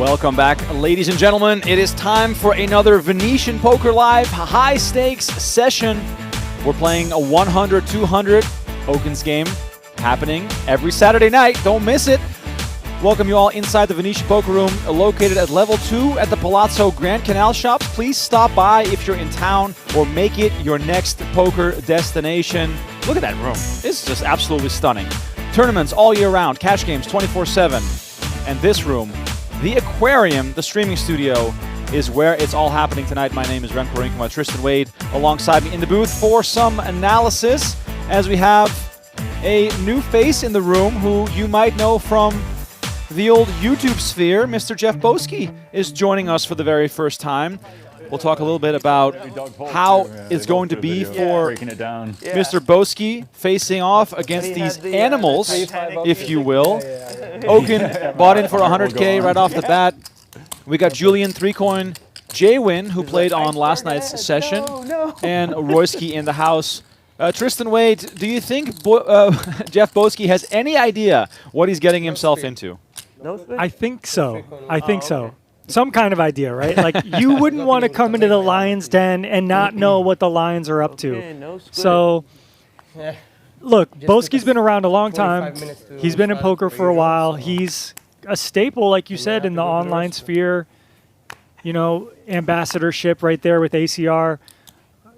Welcome back, ladies and gentlemen. It is time for another Venetian Poker Live high-stakes session. We're playing a 100-200 Okin's game happening every Saturday night. Don't miss it. Welcome you all inside the Venetian Poker Room, located at level 2 at the Palazzo Grand Canal Shops. Please stop by if you're in town or make it your next poker destination. Look at that room. It's just absolutely stunning. Tournaments all year round, cash games 24/7. And this room, the aquarium, the streaming studio, is where it's all happening tonight. My name is Remco Tristan Wade alongside me in the booth for some analysis, as we have a new face in the room who you might know from the old YouTube sphere. Mr. Jeff Boowki is joining us for the very first time. We'll talk a little bit about how it's going to be for Mr. Boowki facing off against these animals, if you will. Okin bought in for 100K right off the bat. We got Julian 3-coin, Jaywin, who played on last night's session, and Royski in the house. Tristan Wade, do you think Jeff Boowki has any idea what he's getting himself into? I think so. I think so. Some kind of idea, right? Like, you wouldn't want to come into the lion's den and not know what the lions are up to. So, look, Boowski's been around a long time. He's been in poker for a while. He's a staple, like you said, in the online sphere. You know, ambassadorship right there with ACR.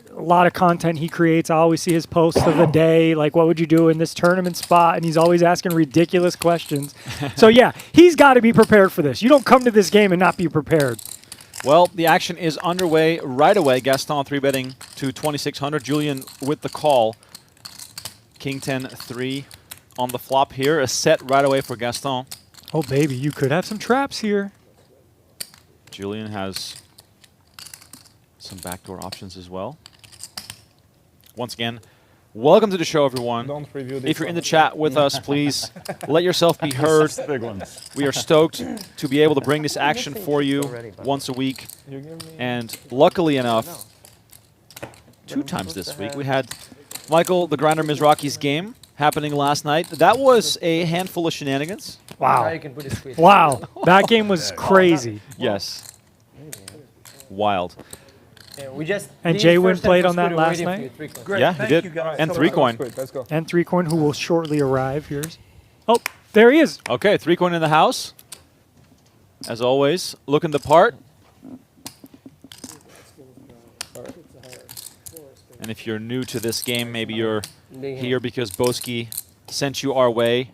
A lot of content he creates. I always see his posts of the day, like, what would you do in this tournament spot? And he's always asking ridiculous questions. So, yeah, he's got to be prepared for this. You don't come to this game and not be prepared. Well, the action is underway right away. Gaston 3-betting to 2,600. Julian with the call. King 10-3 on the flop here. A set right away for Gaston. Oh, baby, you could have some traps here. Julian has some backdoor options as well. Once again, welcome to the show, everyone. If you're in the chat with us, please let yourself be heard. We are stoked to be able to bring this action for you once a week. And luckily enough, 2 times this week, we had Michael the Grinder Mizrachi's game happening last night. That was a handful of shenanigans. Wow. Wow. That game was crazy. Yes. Wild. And Jaywin played on that last night? Yeah, he did. And 3-coin. And 3-coin, who will shortly arrive. Here's. Oh, there he is. Okay, 3-coin in the house. As always, looking the part. And if you're new to this game, maybe you're here because Boowki sent you our way.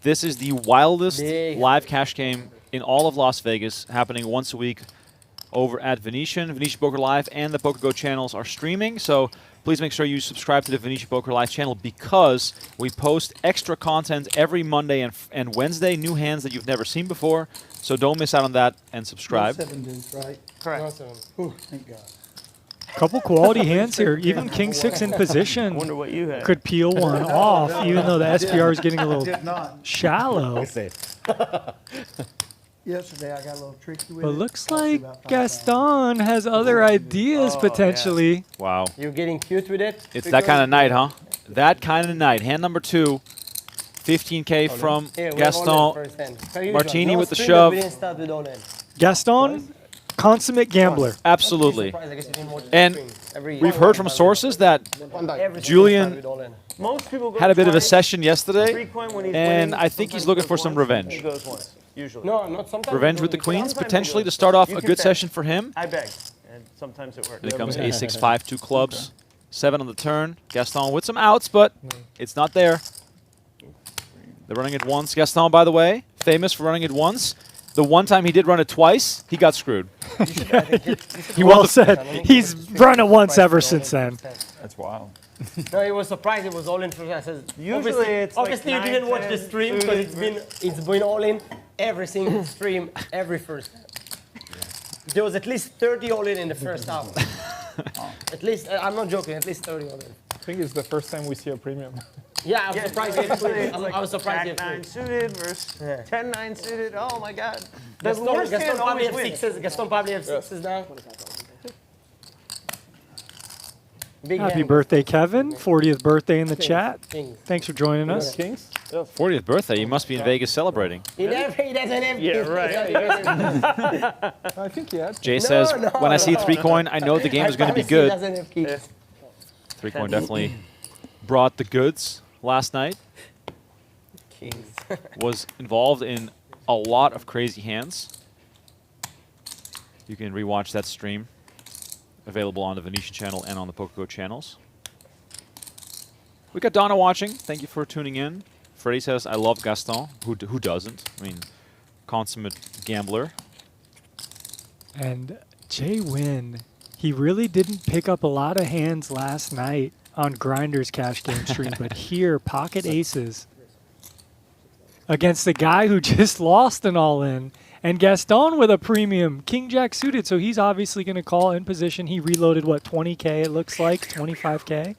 This is the wildest live cash game in all of Las Vegas, happening once a week over at Venetian Poker Live, and the Poker Go channels are streaming. So please make sure you subscribe to the Venetian Poker Live channel, because we post extra content every Monday and Wednesday, new hands that you've never seen before. So don't miss out on that and subscribe. Right? Correct. Ooh, thank God. Couple quality hands here. Even King 6 in position Wonder what you had. could peel one off, even though the SPR is getting a little shallow. Yesterday I got a little tricky with But it. looks like Gaston has other ideas potentially. Wow. You're getting cute with it? It's that kind of night, huh? That kind of night. Hand number 2, 15K from Gaston. Martini with the shove. Gaston, consummate gambler. Absolutely. And we've heard from sources that Julian had a bit of a session yesterday, and I think he's looking for some revenge. Usually. No, not sometimes. Revenge with the queens, potentially to start off a good session for him. I beg. And sometimes it works. Here comes A6, 5, 2 clubs. 7 on the turn. Gaston with some outs, but it's not there. They're running it once. Gaston, by the way, famous for running it once. The one time he did run it twice, he got screwed. He well said. He's run it once ever since then. That's wild. No, he was surprised. It was all in for us. Usually it's obviously like you didn't watch the stream, because it's been all in every single stream, every first. There was at least 30 all in the first hour. At least, I'm not joking, at least 30 all in. I think it's the first time we see a premium. Yeah, I was surprised. I was surprised. Jack 9 suited versus 10-9 suited. Oh my God. Gaston probably have sixes. Gaston probably have sixes now. Big Happy hand. birthday, Kevin. 40th birthday in the Kings, chat. kings. Thanks for joining us. Kings? 40th birthday. You must be in Vegas celebrating. He doesn't have Yeah, kings. right. I think he had. Jay says, no, when I see no. 3-coin, I know the game is going to be He good. doesn't have kings. 3-coin definitely brought the goods last night. Kings. Was involved in a lot of crazy hands. You can rewatch that stream. Available on the Venetian channel and on the PokerGo channels. We got Donna watching. Thank you for tuning in. Freddie says, I love Gaston. Who doesn't? I mean, consummate gambler. And Jaywin, he really didn't pick up a lot of hands last night on Grinder's cash game stream, but here, pocket aces against the guy who just lost an all-in. And Gaston with a premium, King Jack suited, so he's obviously going to call in position. He reloaded, what, 20K it looks like, 25K?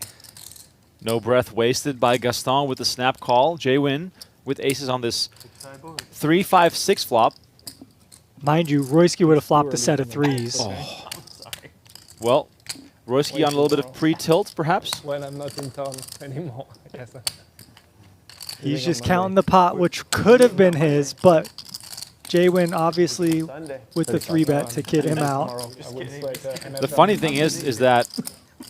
No breath wasted by Gaston with the snap call. Jaywin with aces on this 3-5-6 flop. Mind you, Royski would have flopped a set of threes. Oh. Well, Royski on a little bit of pre-tilt, perhaps. When I'm not in town anymore, I guess. He's just counting the pot, which could have been his, but Jaywin obviously Sunday. with the 3-bet to kid him out. The funny thing is that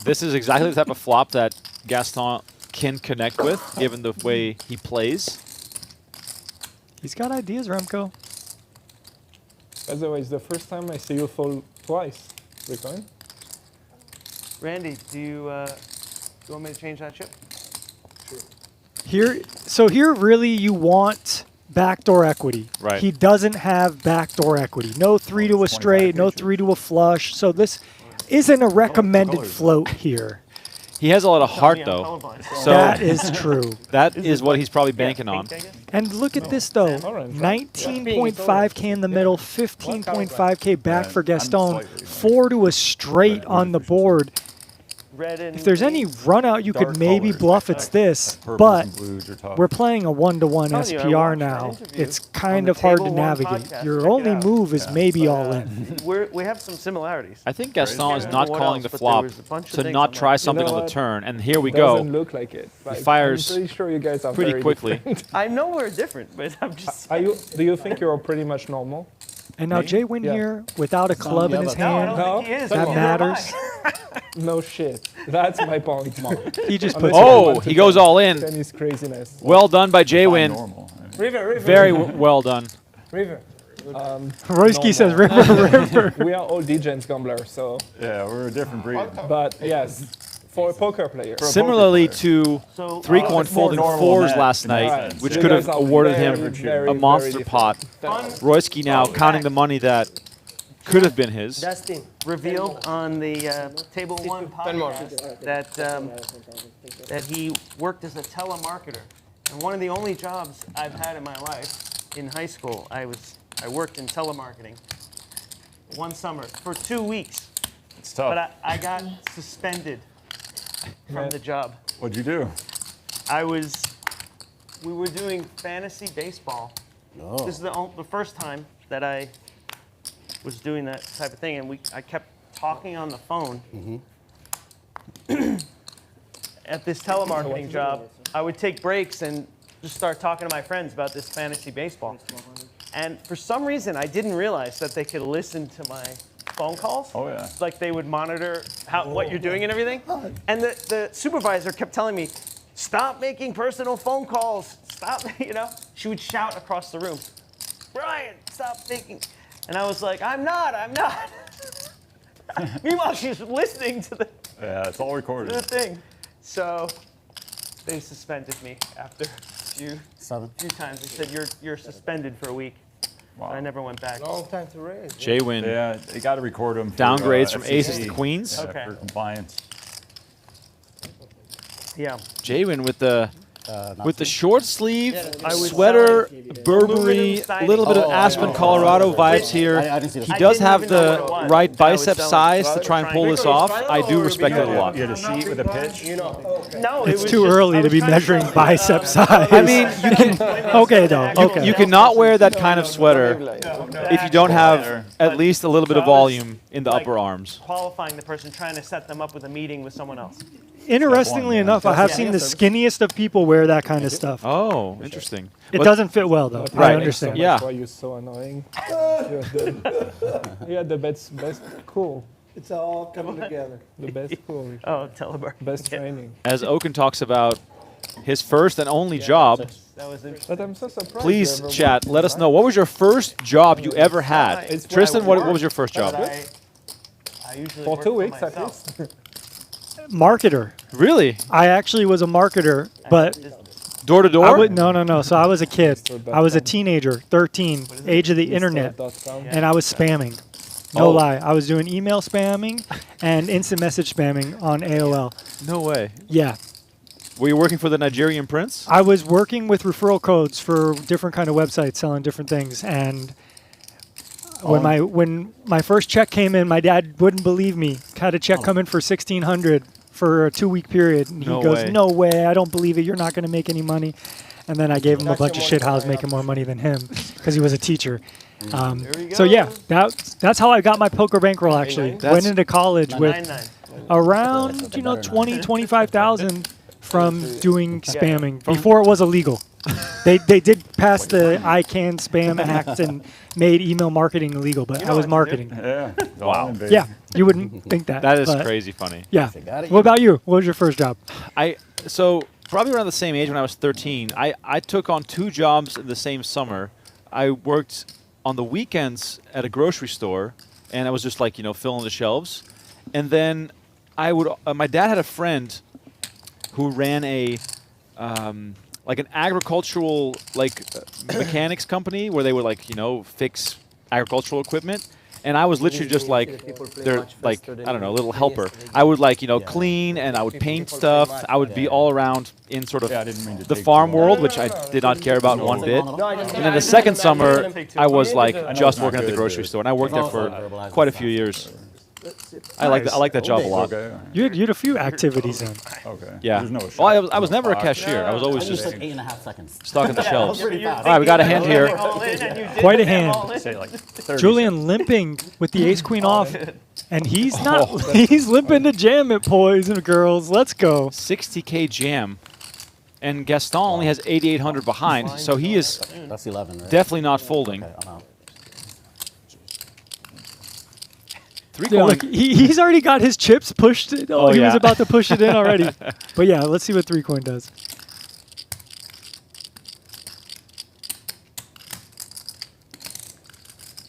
this is exactly the type of flop that Gaston can connect with, given the way he plays. He's got ideas, Remco. By the way, it's the first time I see you fold twice. Recoin? Randy, do you want me to change that chip? Here really you want backdoor equity. Right. He doesn't have backdoor equity. No 3 to a straight, no 3 to a flush. So this isn't a recommended float here. He has a lot of heart, I'm though. colorblind. So That is true. that is what he's probably banking on. Pink, I guess? And look at this though, Orange. 19.5K in the middle, 15.5K back for Gaston, 4 to a straight on the board. Red and If there's any pink. run out you could maybe bluff, it's this, but we're playing a 1-to-1 Telling you, I SPR watched now. that interview It's on kind the of hard to Table One navigate. podcast. Check Your it only out. move is maybe all in. We have some similarities. I think Gaston is Yeah. not What calling else? the But there flop was a bunch of to things not I'm try like, something you know on the what? turn, and here we Doesn't go. look like it. Like, fires I'm pretty sure you guys are pretty very quickly. different. I know we're different, but I'm just. Do you think you're pretty much normal? And now Jaywin Yeah. here, without a club in his No, I hand, don't No? think he is. that Neither am I. matters. No shit. That's my point. He just Unless puts you're Oh, 1 to he goes 10, all in. Then it's craziness. Well done by Jaywin. River. Very well done. River. Royski says river. We are all degens gamblers, so. Yeah, we're a different breed. But yes, for a poker player. Similarly to So 3-coin it's more folding normal 4s than last that. night, Right. which You could have guys are awarded very, him very, a very monster different. pot. Royski now counting the money that could have been his. Dustin. revealed on the Table One podcast that he worked as a telemarketer. And one of the only jobs I've had in my life in high school, I worked in telemarketing one summer for 2 weeks. It's tough. But I got suspended from the job. What'd you do? We were doing fantasy baseball. This is the first time that I was doing that type of thing, and I kept talking on the phone. At this telemarketing job, I would take breaks and just start talking to my friends about this fantasy baseball. And for some reason, I didn't realize that they could listen to my phone calls. Oh, yeah. Like they would monitor what you're doing and everything. And the supervisor kept telling me, stop making personal phone calls. Stop, She would shout across the room, Brian, stop making. And I was like, I'm not. Meanwhile, she's listening to the Yeah, it's all recorded. thing. So they suspended me after a few times. They said, you're suspended for a week. Wow. I never went back. Long time to raise. Jaywin Yeah, they got to record them. downgrades from aces to FCC. queens. Yeah, Okay. for compliance. Yeah. Jaywin with the With the short sleeve, I was sweater, selling Burberry, aluminum a little bit of siding. Aspen, Colorado vibes here. I didn't see the He sign. does didn't have even know what it the was, right but I was bicep selling size to it. try and pull this off. I do respect it a lot. You had a sheet with a pitch. No, It's too early to be measuring bicep size. I mean, you can Okay, though. Okay. you cannot wear that kind of sweater if you don't have at least a little bit of volume in the upper arms. qualifying the person, trying to set them up with a meeting with someone else. Interestingly enough, I have seen the skinniest of people wear that kind of stuff. Oh, interesting. It But- doesn't fit well, though. Right. I understand. Yeah. That's why you're so annoying. You had the best cool. It's all coming together. The best cool. Oh, telebar. Best training. As Okin talks about his first and only job, That was interesting. But I'm so surprised. please, you ever chat, worked let us in know. What was your first job you ever had? It's Tristan, what was your first job? I usually For work 2 weeks at myself. least. Marketer. Really? I actually was a marketer, but Door to I door? would no. So I was a kid. I was a teenager, 13, age of the internet, Mr.com. and I was spamming. No Oh. lie, I was doing email spamming and instant message spamming on AOL. No way. Yeah, Were you working for the Nigerian prince? I was working with referral codes for different kind of websites selling different things, and when my first check came in, my dad wouldn't believe me. Had a check come in for $1,600 for a 2-week period, and No he goes, way. "No way, I don't believe it. You're not going to make any money." And then I gave him a bunch of shit how I was making more money than him because he was a teacher. So yeah, that's how I got my poker bankroll. Actually, went That's- into college with 9-9. around 25,000 from doing spamming before it was illegal. They did pass the ICANN Spam Act and made email marketing illegal, but I was marketing. Yeah. Wow. Yeah, you wouldn't think that. That is but crazy funny. Yeah. got it. What about you? What was your first job? So probably around the same age when I was 13, I took on 2 jobs in the same summer. I worked on the weekends at a grocery store, and I was just like, filling the shelves. And then I would, my dad had a friend who ran a, like an agricultural, mechanics company where they would fix agricultural equipment. And I was literally just they're like, I don't know, a little helper. I would clean and I would paint stuff. I would be all around in sort of Yeah, I didn't mean to the take farm too long. world, which I did not care about one bit. And then the second summer, I was just working at the grocery store, and I worked there for quite a few years. I like that job a lot. Okay. You had a few activities in. Okay. Yeah. There's no Well, shot, I was no never a box. cashier. I was always I just just like 8.5 seconds. stocking the shelves. Pretty All fast. right, we got a hand here. Quite a hand. Say like 30 Julian limping with the ace queen off, and he's not. He's limping to jam it, boys and girls. Let's go. 60K jam. And Gaston only has 8,800 behind, so he is That's 11, right? definitely not folding. Okay, I'm out. 3 Yeah, coin. look, he's already got his chips pushed. Oh, he was yeah. about to push it in already. But yeah, let's see what 3 coin does.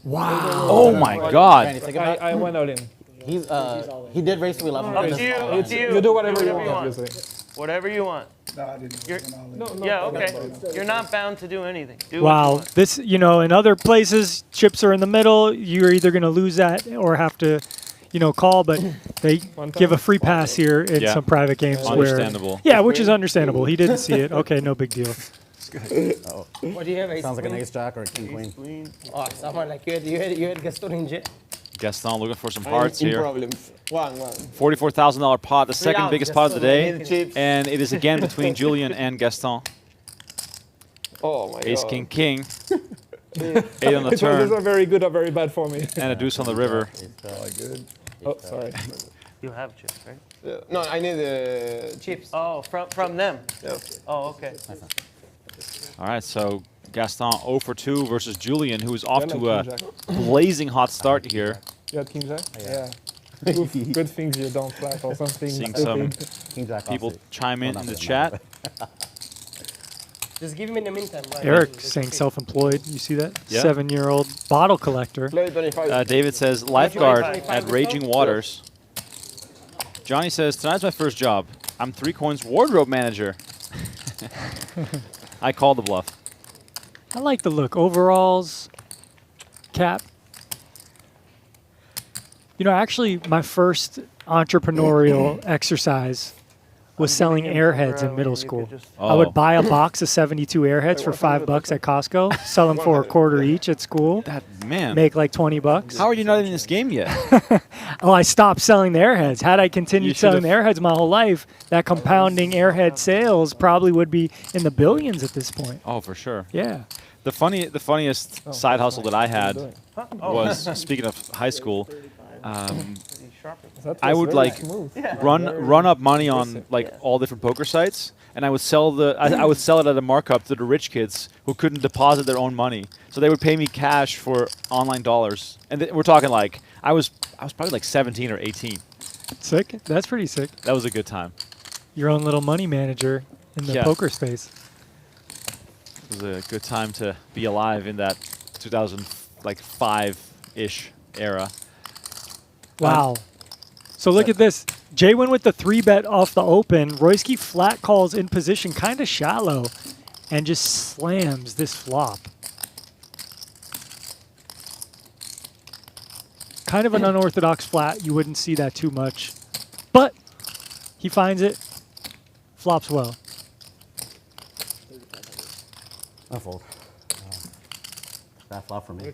Wow. Oh my Randy, God. think about it. I went all in. He's he did race to 11. Up to you. Up to you. You do whatever you want, usually. Whatever you want. No, I didn't. Yeah, okay. You're not bound to do anything. Do what you Wow. want. This, in other places, chips are in the middle. You're either going to lose that or have to, call. But they give a free pass here in Yeah. some private games. Understandable. Yeah, which is understandable. He didn't see it. Okay, no big deal. What do you have? Ace Sounds like an queen? ace jack or a king queen. Queen. Oh, someone like you had Gaston in jet. Gaston looking for some hearts here. Problems. One. $44,000 pot, the second rounds, biggest pot of the day. Need chips. And it is again between Julian and Gaston. Oh my Ace, god. king, king. 8 on the These turn are very good or very bad for me. and a deuce on the river. Oh, sorry. You have chips, right? Yeah. No, I need Chips. Oh, from them. Yeah. Oh, okay. All right, so Gaston 0 for 2 versus Julian, who is off Yeah, to a like king jack. blazing hot start here. You had king jack? Yeah. Good things you don't flat or something. Seeing some King jack. people offsuit. chime in Well, in the not chat. Just give him in the meantime. Right? Eric saying self-employed. You see that? Yeah. 7-year-old bottle collector. play 25. David says lifeguard at Raging Waters. Johnny says tonight's my first job. I'm 3 coins wardrobe manager. I call the bluff. I like the look. Overalls, cap. Actually, my first entrepreneurial exercise was selling airheads in middle You school. could just- I would buy a box of 72 airheads for $5 at Costco, sell them for a quarter each at school, That man. make like 20 bucks. How are you not in this game yet? Oh, I stopped selling the airheads. Had I You continued selling the should've- airheads my whole life, that compounding airhead sales probably would be in the billions at this point. Oh, for sure. Yeah. The funniest side hustle that I had Oh. was, speaking of high school, That I was would very like smooth. run up money on like all different poker sites, and I would sell I would sell it at a markup to the rich kids who couldn't deposit their own money, so they would pay me cash for online dollars. And we're talking like I was probably like 17 or 18. Sick. That's pretty sick. That was a good time. Your own little money manager in the Yeah. poker space. It was a good time to be alive in that 2005-ish era. Wow. So look at this. Jaywin with the 3-bet off the open. Royski flat calls in position, kind of shallow, and just slams this flop. Kind of an unorthodox flat. You wouldn't see that too much. But he finds it, flops well. I fold. That flop for me.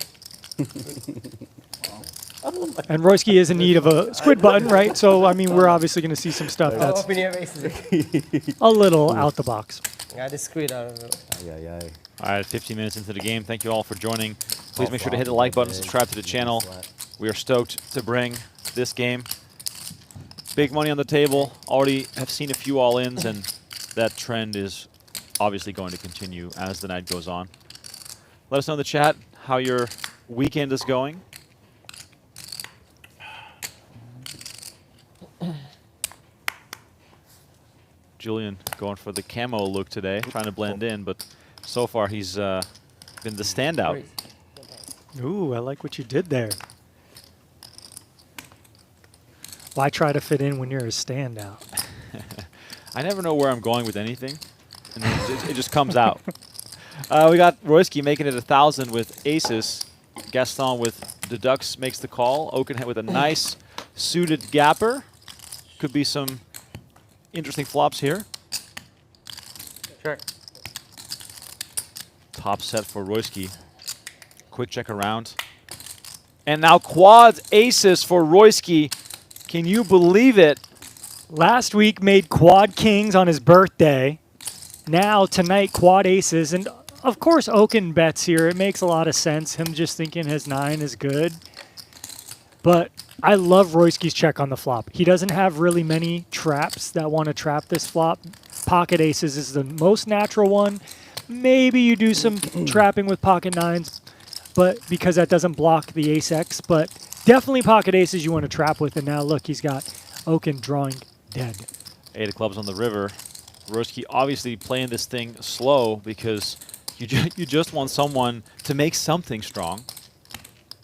And Royski is in need of a squid button, right? So, I mean, we're obviously going to see some stuff that's Open your aces. a little out the box. Yeah, the squid, I don't know. Ay. All right, 15 minutes into the game. Thank you all for joining. Please make sure to hit the like button, subscribe to the channel. We are stoked to bring this game. Big money on the table. Already have seen a few all-ins, and that trend is obviously going to continue as the night goes on. Let us know in the chat how your weekend is going. Julian going for the camo look today, trying to blend in, but so far he's been the standout. Ooh, I like what you did there. Why try to fit in when you're a standout? I never know where I'm going with anything, and it just comes out. We got Royski making it 1,000 with aces. Gaston with deducts makes the call. Okin with a nice suited gapper. Could be some interesting flops here. Sure. Top set for Royski. Quick check around. And now quads aces for Royski. Can you believe it? Last week made quad kings on his birthday. Now tonight quad aces, and of course Okin bets here. It makes a lot of sense. Him just thinking his 9 is good. But I love Royski's check on the flop. He doesn't have really many traps that want to trap this flop. Pocket aces is the most natural one. Maybe you do some trapping with pocket 9s, but because that doesn't block the ace X. But definitely pocket aces you want to trap with. And now look, he's got Okin drawing dead. 8 of clubs on the river. Royski obviously playing this thing slow because you just want someone to make something strong.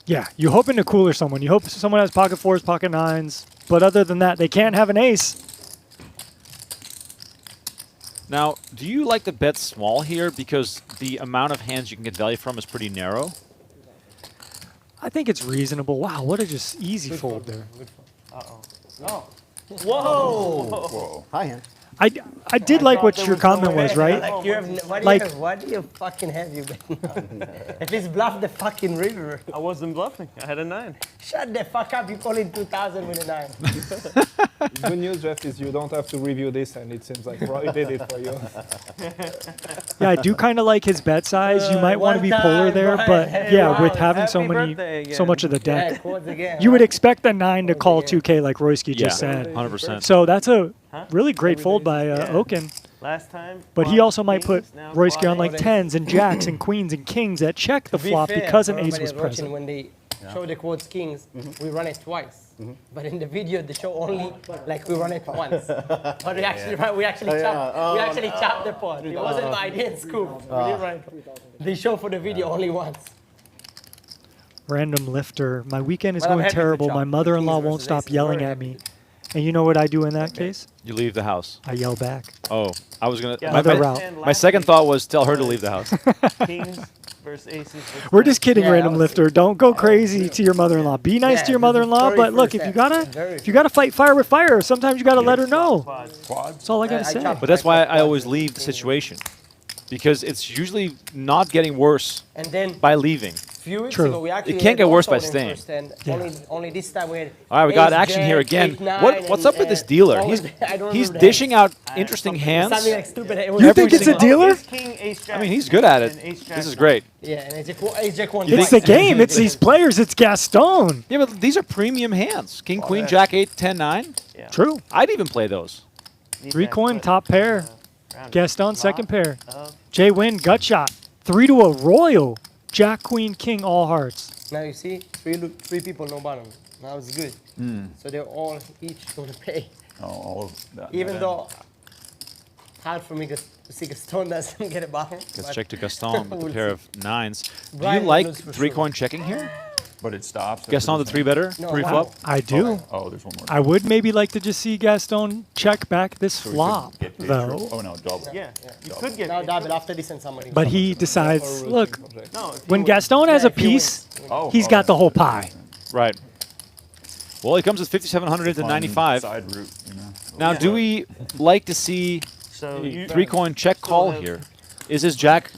Yeah, you're hoping to cooler someone. You hope someone has pocket 4s, pocket 9s. But other than that, they can't have an ace. Now, do you like to bet small here because the amount of hands you can get value from is pretty narrow? I think it's reasonable. Wow, what a just easy fold there. Whoa! High hand. I did like what your comment was, right? Like, you have, what do you fucking have, you bet? At least bluff the fucking river. I wasn't bluffing. I had a 9. Shut the fuck up, you call in 2,000 with a 9. Good news, Jeff, is you don't have to review this, and it seems like Roy did it for you. Yeah, I do kind of like his bet size. You might want to one be polar time, there, Brian. but Hey, yeah, wow, with having happy so birthday so again. much of the Yeah, deck, chords again. you would expect the 9 to call 2K like Royski Yeah, just said. 100%. So that's a really great fold by Okin. Last time. But he quad also might put kings, now Royski quad on like aces. 10s and jacks and queens and kings that check the To be flop fair, because an for ace everybody was watching, present. when they show the quads kings, we run it twice. But in the video, they show only like we run it once. But we actually chopped the pot. It wasn't my idea and scoop. We didn't run it. They show for the video only once. Random lifter. My weekend is Well, I'm going happy for terrible. Chop. My mother-in-law Kings won't versus stop aces. yelling Very at me. happy. And you know what I do in that case? You leave the house. I yell back. Oh, I was gonna. Yeah, Another last route. hand My last second week thought was tell her to leave the house. Kings versus aces. versus We're just tens. kidding, Yeah, random that was- lifter. Don't go crazy to your mother-in-law. Be nice Yeah, to your this is mother-in-law, very but look, if first you step. gotta, fight fire with fire. Sometimes you gotta let her know. Quads. That's all I gotta say. But that's why I always leave the situation. Because it's usually not getting worse And then by leaving. few weeks True. ago, we actually It can't get had worse by also in staying. first, and Yeah. only this time we had. All right, we got ace, action here jack, again. 8-9, What's up with this and dealer? what He's was I don't he's remember the dishing out I- interesting something- hands. Something like stupid. It was You Every think it's a single- dealer? Ace king, ace jack. I mean, he's good at it. and ace jack This is nine. great. Yeah, and ace jack one. You It's twice. the game. It's these players. It's Gaston. Yeah, but these are premium hands. King, queen, yeah. jack, 8, 10, 9. Yeah. True. I'd even play those. Need 3 that coin, put, top pair. around Gaston, lot second pair. of- Jaywin, gut shot. 3 to a royal. Jack, queen, king, all hearts. Now you see, three people no bottom. Now it's good. So they're all each going to pay. Oh, all of that. Even that though hard for me to see Gaston doesn't get a bottom. Let's but check to Gaston with a We'll pair see. of 9s. Do Brian you will like lose for 3 sure. coin checking here? But it stops. after Gaston the this 3 one? better? No, 3 wow. flop? I do. Oh, there's one more. I would maybe like to just see Gaston check back this So we could flop, get paid though. for- Oh, no, double. Yeah, you could get. Now paid. double after this and somebody. But he decides, Or look, routine project. No, if when you- Gaston has Yeah, a if he piece, Oh, he's oh, got the yeah. whole pie. Right. Well, he comes with 5,700 into Fun 95. Side route, you know. Now, do we like to see So you. 3 coin check call have- here? Is his jack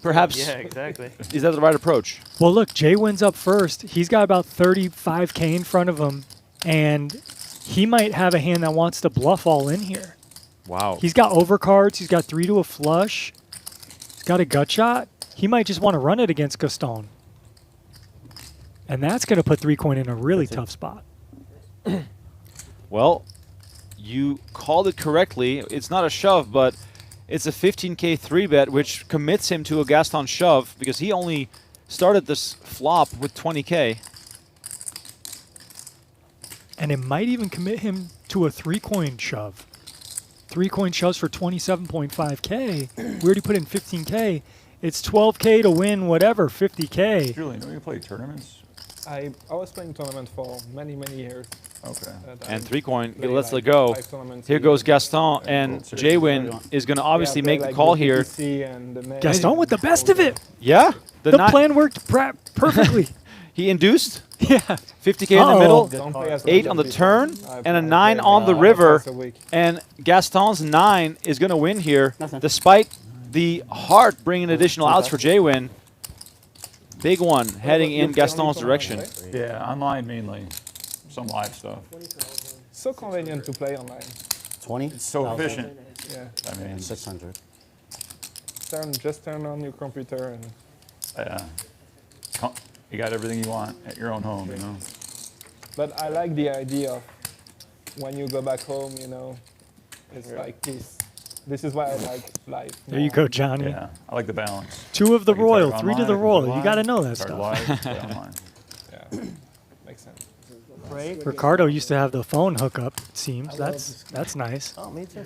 perhaps, Yeah, exactly. is that the right approach? Well, look, Jaywin's up first. He's got about 35K in front of him, and he might have a hand that wants to bluff all in here. Wow. He's got overcards. He's got 3 to a flush. He's got a gut shot. He might just want to run it against Gaston. And that's going to put 3 coin in a really tough spot. Well, you called it correctly. It's not a shove, but it's a 15K 3-bet, which commits him to a Gaston shove because he only started this flop with 20K. And it might even commit him to a 3 coin shove. 3 coin shoves for 27.5K. We already put in 15K. It's 12K to win whatever, 50K. Julian, don't you play tournaments? I was playing tournament for many years. Okay. And 3 coin, Play let's like let go. 5 tournaments Here a goes year. Gaston, and Jaywin is going to obviously Yeah, play make the like call the here. PTC and the main- Gaston with the best of it. Yeah? The ni- plan worked perfectly. He induced Yeah. 50K in the Uh-oh. middle, Don't play as 8 much on the as turn, I've- and a I've 9 played, on the river. twice a week. And Gaston's 9 is going to win here, Nothing. despite the heart bringing additional outs for Jaywin. Big one heading You in play only Gaston's tournaments, direction. right? Yeah, online mainly. Some live stuff. So convenient to play online. 20? It's so efficient. Yeah. I mean, 600. Just turn on your computer and you got everything you want at your own home, you know. but I like the idea of when you go back home, you know, it's like this. This is why I like live. There you go, Johnny. Yeah, I like the balance. 2 of the I can royal, start 3 to online, the I can royal. play You got to live, know that start stuff. live, play online. Yeah, makes sense. Right? Ricardo used to have the phone hookup, it seems. That's nice. Oh, me too.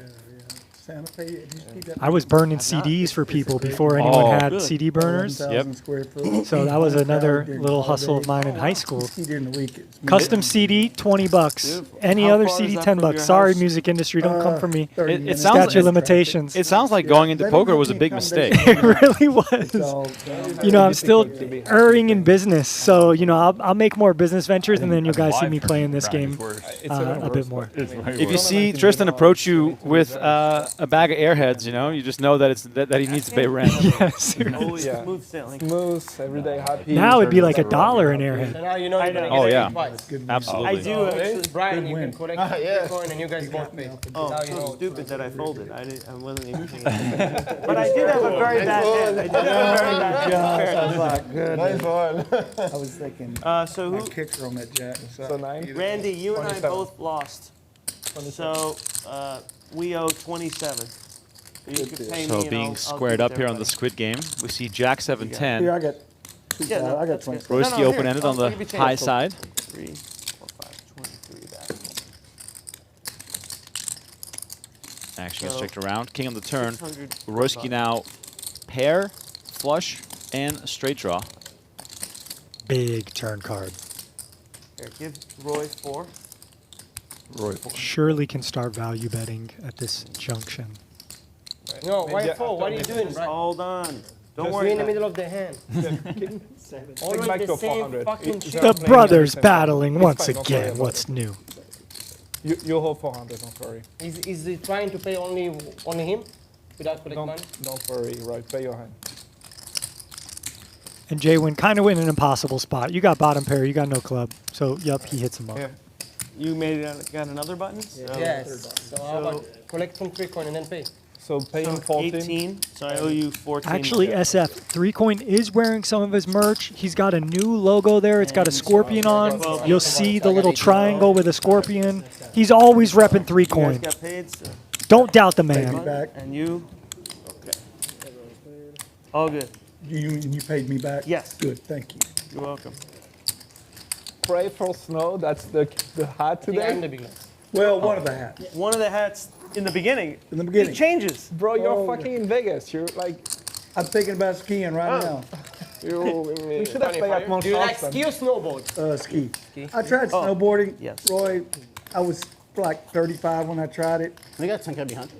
Santa Fe, you just keep that I was burning CDs for people before anyone Oh, had good. CD burners. 11,000 square foot. So that was another 12,000 little all hustle of day. mine in high school. CD during the week. It's Custom CD, 20 bucks. Beautiful. Any How other far is CD, that 10 from bucks. your Sorry, house? music industry, don't come for me. 30 It minutes. sounds- Statute of it- limitations. It sounds like going into They don't poker have was a any big mistake. accommodation. It really was. So, You know, I'm still erring in business, so you know, I'll make more business ventures, and then you guys see me playing this game It's even a bit worse, more. but It's way anyway. If you worse. see Tristan approach you with a bag of airheads, you know, you just know that it's that he needs to pay rent. Yes. Always Yeah. smooth sailing. Smooth, everyday happy. Now it'd be like $1 an So airhead. now you know you're gonna Oh, get yeah. it twice. Absolutely. I do actually. Brian, you win. can collect the coin and you guys both pay. Oh, Now you so know. stupid that I folded. I wasn't even thinking. But I did have a very bad hand. I did have a very bad hand. Fair enough. Nice one. I was thinking, So who? kicker on that jack. So 9. Randy, you and I 27. both lost. So we owe 27. So you could pay me. So and being I'll squared give up it here to on the everybody. Squid game, we see Jack 7-10. Here, I got Yeah, no, I got that's 20. good. Royski No, no, here. open-ended on I'll the give you change. high side. 3, 4, 5, 23 back. Action gets So, checked around. King on the turn. 600 Royski now pair, flush, and straight draw. Big turn card. Here, give Roy 4. Surely can start value betting at this junction. No, why Maybe four? What are you after doing, Just Brian? hold on. Don't Just worry. We're in the about it. middle of the hand. Always back the to same 400. fucking It's shit. The playing brothers everything. battling It's once fine, don't worry again. about What's it. new? You hold 400, don't worry. Is he trying to pay only him without collecting money? Don't worry, right? Pay your hand. And Jaywin kind of in an impossible spot. You got bottom pair. You got no club. So, yep, he hits him up. Here. You got another button? Yes. So how about collect from 3 coin and then pay? So pay him So 14. 18. So I owe you 14. Actually, SF, 3 Coin is wearing some of his merch. He's got a new logo there. It's got a scorpion on. You'll see the little triangle with a scorpion. He's always repping 3 You guys Coin. got paid, so. Don't doubt the man. Back. And you? Okay. All good. You paid me back? Yes. Good, thank you. You're welcome. Pray for snow. That's the hat I think I'm today. the big one. Well, one of the hats. One of the hats in the beginning. In the beginning. It changes. Bro, you're Oh. fucking in Vegas. You're like, I'm thinking about skiing right now. we should have played at Mount Do you like Charleston. ski or snowboard? Ski. I tried snowboarding. yes. Roy, I was like 35 when I tried it, We got 10K behind.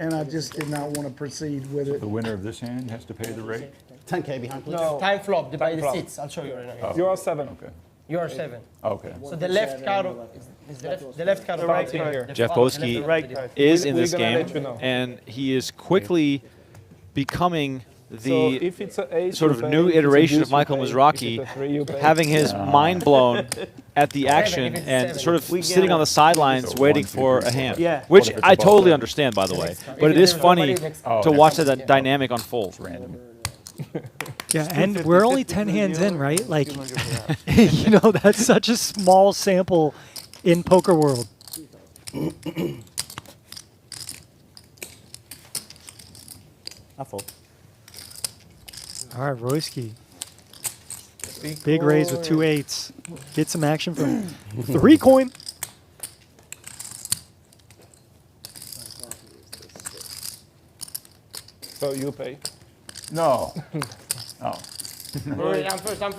and I just did not want to proceed with it. The winner of this hand has to pay the rate? 10K behind, please. No, Time flop by the flop. seats. I'll show you right now. you're 7. Okay. You are 7. Okay. So the left card is the left card or right in card? here. The Jeff flop, the Boowki left, right the card. is We- in we're this gonna game, let you know. and he is quickly becoming So the if it's an 8, sort you of pay. new If it's a iteration deuce, of you Michael pay. If Mizrachi, it's a 3, you pay. having his mind blown at the action if it's and 7. sort of We get sitting on it. the sidelines So waiting 1, 2, for 3, a hand. 4. Yeah. Which What if it's I above totally it? understand, by the way. If But it there's is funny nobody next- Oh, to okay. watch that dynamic unfold. Random. Yeah, and we're only 10 hands in, right? Like, 200 for that. you know, that's such a small sample in poker world. I fold. All right, Royski. Big raise with 2 8s. Get some action from 3 Coin. So you pay. No. Oh. Wait, I'm first. Time.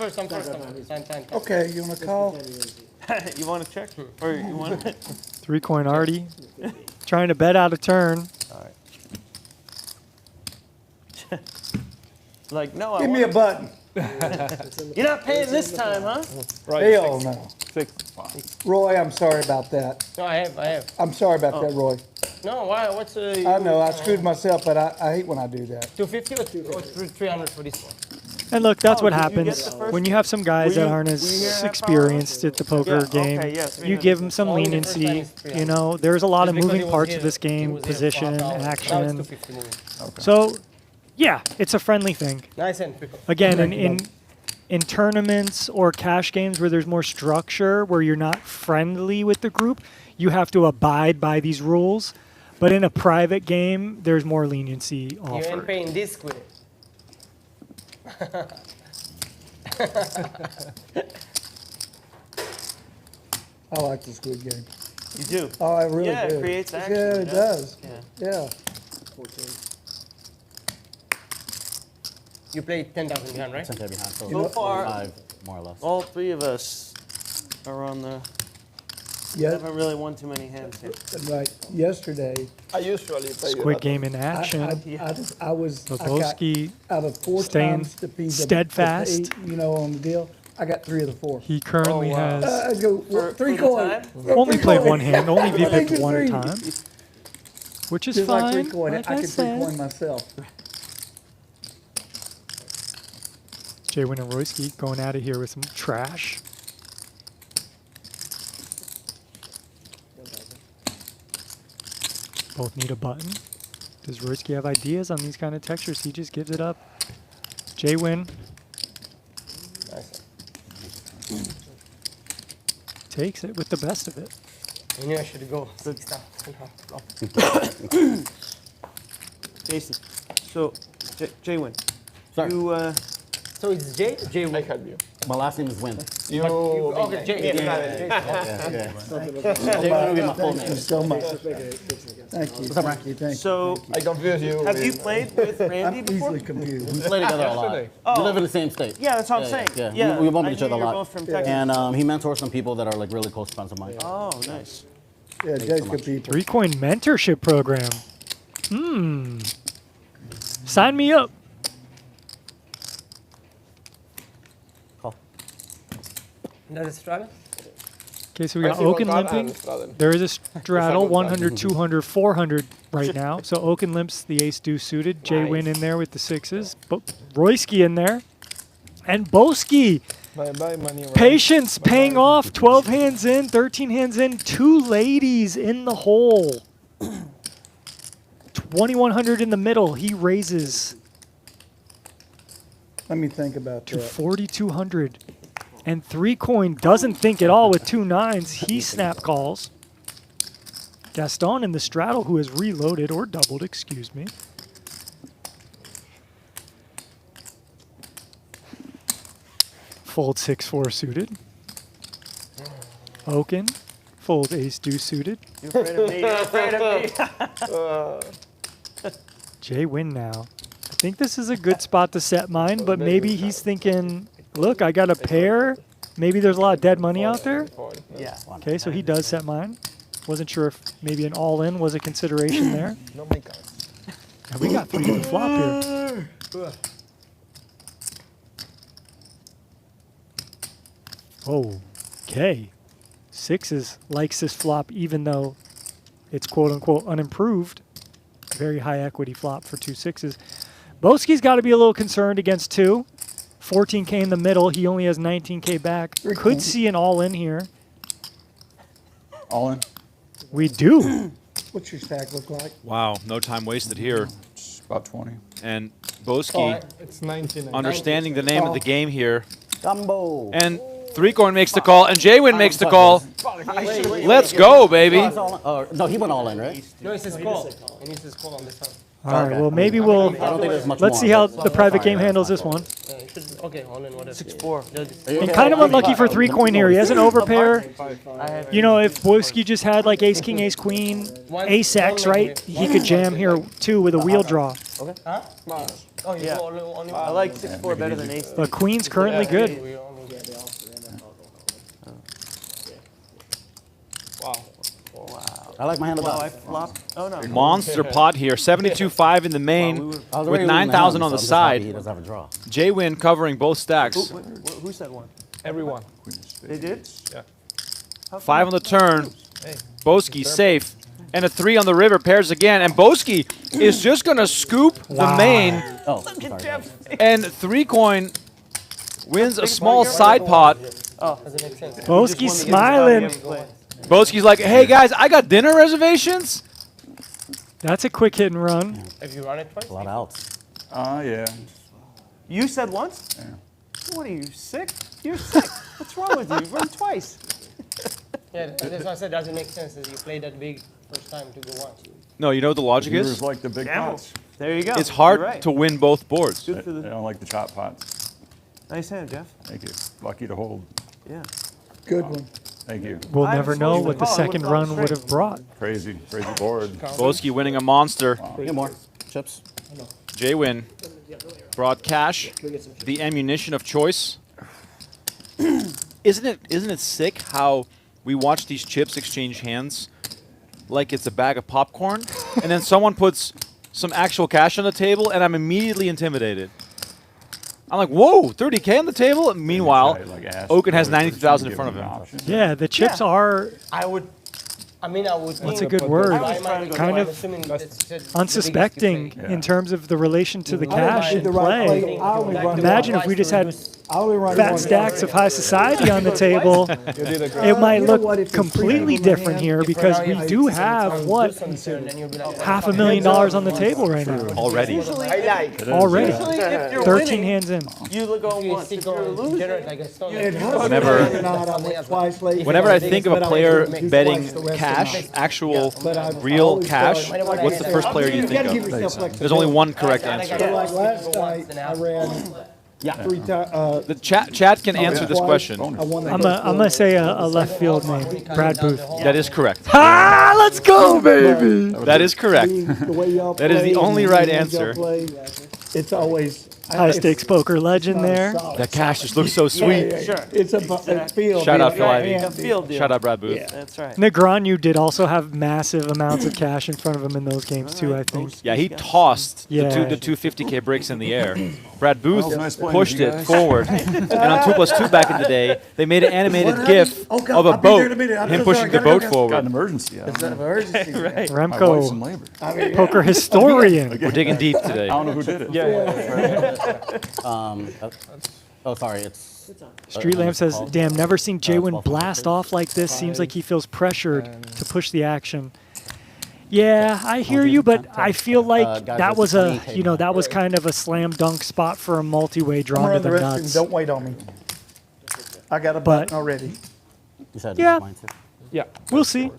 Okay, you want to call? You want to check? Or you want to? 3 Coin already trying to bet out a turn. Like, no, I Give me a want. button. You're not paying this time, huh? Right. Hell no. 6. Roy, I'm sorry about that. No, I have. I'm sorry about that, Roy. No, why? What's I know, I screwed myself, but I hate when I do that. 250 or 300 for this one? And look, that's what did you get happens the first when you have some guys Were that you- aren't were you as here at Power experienced at the poker Yeah, game. okay, yeah, You give them some Only the first time leniency. is 300. You know, there's a lot of Just because moving he was parts here, of this he game, was here for position, half hour. Now it's action. 250 moving. So, yeah, it's a friendly thing. Nice and quick. Again, in tournaments or cash games where there's more structure, where you're not friendly with the group, you have to abide by these rules. But in a private game, there's more leniency You ain't offered. paying this Squid. I like the Squid game. You do. Oh, I really Yeah, it do. creates action, Yeah, it it does. does. Yeah. Yeah. You played 10,000 behind, right? 10K behind. So, So far- 5, more or less. All 3 of us are on the. Yeah, Haven't really won too many hands here. right. Yesterday, I usually pay Squid game in action. I was I got Lebowski, out of 4 staying times to be steadfast. the pay, you know, on the deal. I got 3 of the 4. he currently Oh, wow. has I go For- 3 for the coin. time? only played one hand, only I think VP'd it's one 3. time, which is Just like fine. 3 coin. Like I I can 3 coin said. myself. Jaywin and Royski going out of here with some trash. Both need a button. Does Royski have ideas on these kind of textures? He just gives it up. Jaywin takes it with the best of it. I knew I should go. Jason. So, Jaywin. Sorry. You, So it's Jay or Jay? I had you. My last name is Nguyen. Okay, Jay. Yeah. Jay will be my full Thank you name. so much. Thank you. Thank you. Thank you. so I confuse you. have you played with Randy I'm before? easily confused. We play together a lot. Yesterday. We live in the same state. Yeah, that's what I'm saying. Yeah. We bump I each knew other a you were lot. both from Texas. And he mentors some people that are like really close friends of mine. Oh, nice. Yeah, Jay's good people. 3 Coin mentorship program. Sign me up. That's a straddle? Okay, so we got I see one Okin card limping. and straddle. There is a straddle, Second 100, 200, 400 right now. So Okin limps the ace deuce suited. Jaywin in there with the sixes. Royski in there. And Boowki. Bye-bye, money round. Patience paying off. 12 hands in, 13 hands in. 2 ladies in the hole. 2,100 in the middle. He raises Let me think about to that. 4,200. And 3 coin doesn't think at all with 2 nines. He snap calls. Gaston in the straddle, who has reloaded or doubled, excuse me. Fold 6-4 suited. Okin, fold ace deuce suited. You're afraid of me. You're afraid of me. Jaywin now. I think this is a good spot to set mine, but maybe he's thinking, look, I got a pair. Maybe there's a lot of dead money out there. Yeah. Okay, so he does set mine. Wasn't sure if maybe an all-in was a consideration there. No my cards. And we got 3 to the flop here. Oh, okay. Sixes likes this flop even though it's quote-unquote unimproved. Very high equity flop for 2 sixes. Boowski's got to be a little concerned against 2. 14K in the middle. He only has 19K back. Could see an all-in here. All in? We do. What's your stack look like? Wow, no time wasted here. It's about 20. And Boowski It's 99. understanding the name of the game here. Gumbo. And 3 coin makes the call, and Jaywin makes the call. Let's go, baby. No, he went all in, right? No, it says call. And it says call on this one. All right, well, maybe we'll... I don't think there's much Let's more, see how but- the private game handles this one. It should, okay, all in, whatever. 6-4. And kind of unlucky for 3 coin here. He has an overpair. I have You know, if Boowski just had like ace, king, ace, queen, ace X, right? He could jam here too with a wheel draw. Huh? Oh, you Yeah. go only I like 6-4 better than ace. But queen's currently good. We only get the Wow. I like my hand Wow, about. I flopped. Oh, no. Monster pot here. 72.5 in the main with 9,000 on the side. He doesn't have a draw. Jaywin covering both stacks. Who said one? Everyone. They did? Yeah. 5 on the turn. Boowski safe. And a 3 on the river. Pairs again. And Boowski is just going to scoop the main. Oh, sorry. And 3 coin wins a small side pot. doesn't make sense. Boowski smiling. Boowski's like, hey guys, I got dinner reservations. That's a quick hit and run. If you run it twice, A lot of outs. Yeah. You said once? Yeah. What are you, sick? You're sick. What's wrong with you? Run twice. yeah, that's why I said doesn't make sense. Is you play that big first time to go once. No, you know what the logic Viewers is? like the big pots. There you go. It's hard You're right. to win both boards. Good for They the... don't like the chop pots. Nice hand, Jeff. Thank you. Lucky to hold. Yeah. Good one. Thank you. We'll I never was know supposed to what the call. I second would've run gone would straight. have brought. Crazy board. Boowski winning a monster. Get more. Chips. Jaywin brought cash, the ammunition of choice. Isn't it sick how we watch these chips exchange hands like it's a bag of popcorn, and then someone puts some actual cash on the table, and I'm immediately intimidated. I'm like, whoa, 30K on the table? Meanwhile, Okin has 92,000 in front of him. Yeah, the chips are I would What's a good word? Kind of unsuspecting in terms of the relation to the cash in play. Imagine if we just had fat stacks of high society on the table. It might look completely different here because we do have, what, $500,000 on the table right now. Already. Already. 13 hands in. You look on once. If you're losing, Whenever I think of a player betting cash, actual real cash, what's the first player you think of? There's only one correct answer. Last night I ran 3 times. The chat can answer this question. I'm gonna say a left field name, Brad Booth. That is correct. Ah, let's go, baby! That is correct. That is the only right answer. It's always High stakes poker legend there. That cash just looks so sweet. Sure. It's a field. Shout out deal. Phil Ivey. A field deal. Shout out Brad Booth. That's right. Negreanu did also have massive amounts of cash in front of him in those games too, I think. Yeah, he tossed Yeah. the two 50K bricks in the air. Brad Booth Well, nice playing pushed with you it guys. forward. And on 2+2 back in the day, they made an animated GIF Okay, of a I'll be there boat, in a minute. I'm him so pushing sorry. the Gotta boat go. Got an forward. emergency. It's an emergency. Right. My wife's Remco, in labor. poker historian. We're digging deep today. I don't know who did it. Oh, sorry. It's Street Lamp says, damn, never seen Jaywin blast off like this. Seems like he feels pressured to push the action. Yeah, I hear you, but I feel like guys, that was a, there's you know, that was kind of a slam dunk spot for a multi-way I'm drawn to around the the restroom. nuts. Don't wait on me. I got a But- button already. You said Yeah. this is mine too. Yeah. We'll see.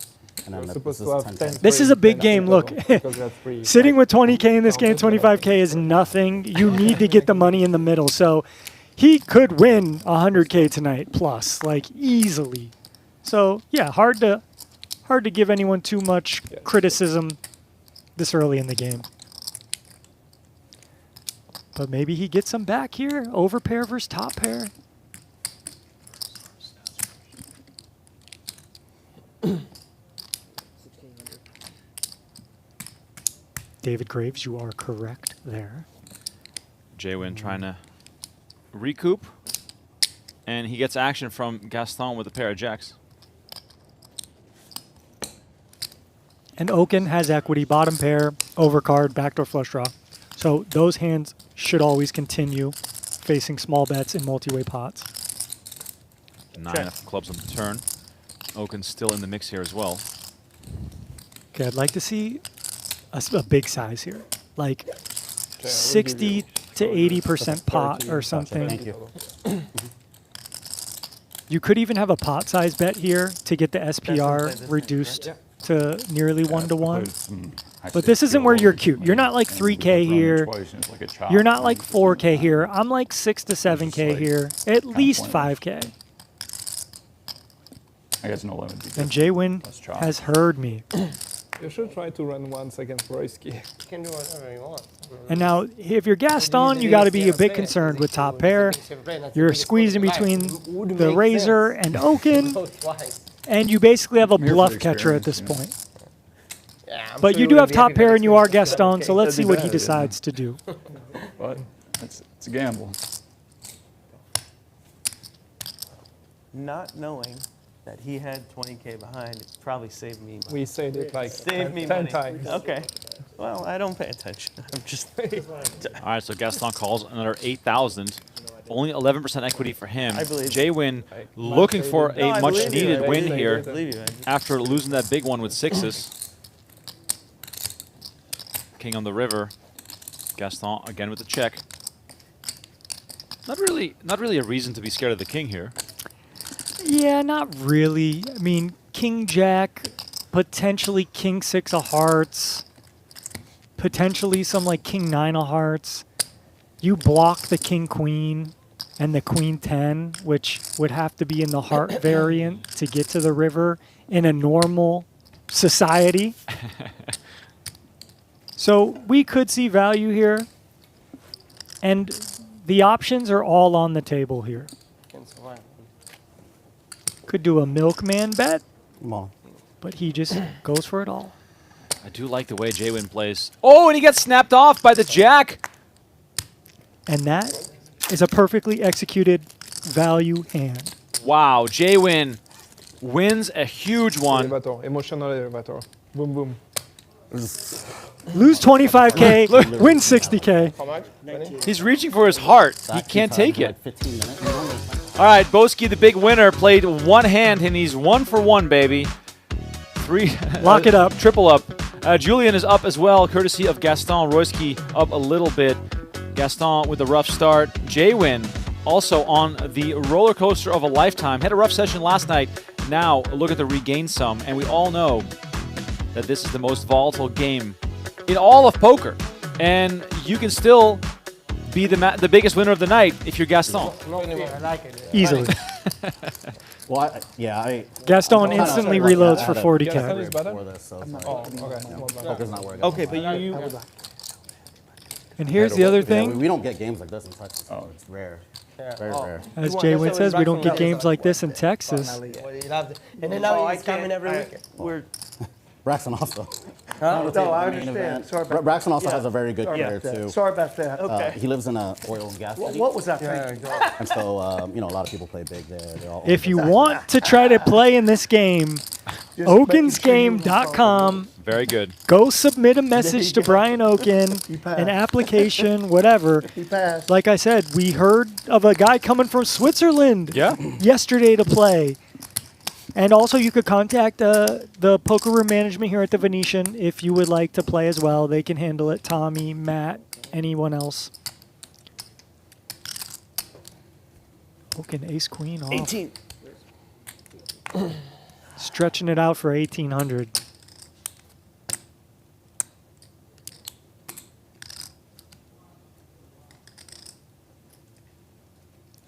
And then Supposed this to is have 10. 10. This is a big game. Look, Because that's free. sitting with 20K in this game, 25K is nothing. You need to get the money in the middle. So he could win 100K tonight plus, like easily. So yeah, hard to give anyone too much criticism this early in the game. But maybe he gets some back here. Over pair versus top pair. David Graves, you are correct there. Jaywin trying to recoup. And he gets action from Gaston with a pair of jacks. And Okin has equity, bottom pair, overcard, backdoor flush draw. So those hands should always continue facing small bets in multi-way pots. 9 of clubs on the turn. Okin's still in the mix here as well. Okay, I'd like to see a big size here, like 60 to 80% pot or something. Thank you. You could even have a pot size bet here to get the SPR reduced to nearly 1-to-1. But this isn't where you're cute. You're not like 3K here. You're not like 4K here. I'm like 6 to 7K here. At least 5K. I guess no limit. And Jaywin has heard me. You should try to run once against Royski. You can do whatever you want. And now, if you're Gaston, you got to be a bit concerned with top pair. You're squeezing between the Razor and Okin, and you basically have a bluff catcher at this point. But you do have top pair and you are Gaston, so let's see what he decides to do. But it's a gamble. Not knowing that he had 20K behind, it probably saved me. We said it like Saved me 10 money. times. Okay. Well, I don't pay attention. I'm just. All right, so Gaston calls another 8,000. Only 11% equity for him. I believe Jaywin looking for No, a I much believe you. needed I win believe you. here I believe you. I just- after losing that big one with sixes. King on the river. Gaston again with the check. Not really a reason to be scared of the king here. Yeah, not really. I mean, King Jack, potentially King 6 of hearts, potentially some like King 9 of hearts. You block the King Queen and the Queen 10, which would have to be in the heart variant to get to the river in a normal society. So we could see value here. And the options are all on the table here. Could do a milkman bet, Come on. but he just goes for it all. I do like the way Jaywin plays. Oh, and he gets snapped off by the jack. And that is a perfectly executed value hand. Wow, Jaywin wins a huge one. Elevator, emotional elevator. Boom, boom. Lose 25K, win 60K. How much? He's reaching for his heart. He Back can't to take time, it. like 15 minutes. All right, Boowki, the big winner, played one hand, and he's 1 for 1, baby. Lock it up. Triple up. Julian is up as well, courtesy of Gaston. Royski up a little bit. Gaston with a rough start. Jaywin also on the roller coaster of a lifetime. Had a rough session last night. Now look at the regain sum, and we all know that this is the most volatile game in all of poker. And you can still be the biggest winner of the night if you're Gaston. Not anymore. I like it. Easily. Well, Gaston instantly reloads for 40K. Is better? For this, so it's like, Oh, okay. poker's not working. Okay, but you And here's the other Yeah, thing. we don't get games like this in Texas. Oh. It's rare. Yeah. Very rare. As Well, Jaywin that's says, we always don't back get from games the- like this in Texas. Well, he loved it. And then now he's coming every weekend. We're Braxton also. Huh? No, I Main understand. event. Sorry about Braxton also Yeah. has a very good Sorry career about that. too. Sorry about that. okay. He lives in a oil and gas city, What was that Yeah, thing? exactly. and so you know a lot of people play big there. They're all If you want to try to play in this game, okinsgame.com. Very good. Go submit a message to Brian Okin, You passed. an application, whatever. He passed. Like I said, we heard of a guy coming from Switzerland Yeah. yesterday to play. And also, you could contact the poker room management here at the Venetian if you would like to play as well. They can handle it. Tommy, Matt, anyone else. Okin, ace, queen off. 18. Stretching it out for 1,800.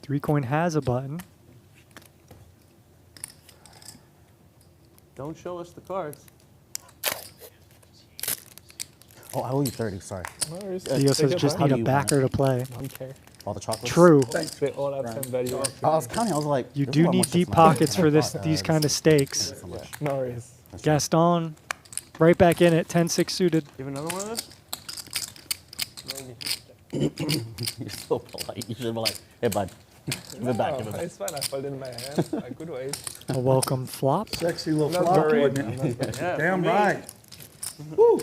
Three coin has a button. Don't show us the cards. Oh, I owe you 30. Sorry. No worries. Theo Take says your just time. need a you backer to play. Don't care. All the chocolates. True. They all have some value. I was counting. I was like, You this do is how need much deep this matters. pockets for these kind of stakes. So much. No worries. Gaston, right back in it, 10-6 suited. You have another one of those? You're so polite. You should be like, hey bud, give it back, give it back. It's fine. I fold in my hand. I could wait. A welcome flop. Sexy little Not flop, worried. wasn't I'm it? not worried. Yeah. Damn for me. right. Woo.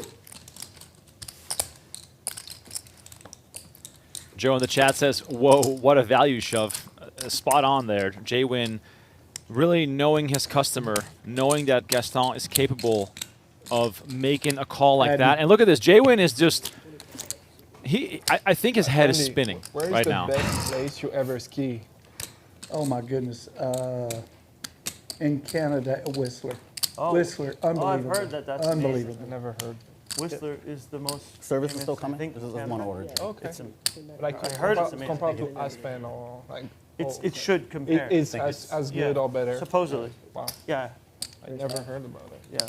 Joe in the chat says, whoa, what a value shove. Spot on there. Jaywin really knowing his customer, knowing that Gaston is capable of making a call like And- that. And look at this. Jaywin is just, I think his head is Andy, spinning where is right the now. best place you ever ski? Oh my goodness. In Canada, Whistler. Oh. Whistler, Oh, unbelievable. I've heard that that's Unbelievable. I never heard. Whistler is the most Service is famous, still I coming. think, This is in one Canada. ordered. Okay. It's, Like I heard it's amazing. compared to Aspen or like. it should compare. It is I think as yeah. good or better. Supposedly. Wow. Yeah. I never heard about it. Yeah.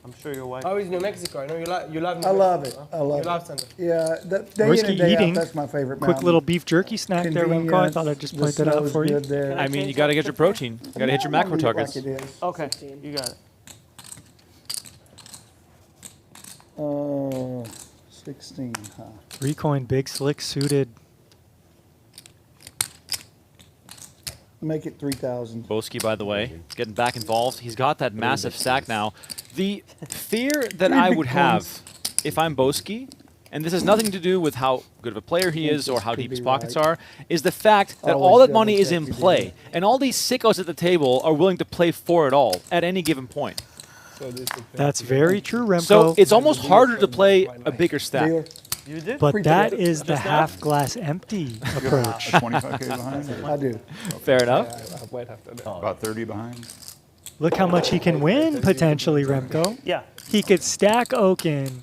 I'm sure your wife. How is New Mexico? I know you love New I love it. Mexico, huh? I love You it. love Santa. Yeah, day in Risky and day eating. out, that's my favorite Quick mountain. little beef jerky snack there, Remco. I thought I'd just point The that out snow's for you. good there. I mean, you got to get your protein. You got to hit your macro Leave it like targets. it is. Okay, you got it. Oh, 16, huh? Three coin, big slick suited. Make it 3,000. Boowki, by the way, is getting back involved. He's got that massive stack now. The fear that I would have if I'm Boowki, and this has nothing to do with how good of a player he is or how deep his pockets are, is the fact that all Always that money is in double-check you play. do. And all these sickos at the table are willing to play for it all at any given point. So this is That's very true, Remco. So it's almost harder to play a bigger stack. Dealer. You did? But that Pre-tape. is the half glass empty approach. 25K behind? I do. Fair enough. I wait after that. About 30 behind? Look how much he can win, potentially, Remco. Yeah. He could stack Okin.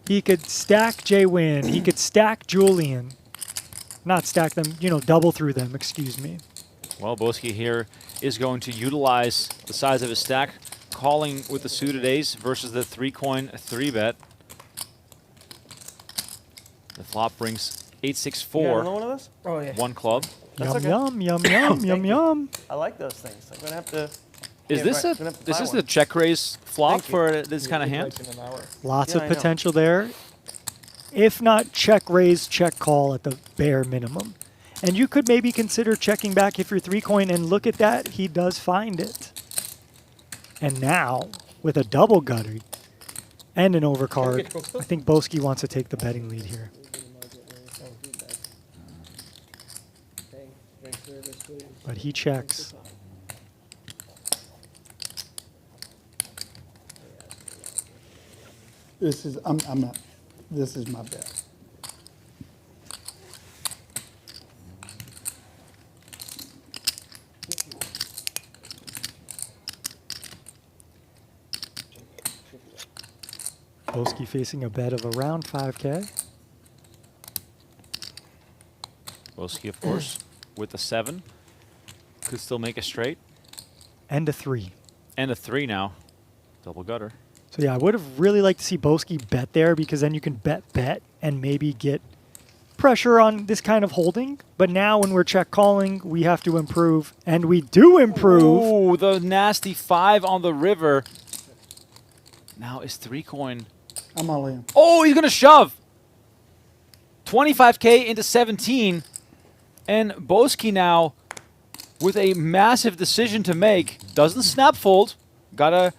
He could stack Jaywin. He could stack Julian. Not stack them, double through them, excuse me. Well, Boowki here is going to utilize the size of his stack, calling with the suited ace versus the 3-coin 3-bet. The flop brings You got another 8-6-4, one of those? Oh yeah. one club. That's Yum, okay. yum, yum, yum, yum, yum. I like those things. I'm gonna have to. Is Yeah, this right. Gonna have to this buy is one. the check raise flop Thank you. for this kind of hand? Like in an hour. Lots Yeah, of I know. potential there. If not check raise, check call at the bare minimum. And you could maybe consider checking back if you're 3-coin, and look at that, he does find it. And now, with a double gutter and an overcard, I think Boowki wants to take the betting lead here. But he checks. I'm not, this is my bet. Boowki facing a bet of around 5K. Boowki, of course, with the 7. Could still make a straight. And a 3. And a 3 now. Double gutter. So yeah, I would have really liked to see Boowki bet there because then you can bet and maybe get pressure on this kind of holding. But now when we're check calling, we have to improve, and we do improve. Ooh, the nasty 5 on the river. Now is 3 coin. I'm all in. Oh, he's gonna shove. 25K into 17, and Boowki now with a massive decision to make. Doesn't snap fold. Gotta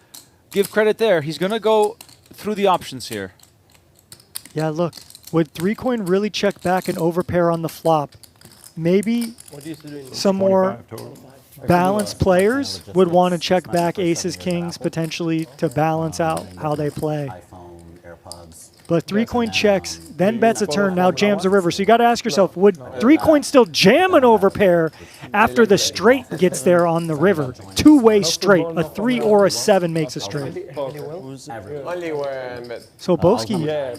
give credit there. He's gonna go through the options here. Yeah, look, would 3 coin really check back and overpair on the flop? Maybe What do you do? some more 25 total. balanced players would want to check back aces, kings, potentially to balance out how they play. iPhone, AirPods. But 3 coin checks, then bets a turn, now jams the river. So you got to ask yourself, would 3 coin still jam an overpair after the straight gets there on the river? Two-way straight, a 3 or a 7 makes a straight. Only when, but So Boowki Yeah,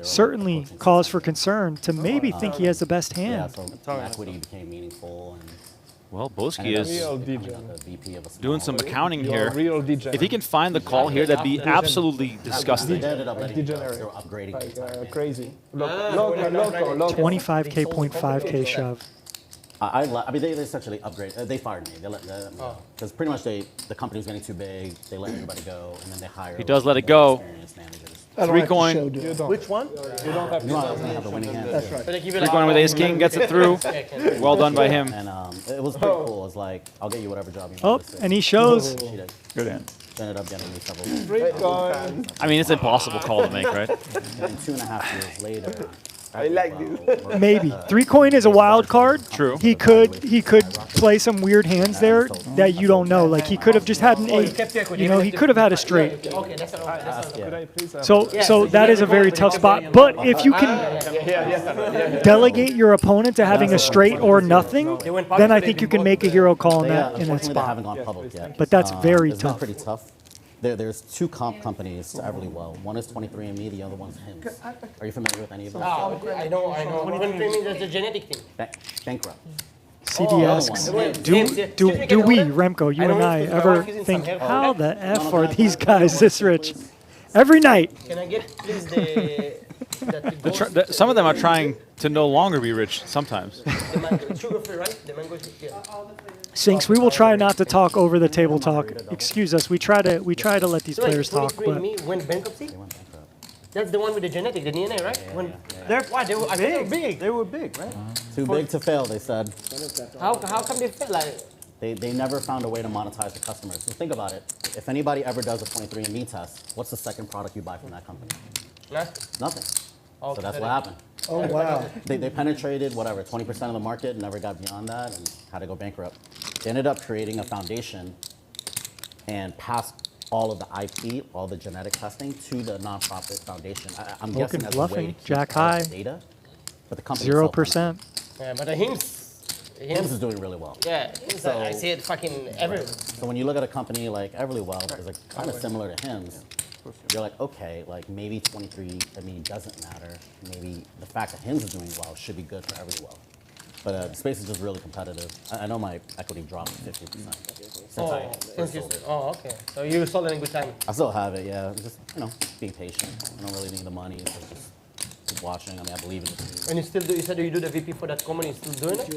certainly cause for concern to maybe think he has the best Yeah, hand. so equity became meaningful. And Well, Boowki ended up is Real becoming DJ. like a VP of a small doing some accounting You're a here. real DJ. If he can find the call here, that'd be absolutely They disgusting. ended up letting it go. degenerate. They were upgrading Like the entire game. crazy. Loco. 25K, 0.5K shove. I mean, they essentially upgraded. They fired me. They let because pretty much the company was getting too big. They let everybody go, and then they hired. He does let it go. experienced managers. I don't 3 have to coin. show, do it. Which one? You don't have You don't have the winning hand. That's right. But I give 3 coin with ace king, gets it through. Well done by him. And it was pretty cool. It was like, I'll get you whatever job you Oh, want. and he shows. She did. Good end. She ended up getting me several. Bitcoin. I mean, it's an impossible call to make, right? And 2.5 years later. I like this. Maybe 3 coin is a wild card. True. He could play some weird hands there that you don't know. Like he could have just had an 8. You know, he could have had a straight. Okay, that's all. Could I please have So that is a very tough spot. But if you can delegate your opponent to having a straight or nothing, then I think you can make a hero call in that Unfortunately, they spot. haven't gone public yet. But that's very It's been tough. pretty tough. There's 2 comp companies to Everly Well. One is 23andMe, the other one's HIMS. Are you familiar with any of them? I know. When means that's a genetic thing. Bankrupt. CD asks, do we, Remco, you and I, ever think, how the F are these guys this rich? Every night. Can I get please the ghost, Some of them are trying to no longer be rich sometimes. the mango, sugar-free, right? The mango, yeah. Sinks, we will try not to talk over the table talk. Excuse us, we try to let these So wait, players talk, but 23andMe went bankruptcy? That's the one with the genetic, the DNA, right? Why they were big. They were big, right? Too big to fail, they said. How come they felt like? They never found a way to monetize the customers. So think about it. If anybody ever does a 23andMe test, what's the second product you buy from that company? Nothing. So that's what happened. Oh, wow. They penetrated, whatever, 20% of the market, never got beyond that, and had to go bankrupt. They ended up creating a foundation and passed all of the IP, all the genetic testing to the nonprofit foundation. I'm guessing Okin that's a way bluffing, to keep jack all the high. data, but the company itself 0%. Yeah, but the HIMS. HIMS is doing really well. Yeah, I see it fucking everywhere. So when you look at a company like Everly Well, because it's kind of similar to HIMS, you're like, okay, like maybe 23, I mean, doesn't matter. Maybe the fact that HIMS is doing well should be good for Everly Well. But the space is just really competitive. I know my equity dropped 50% since I first sold it. Oh, okay. So you sold it in good time. I still have it, yeah. Just, being patient. I don't really need the money, so just keep watching. I mean, I believe in the team. And you still do, you said you do the VP for that company, you still doing it?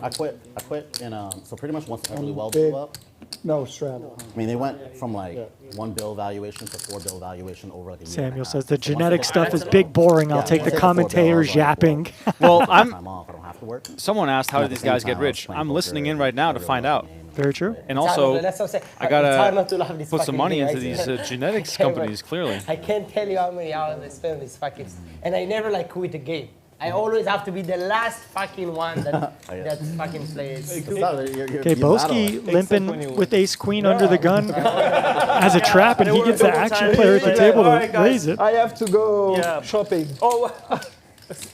I quit, and so pretty much once Everly Well big. blew up, No, straddle. I mean, they went from like 1 bill valuation to 4 bill valuation over like a year. and a Samuel half. says the So once genetic they- stuff is big boring. I'll take the commentators yapping. Well, Time off, I don't have to work. someone asked how did these guys get rich? I'm listening in right now to find out. Very true. And also, That's what I'm saying. I It's hard gotta not to love this put some fucking money thing, into right? these genetics Okay, but companies, clearly. I can't tell you how many hours I spend on these fucking, and I never like quit the game. I always have to be the last fucking one that fucking plays. Okay, Boowki limping with ace queen under the gun as a trap, and he gets the action player at the table to raise it. I have to go Yeah. shopping. Oh,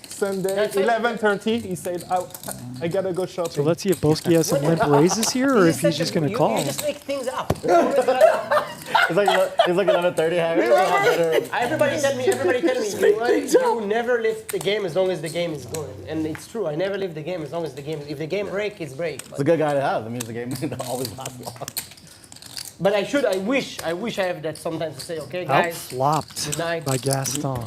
Sunday, That's it. 11:30. He said, I gotta go shopping. So let's see if Boowki has some limp raises here, or if he's just going to call. You just make things up. It's like 11:30. Everybody tell me, you never lift the game as long as the game is going. And it's true, I never lift the game as long as the game, if the game break, it's break. It's a good guy to have. That means the game always lasts long. But I wish I have that sometimes to say, okay, Out guys. flopped Good night. by Gaston.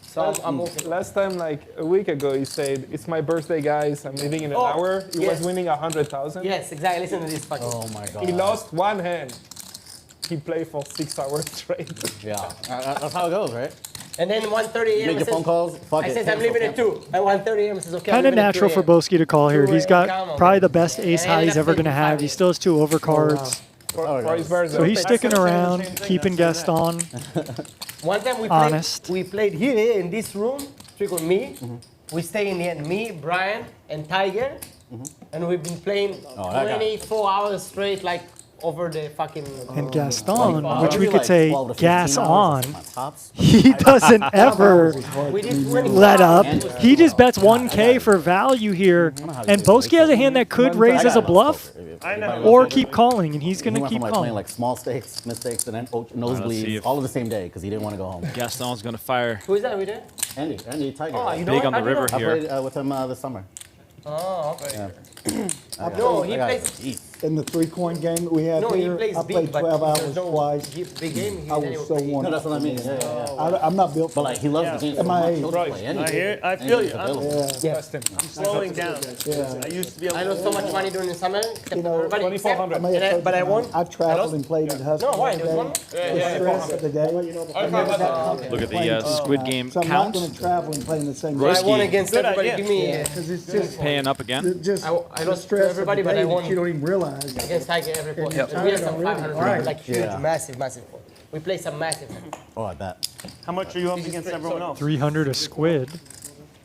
So I'm okay. Last time, like a week ago, he said, "It's my birthday, guys. I'm leaving in an hour." He yes. was winning 100,000. Yes, exactly. Listen to this fucking. Oh my god. He lost one hand. He played for 6 hours straight. Yeah, that's how it goes, right? And then 1:30 a.m. Make your phone calls. Fuck I it. said I'm leaving at 2. At 1:30 a.m. says okay. Kind of natural for Boowki to call here. He's got probably the best ace high he's ever going to have. He still has 2 overcards. For his version. So he's sticking around, keeping Gaston. One time we played here in this room, trick on me. We stay in the end, me, Brian, and Tiger. And we've been playing 24 hours straight, like over the fucking. And Gaston, which we Maybe could like say 12 to 15 gas hours on, at my tops. he doesn't ever We did 24 let up. hours. He just bets 1K for value here. And Boowki has a hand that could raise as a bluff or keep calling, and he's going He to went keep from like calling. playing like small stakes, mistakes, and then let's see nosebleeds if- all of the same day because he didn't want to go home. Gaston's going to fire Who is that with it? Andy Tiger. Oh, you know big what? on the river I here. played with him this summer. Oh, okay. Yeah. No, he I got plays. it. In the 3-coin game that we had No, he here, plays I big, played but 12 there's hours no twice. big game. He's I was anyway so playing. worn No, out. that's what I mean. Yeah. I'm not built But for like it. he loves the game. At my so age. much, he'll just play anything. I feel you. Anything's available. Yeah. I'm slowing down. Yeah. I used to be able I to lost so much money during the summer. You know, Everybody 2,400. I may have except- told but you, I won. I've traveled and played at Husky. No, why? every There was day. one? The stress of the game. I never got comfortable Look at the playing Squid tonight. game So I'm count. not going to travel and play in the same Royski. I won against Good everybody. idea. Give me because it's just Paying up again. just I the lost to stress everybody, of the but day I won. that you don't even realize. against Tiger every point. Yep. We had some 500, Right. like huge, Yeah. massive. We played some massive. Oh, I bet. How much are you up against everyone else? 300 a Squid.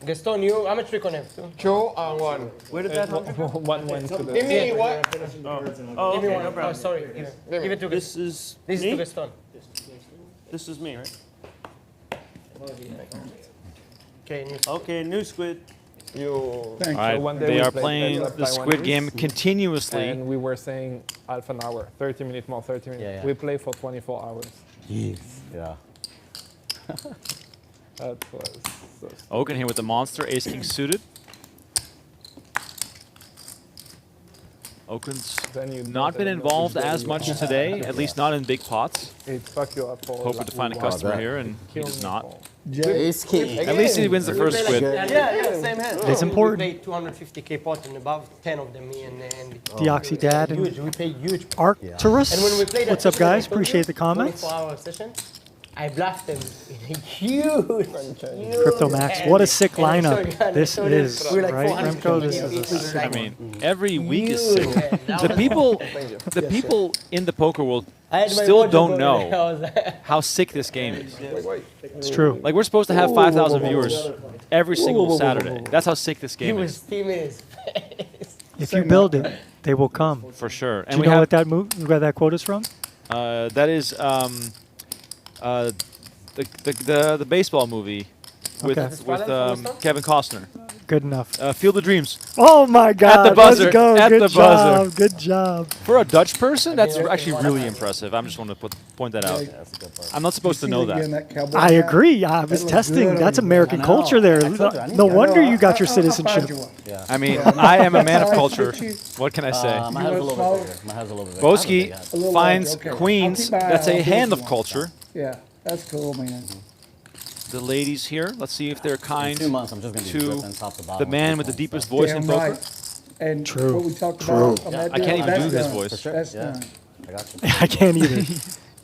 Gaston, you, how much trick on him? 2 and 1. Where did that come from? One went to Give the. me what? Oh, Give me okay, one. no Oh, problem. sorry. Give it to Gaston. This is This is to me? Gaston. This is me, right? Okay, new. Okay, new Squid. You. Thank All right, one day they we are played playing Taiwanese. the Squid game continuously. And we were saying half an hour, 30 minutes more, 30 minutes. Yeah, yeah. We play for 24 hours. Jeez. Yeah. That was so Okin here with the monster, ace king suited. Okin's Then you not been involved as much today, at least not in big pots. It fucked you up for Hoping to find a customer here, and he does not. Ace king. At least he wins the first We Squid. play like- Yeah, same hand. It's important. We played 250K pot and above 10 of them, me and Andy. Deoxy Dad and Huge. We played huge. Arcturus. And when we played that What's up, session, guys? I told you, Appreciate the comments. 24-hour session. I bluffed them in a huge Crypto Max. What a sick lineup this We're is, like right, 400 Remco? This people. is a sick I one. mean, every week is sick. The people in the poker world I had my still mojo don't going. know I was like, how sick this game is. It's true. Like, we're supposed to have 5,000 viewers every single Saturday. That's how sick this he game was is, steaming his face. If you build it, they will come. for sure. Do And you we know have what that where that quote is from? that is the baseball movie with Okay. Kevin Costner. Good enough. Field of Dreams. Oh my God! the buzzer, Let's go. at Good the job. buzzer. Good job. For a Dutch person, that's actually really impressive. I'm just want to point that out. That's a good part. I'm not supposed to know that. I agree. I was looks testing. good That's on you. American I know. culture there. I told you, I need No to- wonder you got your citizenship. I mean, I am a man of culture. What can I say? My head's a little bit bigger. My head's a little bit bigger. Boowki little finds leg, okay. queens. I'll keep my eye That's on a this hand of one. culture. Yeah, that's cool, man. The ladies here, let's see if they're In kind 2 months, I'm just going to be to dripping top to bottom. the man with the deepest voice in Damn poker. right. And True. what we talked True. about on that I can't deal, even do that's his done. voice. For sure. That's Yeah. done. I got you. I can't either.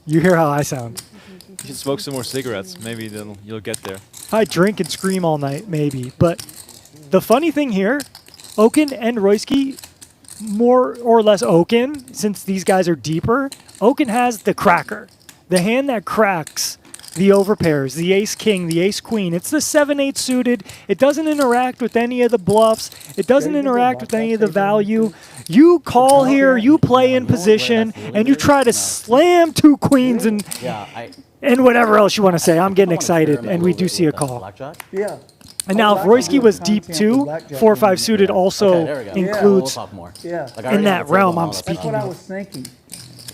You hear how I sound. You should smoke some more cigarettes. Maybe then you'll get there. I drink and scream all night, maybe. But the funny thing here, Okin and Royski, more or less Okin, since these guys are deeper, Okin has the cracker. The hand that cracks the overpairs, the ace-king, the ace-queen. It's the 7-8 suited. It doesn't interact with any of the bluffs. It doesn't interact with any of the value. You call here, you play in position, and you try to slam 2 queens and whatever else you want to say. I'm getting excited, and we do see a call. Blackjack? Yeah. And now if Royski was deep too, 4-5 suited also Okay, there we go. We'll includes. talk more. Yeah. Like, I already In that have a realm, table I'm on all the That's speaking what I of. was thinking.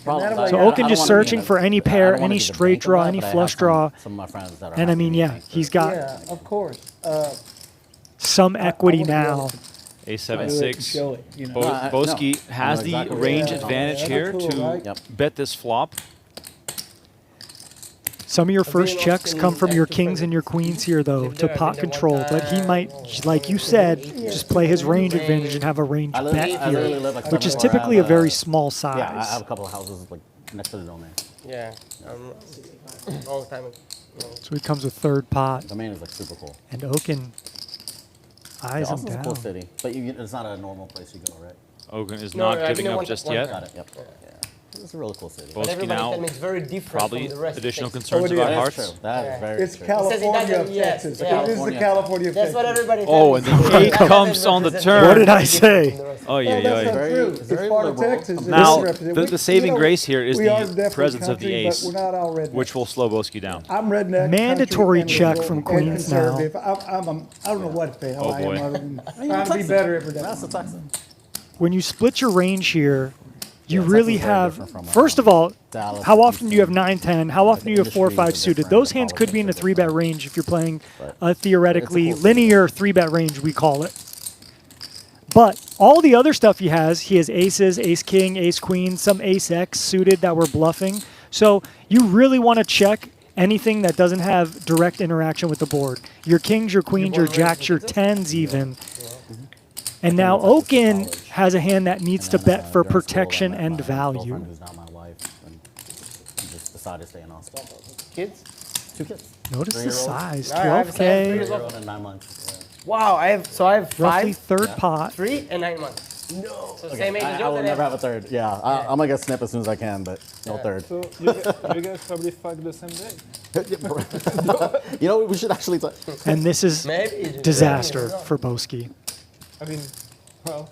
problem. So I So don't Okin wanna just be searching in for any pair, I don't wanna any see the straight bank of draw, that, any but I have flush draw. Some of my friends that are And I happy mean, with yeah, me, so- he's got Yeah, of course. some equity I wanna be now. able A7-6. Show it, you know. Boowki No. has I know the exactly range what you're advantage saying. here That's cool, to right? Yep. bet this flop. Some of your first been checks often come from your active kings and your queens here, though, Lived to there, pot been there one control. But he time. might, like you said, just play his range advantage and have a range I bet literally here, live like which is 7 floors. I typically have a very small Yeah, I have size. a couple of houses like next to the domain. Yeah, long time ago. So he comes with third pot, Domain is like super cool. and Okin eyes him Also, it's a cool down. city, but it's not a normal place you go, right? Okin is No, not I've giving been up one- just one yet. time. Got it. Yep. Yeah. It's a really cool city. Both- But everybody now, tell me it's very different Probably from the rest additional of Texas. concerns Oh, it about is. That hearts. is true. That is very It's true. California of yeah, Texas. yeah. It is the California. California of That's Texas. what everybody Oh, tells and me. the eight That doesn't comes on the represent turn. What did I very different say? from the rest. Oh, yeah, No, that's yeah. not Very- true. it's It's very part of liberal. Texas. It Now, is represented. the saving You know, grace here is we are the definitely presence of the country, ace, but we're not all redneck. which will slow Boowki down. I'm redneck. Mandatory country, check and from liberal, Queens and now. conservative. I don't know what the hell Oh, I boy. am other than trying to be better every day. That's the Texan. When you split your range here, you Yeah, really Texas is very have, different from, first of all, Dallas, how often do you have Houston. 9-10? How often do you have the 4-5 industries are suited? different, Those the hands could be in a politics are 3-bet different. range if you're playing But a theoretically it's a cool linear 3-bet range, we call it. But all the other stuff he has aces, ace king, ace queen, some ace X suited that we're bluffing. So you really want to check anything that doesn't have direct interaction with the board. Your kings, your queens, your jacks, your tens even. And now Okin has a hand that needs to And then, bet for during school, I protection met and my value. girlfriend, who's now my wife, and we just decided to stay in Austin. Kids? 2 kids. Notice the 3-year-olds. size, No, I have 12K, 3-year-old and 9 months. Wow, I have roughly 5, third pot. 3, and 9 months. No. So same age as I yours will and never have a third. Yeah, I'm gonna get snip as soon as I can, but no third. So you guys probably fuck the same day. You know, we should actually. And this is Maybe. disaster for Boowki. I mean, well,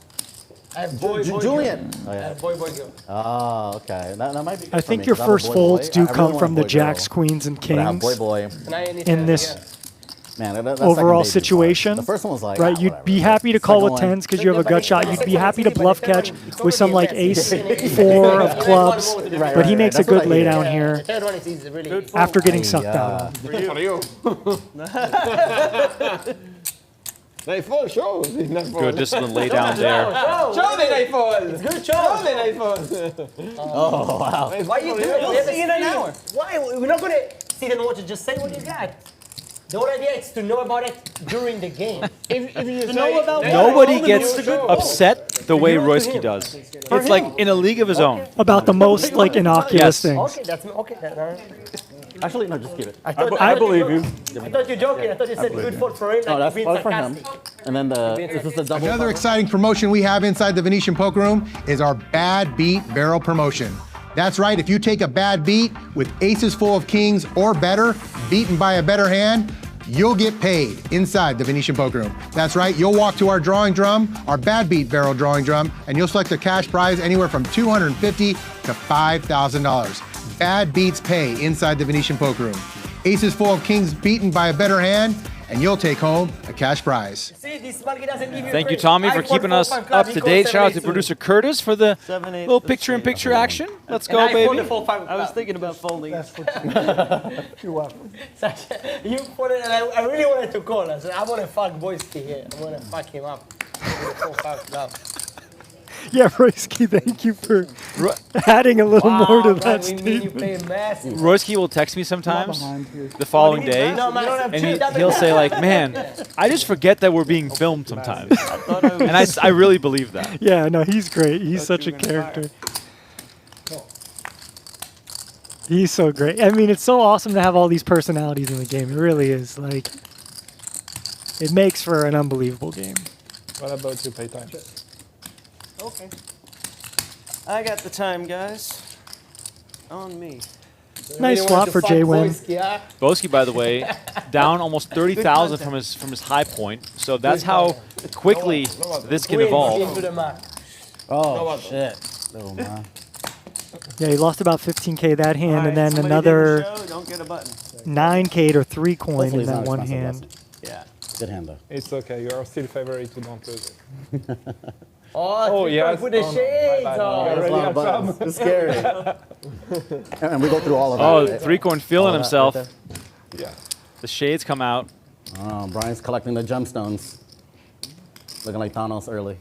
I have boy, boy, Julian. girl. Oh I yeah. have boy, boy, girl. Oh, okay. That might be. Good I for think me, your 'cause I have a first boy, folds boy. do I really come want from a the boy, jacks, girl, queens, and but I have kings. boy. And I need to In have this again. Man, that overall second baby's hard. situation, The first one was like, right? ah, You'd whatever. be happy to call Second with one- tens because you have a Yeah, gut but shot. the You'd second be one happy is to easy, but bluff the third catch one, it's with some already like advanced. ace It's four easy. of Yeah, clubs, one more to Right, but he right, makes a that's what good I hear. laydown The here third one is easy, really. after getting sucked out. For you. Night fall, show. Night fall. Good discipline lay down there. Show the night fall. Good Show show. the night fall. Oh wow. Why you do it? We have see in an hour. Why? We're not going to sit and watch it. Just say what you got. The whole idea is to know about it during the game. If you To know about Nobody gets It's a good upset the way Royski does. It's like in a league of his own. About the most like innocuous Yes. things. Okay, that's okay. Actually, no, just keep it. I believe you. I thought you were joking. I thought you said good fault for him. Oh, Like that's being fine for him. sarcastic. And then this is the double. Another exciting promotion we have inside the Venetian Poker Room is our Bad Beat Barrel promotion. That's right, if you take a bad beat with aces full of kings or better, beaten by a better hand, you'll get paid inside the Venetian Poker Room. That's right, you'll walk to our drawing drum, our Bad Beat Barrel drawing drum, and you'll select a cash prize anywhere from $250 to $5,000. Bad beats pay inside the Venetian Poker Room. Aces full of kings beaten by a better hand, and you'll take home a cash prize. See, this monkey doesn't give you Thank you, credit. Tommy, I for call keeping 4, us 5 up clubs, to he calls date. 7, Shout out 8 to suit. producer Curtis for the 7, 8. little picture-in-picture action. Let's And go, I call the baby. 4, 5 I was club. thinking about folding. You're welcome. You put it, and I really wanted to call. I said, I want to fuck Boyski here. I want to fuck him up. With the 4, 5 club. Yeah, Royski, thank you for adding a little more to Wow, that man, we mean you statement. play massive. Royski will text me sometimes Behind here. the following day, No, man, and he'll say like, "Man, I just forget that we're being filmed sometimes," and I really believe that. Yeah, no, he's great. He's such a character. He's so great. I mean, it's so awesome to have all these personalities in the game. It really is. Like, it makes for an unbelievable game. what about you, playtime? Okay. I got the time, guys. On me. Nice flop for Jaywin. Boowki, by the way, down almost 30,000 from his high point. So that's how quickly this can evolve. Into the mark. Oh shit. Oh man. Yeah, he lost about 15K that hand, All and right, then somebody another didn't show, don't get a button. 9K to 3 coin Hopefully in it's that not one expensive, hand. Yeah. Good hand though. It's okay. You're still favorite to don't lose it. Oh, yes. put the Oh, no, shades my bad. on. There's a lot of buttons. It's scary. And we go through all of that. Oh, right? 3-coin feeling All that himself. right Yeah. The shades come out. Oh, Brian's collecting the gemstones. Looking like Thanos early.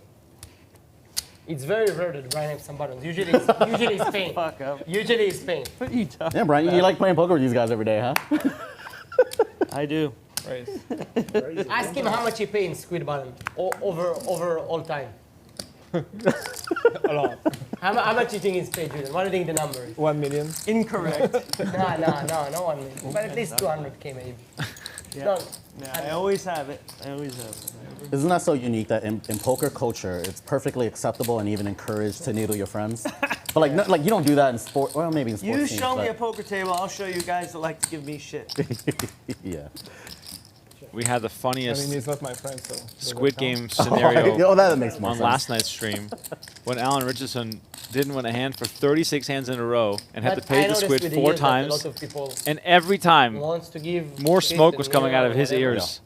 It's very rare that Brian has some buttons. Usually it's Spain. Fuck up. Usually it's Spain. What are you talking? Yeah, Brian, you like playing poker with these guys every day, huh? I do. Right. Ask him how much he paid in Squid button over all time. A lot. How much do you think he's paid, Julian? What do you think the number is? 1 million. Incorrect. No, no 1 million. But at least 200K maybe. Yeah. No, Yeah, I always have it. I always have it. Isn't that so unique that in poker culture, it's perfectly acceptable and even encouraged to needle your friends? But like, no, like you don't do that in sport. Well, maybe in sports. You teams, show me but- a poker table, I'll show you guys that like to give me shit. Yeah. We had the I funniest mean, he's not my friend, so. does that Squid count? Game scenario Oh, that makes more on sense. last night's stream when Alan Richardson didn't win a hand for 36 hands in a row and had to but pay I the noticed squid with 4 years that times. A lot of people And every time, wants to give more shit smoke and was coming out of his whatever. ears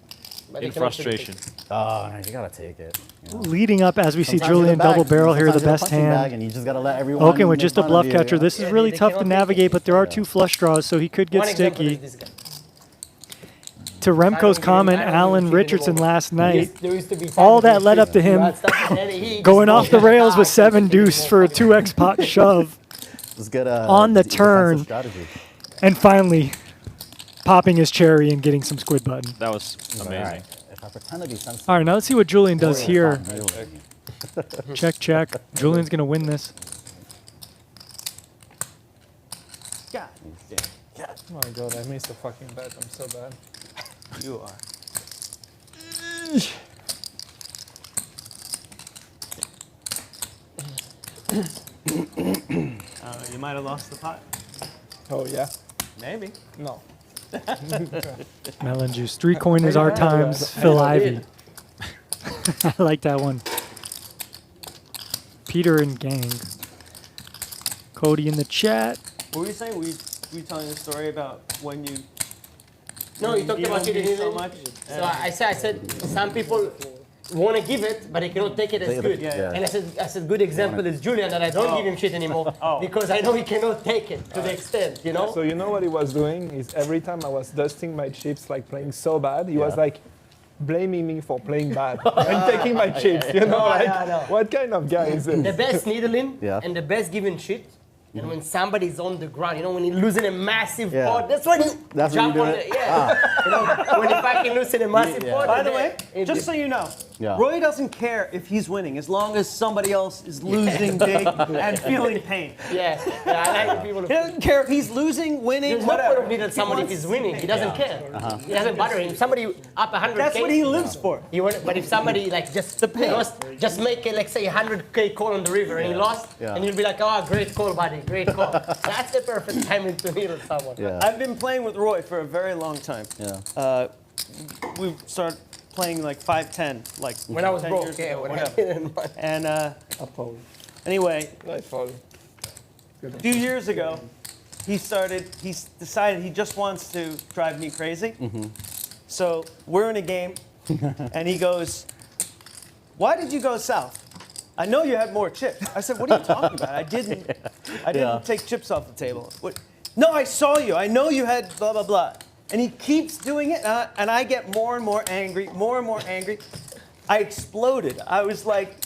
But they in cannot take it. frustration. Oh, you gotta take it. You know? Leading up as we see Sometimes you're Julian the bag. double barrel here, the Sometimes you're best punching bag hand. and you just gotta let everyone. Okin with make just a fun of bluff you, catcher. yeah. This is Yeah, really they tough to cannot take navigate, it. but there are 2 flush draws, so he could get One example sticky. is this guy. To Remco's I don't comment, give him Alan shit Richardson anymore. last night, There used to be all times that where led up to him bad stuff, and he going just off the goes, rails "Ah, with I can't 7 take it deuce anymore." for a 2x pot shove, Just get on the defensive turn. strategy. and finally popping his cherry and getting some squid button. That was amazing. All right. If I pretend to be sensitive, All right, now let's see what Julian does Boy, here. stop kneeling. Check, check. Julian's going to win this. God damn. Oh my god, I missed a fucking bet. I'm so bad. You are. You might have lost the pot. Oh yeah? Maybe. No. Melon juice. 3 coiners our times. Phil Ivey. I like that one. Peter and gang. Cody in the chat. What were you saying? Were you telling a story about when you No, you talked give about them it so much? So I said some people want to give it, but they cannot take it as good. Yeah. And I said good example is Julian, that I don't give him shit anymore because I know he cannot take it to the extent, you know? So you know what he was doing is every time I was dusting my chips, like playing so bad, he was like blaming me for playing bad and taking my chips. You know, like what kind of guy is The this? best needling Yeah. and the best giving shit. And when somebody's on the ground, you know, when he's losing a massive Yeah. pot, that's when you That's when jump you do on it? it. Yeah. You know, when you fucking losing a massive pot. By and the then way, just so you know, Yeah. Roy doesn't care if he's winning as long as somebody else is losing big and feeling pain. Yeah, I like people. He doesn't care if he's losing, winning, There's no whatever. point of that somebody if he's winning. He doesn't care. He doesn't bother him. Somebody up 100K. That's what he lives for. He but if somebody like just lost, just make it like say 100K call on the river and he lost, Yeah. and you'll be like, oh, great call, buddy, great call. That's the perfect timing to needle someone. Yeah. I've been playing with Roy for a very long time. Yeah. We started playing like 5-10, like When I was 10 broke, years yeah, ago, when I whatever. didn't want. And Apollo. anyway, I fall. a few years ago, he decided he just wants to drive me crazy. So we're in a game, and he goes, "Why did you go south? I know you had more chips." I said, "What are you talking about? I didn't take chips off the table." What? No, I saw you. I know you had blah, blah, blah. And he keeps doing it, and I get more and more angry, more and more angry. I exploded. I was like,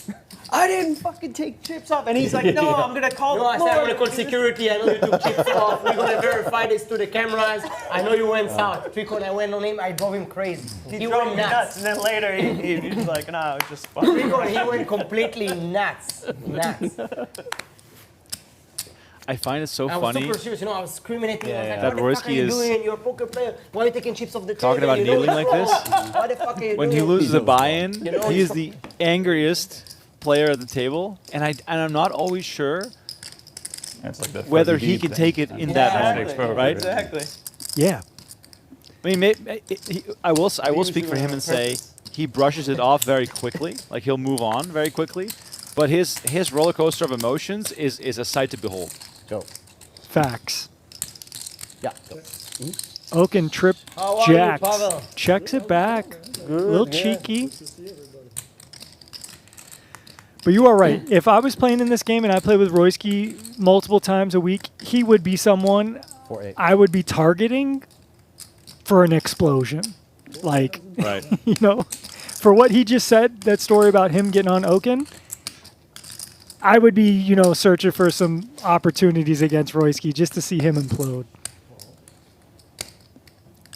I didn't fucking take chips off. And he's like, no, I'm going to call No, the I said I'm floor. gonna call security. I know you took chips off. We're gonna verify this to the cameras. I know you went south. Trico, I went on him. I drove him crazy. He drove went me nuts. And then later, he was like, no, it was just fun. Trico, he went completely nuts. Nuts. I find it so I was funny. super serious. You know, I was screaming at him. I was like, That what the fuck Royski are you is doing? You're a poker player. Why are you taking chips off the talking table? about You know kneeling it's like this. wrong. What the fuck are you When he doing? loses a buy-in, You know, he is it's- the angriest player at the table, and I'm not always sure That's like the whether fuzzy he deep can thing. take it in that moment, Exactly. right? Exactly. Yeah. I mean, I will speak for him and say he brushes it off very quickly. Like he'll move on very quickly, but his roller coaster of emotions is a sight to behold. Go. Facts. Yeah. Go. Okin trip How are you, jacks. Pavel? Checks it back. A little cheeky. But you are right. If I was playing in this game and I played with Royski multiple times a week, he would be someone 4-8. I would be targeting for an explosion. Like, Right. you know, for what he just said, that story about him getting on Okin, I would be, you know, searching for some opportunities against Royski just to see him implode.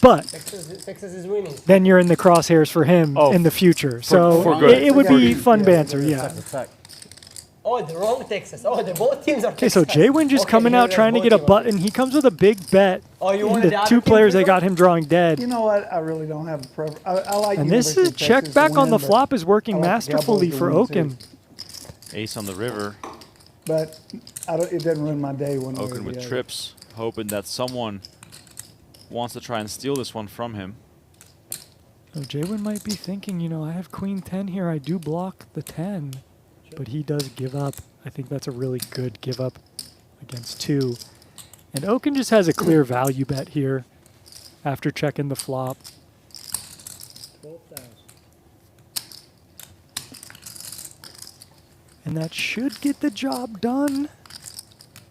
But Texas is winning. then you're in the crosshairs for him in the future. So for good. it would be fun banter, yeah. Oh, the wrong Texas. Oh, the both teams are Okay, Texas. so Jaywin just coming out trying to get a button. He comes with a big bet. Oh, you in wanted the the other two team players that first? got him drawing dead. You know what? I really don't have a preference. I like. And this is University of check Texas back to on the win, but flop is working I like the masterfully Cowboys for to win, too. Okin. Ace on the river. But it doesn't ruin my day one way or Okin the with other. trips, hoping that someone wants to try and steal this one from him. So Jaywin might be thinking, you know, I have queen 10 here. I do block the 10. But he does give up. I think that's a really good give up against 2. And Okin just has a clear value bet here after checking the flop. 12,000. And that should get the job done.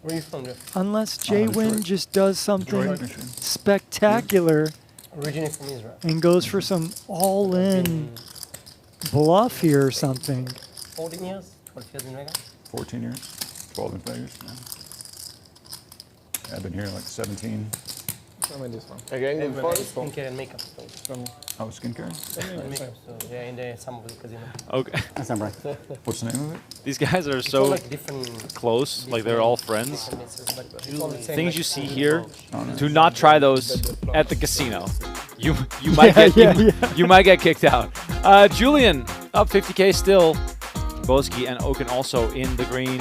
Where are you from, Jeff? Unless Jaywin Detroit. just does something Detroit, Michigan. spectacular Originally from Israel. and goes for some all-in bluff here or something. 14 years? 12 years in Vegas? 14 years, 12 in Vegas. Yeah, I've been here like 17. Show me this one. Again, good fun. Skincare and makeup stores. Oh, skincare? And makeup stores. Yeah, in the some of the casino. Okay, That's not right. What's the name of it? these guys are It's all so like different close, like they're all friends. different mixes, but it's all the same, Things like, you see here, Oh, no. do not try those at the casino. You might get you might get kicked out. Julian up 50K still. Boowki and Okin also in the green.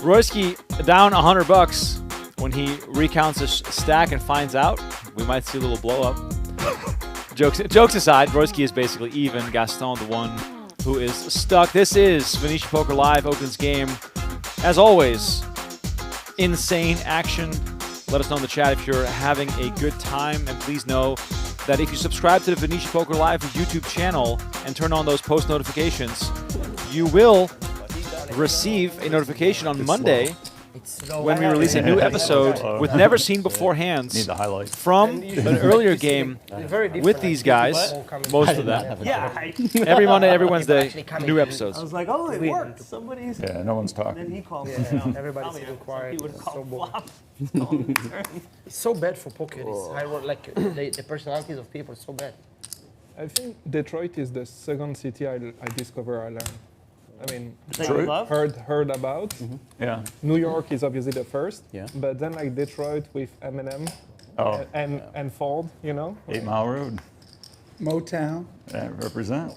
Royski down $100 when he recounts his stack and finds out. We might see a little blow up. Jokes aside, Royski is basically even. Gaston the one who is stuck. This is Venetian Poker Live, Okin's game. As always, insane action. Let us know in the chat if you're having a good time, and please know that if you subscribe to the Venetian Poker Live YouTube channel and turn on those post notifications, you will receive a notification on Monday when we release a new episode with never seen before hands Need the highlights. from an earlier game with these guys, most of them. Yeah, Every Monday, every Wednesday, new I episodes. was like, oh, it worked. Somebody's. Yeah, no one's Then talking. he called me. Everybody's sitting quiet. He would It's call so boring. flop. It's so bad for poker. It's high roll, like the personalities of people are so bad. I think Detroit is the second city I discover I learned. I mean, That you love? heard about. Yeah. New York is obviously the first. Yeah. But then like Detroit with Eminem Oh, and Ford, you know, 8 Mile Road. Motown, Yeah, represent.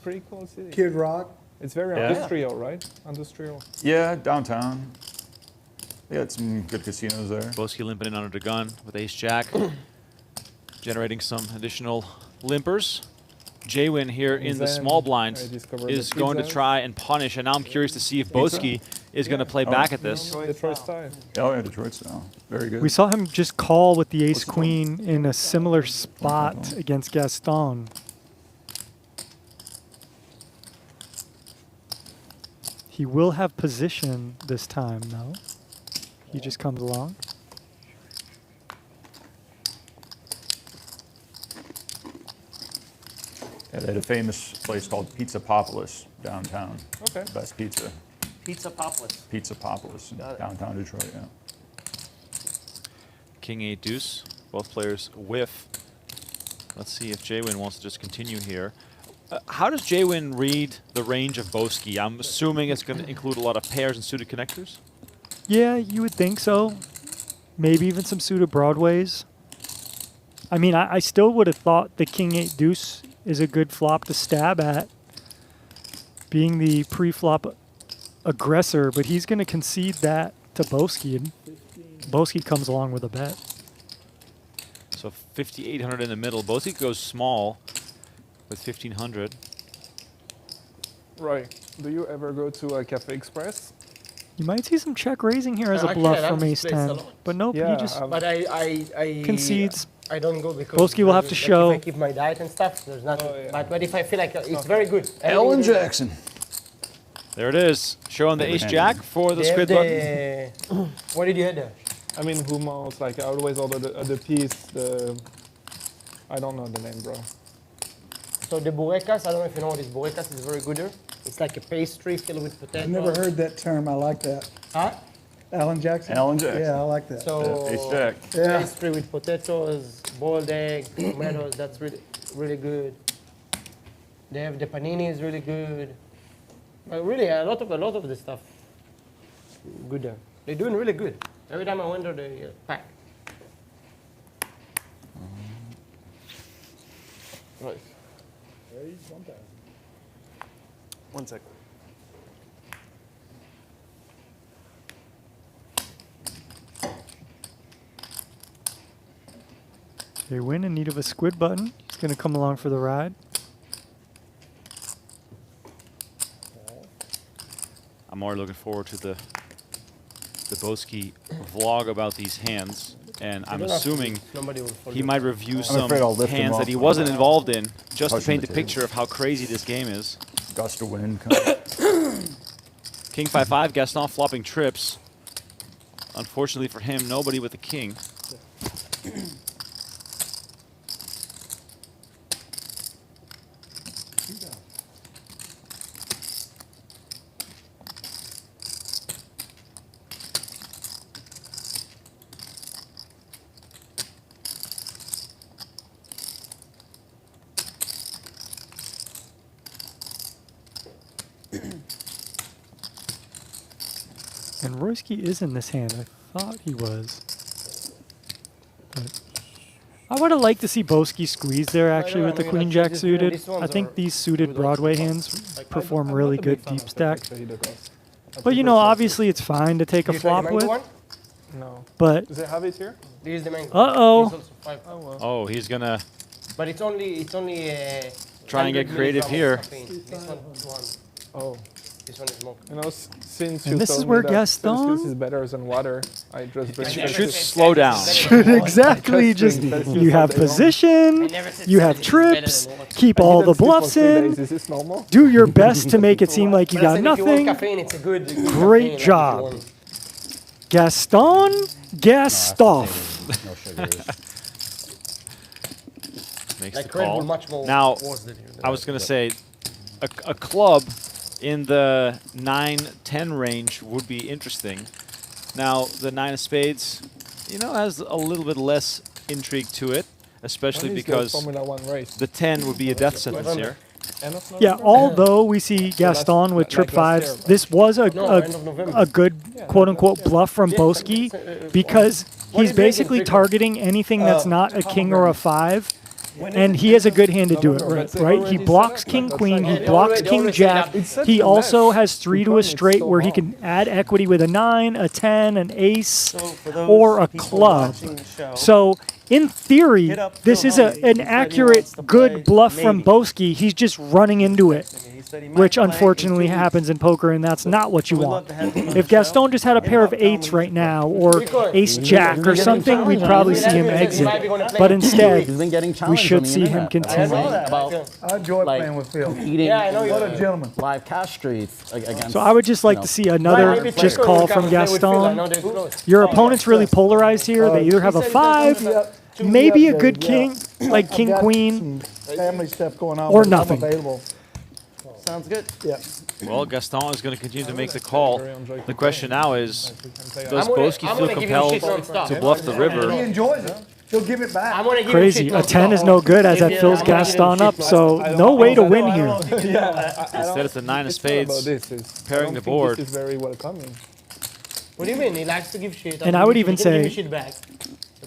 pretty cool city. Kid Rock. It's very Yeah. industrial, right? Industrial. Yeah, downtown. They had some good casinos there. Boowki limping in under the gun with ace-jack, generating some additional limpers. Jaywin here in the Then small blind I discovered is the going to pizzas. try and punish, and now I'm curious to see if Boowki is going to play back at this. Detroit style. Oh, yeah, Detroit style. Very good. We saw him just call with the ace-queen in a similar spot against Gaston. He will have position this time, though. He just comes along. Yeah, they had a famous place called Pizza Popolis downtown. Okay. Best pizza. Pizza Popolis. Pizza Popolis in Got it. downtown Detroit, yeah. King 8 deuce. Both players whiff. Let's see if Jaywin wants to just continue here. How does Jaywin read the range of Boowki? I'm assuming it's going to include a lot of pairs and suited connectors. Yeah, you would think so. Maybe even some suited broadways. I mean, I still would have thought the king 8 deuce is a good flop to stab at, being the pre-flop aggressor, but he's going to concede that to Boowki, and Boowki comes along with a bet. So 5,800 in the middle. Boowki goes small with 1,500. Right. Do you ever go to a Cafe Express? You might see some check raising here as a Actually, bluff I like from this ace place a 10, lot. but nope, Yeah, he just But I concedes. I don't go because Boowki will have to like, show- If I keep my diet and stuff, there's nothing. Oh, yeah. But if I feel like it's very good. Alan Jackson. There it is, showing the Overhand. ace-jack for the They have squid button. What did you have there? I mean, hummus, like I always order the piece, I don't know the name, bro. So the burecas, I don't know if you know what is burecas, is very good. It's like a pastry filled with potatoes. I've never heard that term. I like that. Huh? Alan Jackson? Alan Jackson. Yeah, I like that. So Ace Jack. Yeah. pastry with potatoes, boiled egg, tomatoes, that's really, really good. They have the panini is really good. But really, a lot of the stuff good there. They're doing really good. Every time I went there, they pack. Right. 1 second. Jaywin in need of a squid button. He's going to come along for the ride. I'm more looking forward to the Boowki vlog about these hands, and I'm assuming he might review some afraid I'll lift him hands off that he my wasn't involved in, just to touching paint the the table. picture of how crazy this game is. Gust of wind. King 5-5, Gaston flopping trips. Unfortunately for him, nobody with the king. And Royski is in this hand. I thought he was. But I would have liked to see Boowki squeeze there actually with the Queen Jack suited. I think these suited Broadway hands perform really good deep stack. But you know, obviously it's fine to take a flop with. No. But Does it have it here? This is the mango. Uh-oh. This is also 5. Oh, well. Oh, he's gonna But it's only try and get 100 creative milligrams here. of caffeine. This one is 1. Oh. This one is more. You know, since And you this told is me where that Gaston- Celsius is better than water, I just drink Should Celsius. slow down. should exactly just, you have position, you have trips, keep all the bluffs in, Is this normal? do your best to make it seem like you But I got said if you want nothing. caffeine, it's a good Great caffeine, job. like if you want. Gaston, Gastoff. No sugars. Makes Like the Red Bull call. much more Now, worse than you. I was gonna say, a club in the 9-10 range would be interesting. Now, the 9 of spades, you know, has a little bit less intrigue to it, especially When is the because Formula 1 race? the 10 would be a death sentence here. End of Yeah, November? although we see Gaston with trip like last fives, year. this was No, end of November. a good quote-unquote bluff from Boowki because he's basically targeting anything that's not a king or a 5. And he has a good hand to do it, right? He blocks king queen, he blocks king jack. He also has 3 to a straight where he can add equity with a 9, a 10, an ace, So for those or a people club. watching the show, So in theory, Hit up this Phil is Holmes. He an said he accurate, wants to good play, bluff from maybe. Boowki. He's just running into it, he said he might which play in unfortunately 2 weeks. happens in poker, and that's not what you We'd love want. to have him on If the show. Gaston just had a pair of Hit him up, eights tell him right now, or Because ace jack or something, we'd probably see him exit. But instead, He's been getting we challenged on should the see him internet continue. about I enjoy Like- playing with Phil. eating Yeah, I know What you a gentleman. live cash streets against. So I would just like to see another just call from Gaston. Your opponent's really polarized here. They either have a 5, maybe a good king, like king queen, Family stuff going on. or but I'm nothing. available. Sounds good. Yeah. Well, Gaston is going to continue to make the call. The question now is, does I'm gonna- Boowki I'm feel gonna give you compelled shit non-stop. to bluff the He river? enjoys it. He'll give it back. Crazy. A 10 is no good as that fills Gaston up, so no way to win here. Instead, it's the 9 of It's not about spades. this. It's, pairing I don't the think board. This is very welcoming. What do you mean? He likes to give shit. And I would even He can give say- you shit back.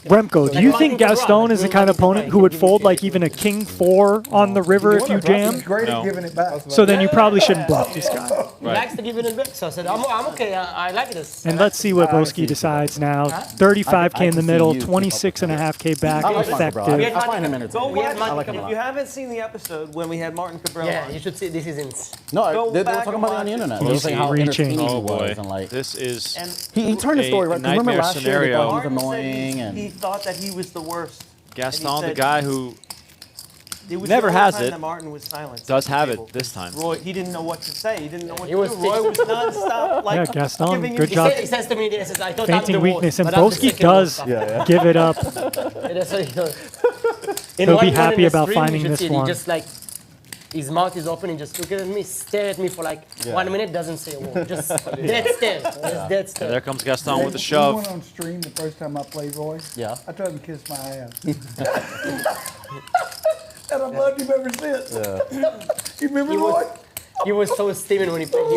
Remco, do you think Gaston is the kind of opponent who would fold like even a king 4 on the river if you He's jam? great No. at giving it back. So then you probably shouldn't bluff this guy. He likes to give it back. So I said, I'm okay. I like this. And let's see what Boowki decides now. 35K in the middle, 26.5K back, I like Martin Cabral. effective. I find him entertaining. Go watch, I like him a if lot. you haven't seen the episode when we had Martin Cabral Yeah, on, you should see. This is ins. No, Go they were back talking and about it on the watch internet. it. They were saying how Reaching. entertaining he Oh boy, was, and like this is and he turned his story a right. 'Cause remember nightmare last year they scenario. thought he was Martin said annoying he and thought that he was the worst. Gaston, the said- guy who It was Never the only has time it. That Martin was silent. does at the have it table. this time. Roy, he didn't know what to say. He didn't know what He to was do. Roy was nonstop, like Yeah, Gaston, giving good you job. He says to me, he says, I thought I'm Fainting the weakness, worst, and but I'm the Boowki second does worst. give it up. That's what he does. He'll be In happy the about stream, you finding should this see it, one. He just like his mouth is open, he just looked at me, stared at me for like 1 minute, doesn't say a word. Just dead stare. Just dead And stare. there comes Gaston with the You shove. went on stream the first time I played Roy. Yeah. I tried to kiss my ass. And I've loved him ever since. You remember Roy? He was so steaming when he played.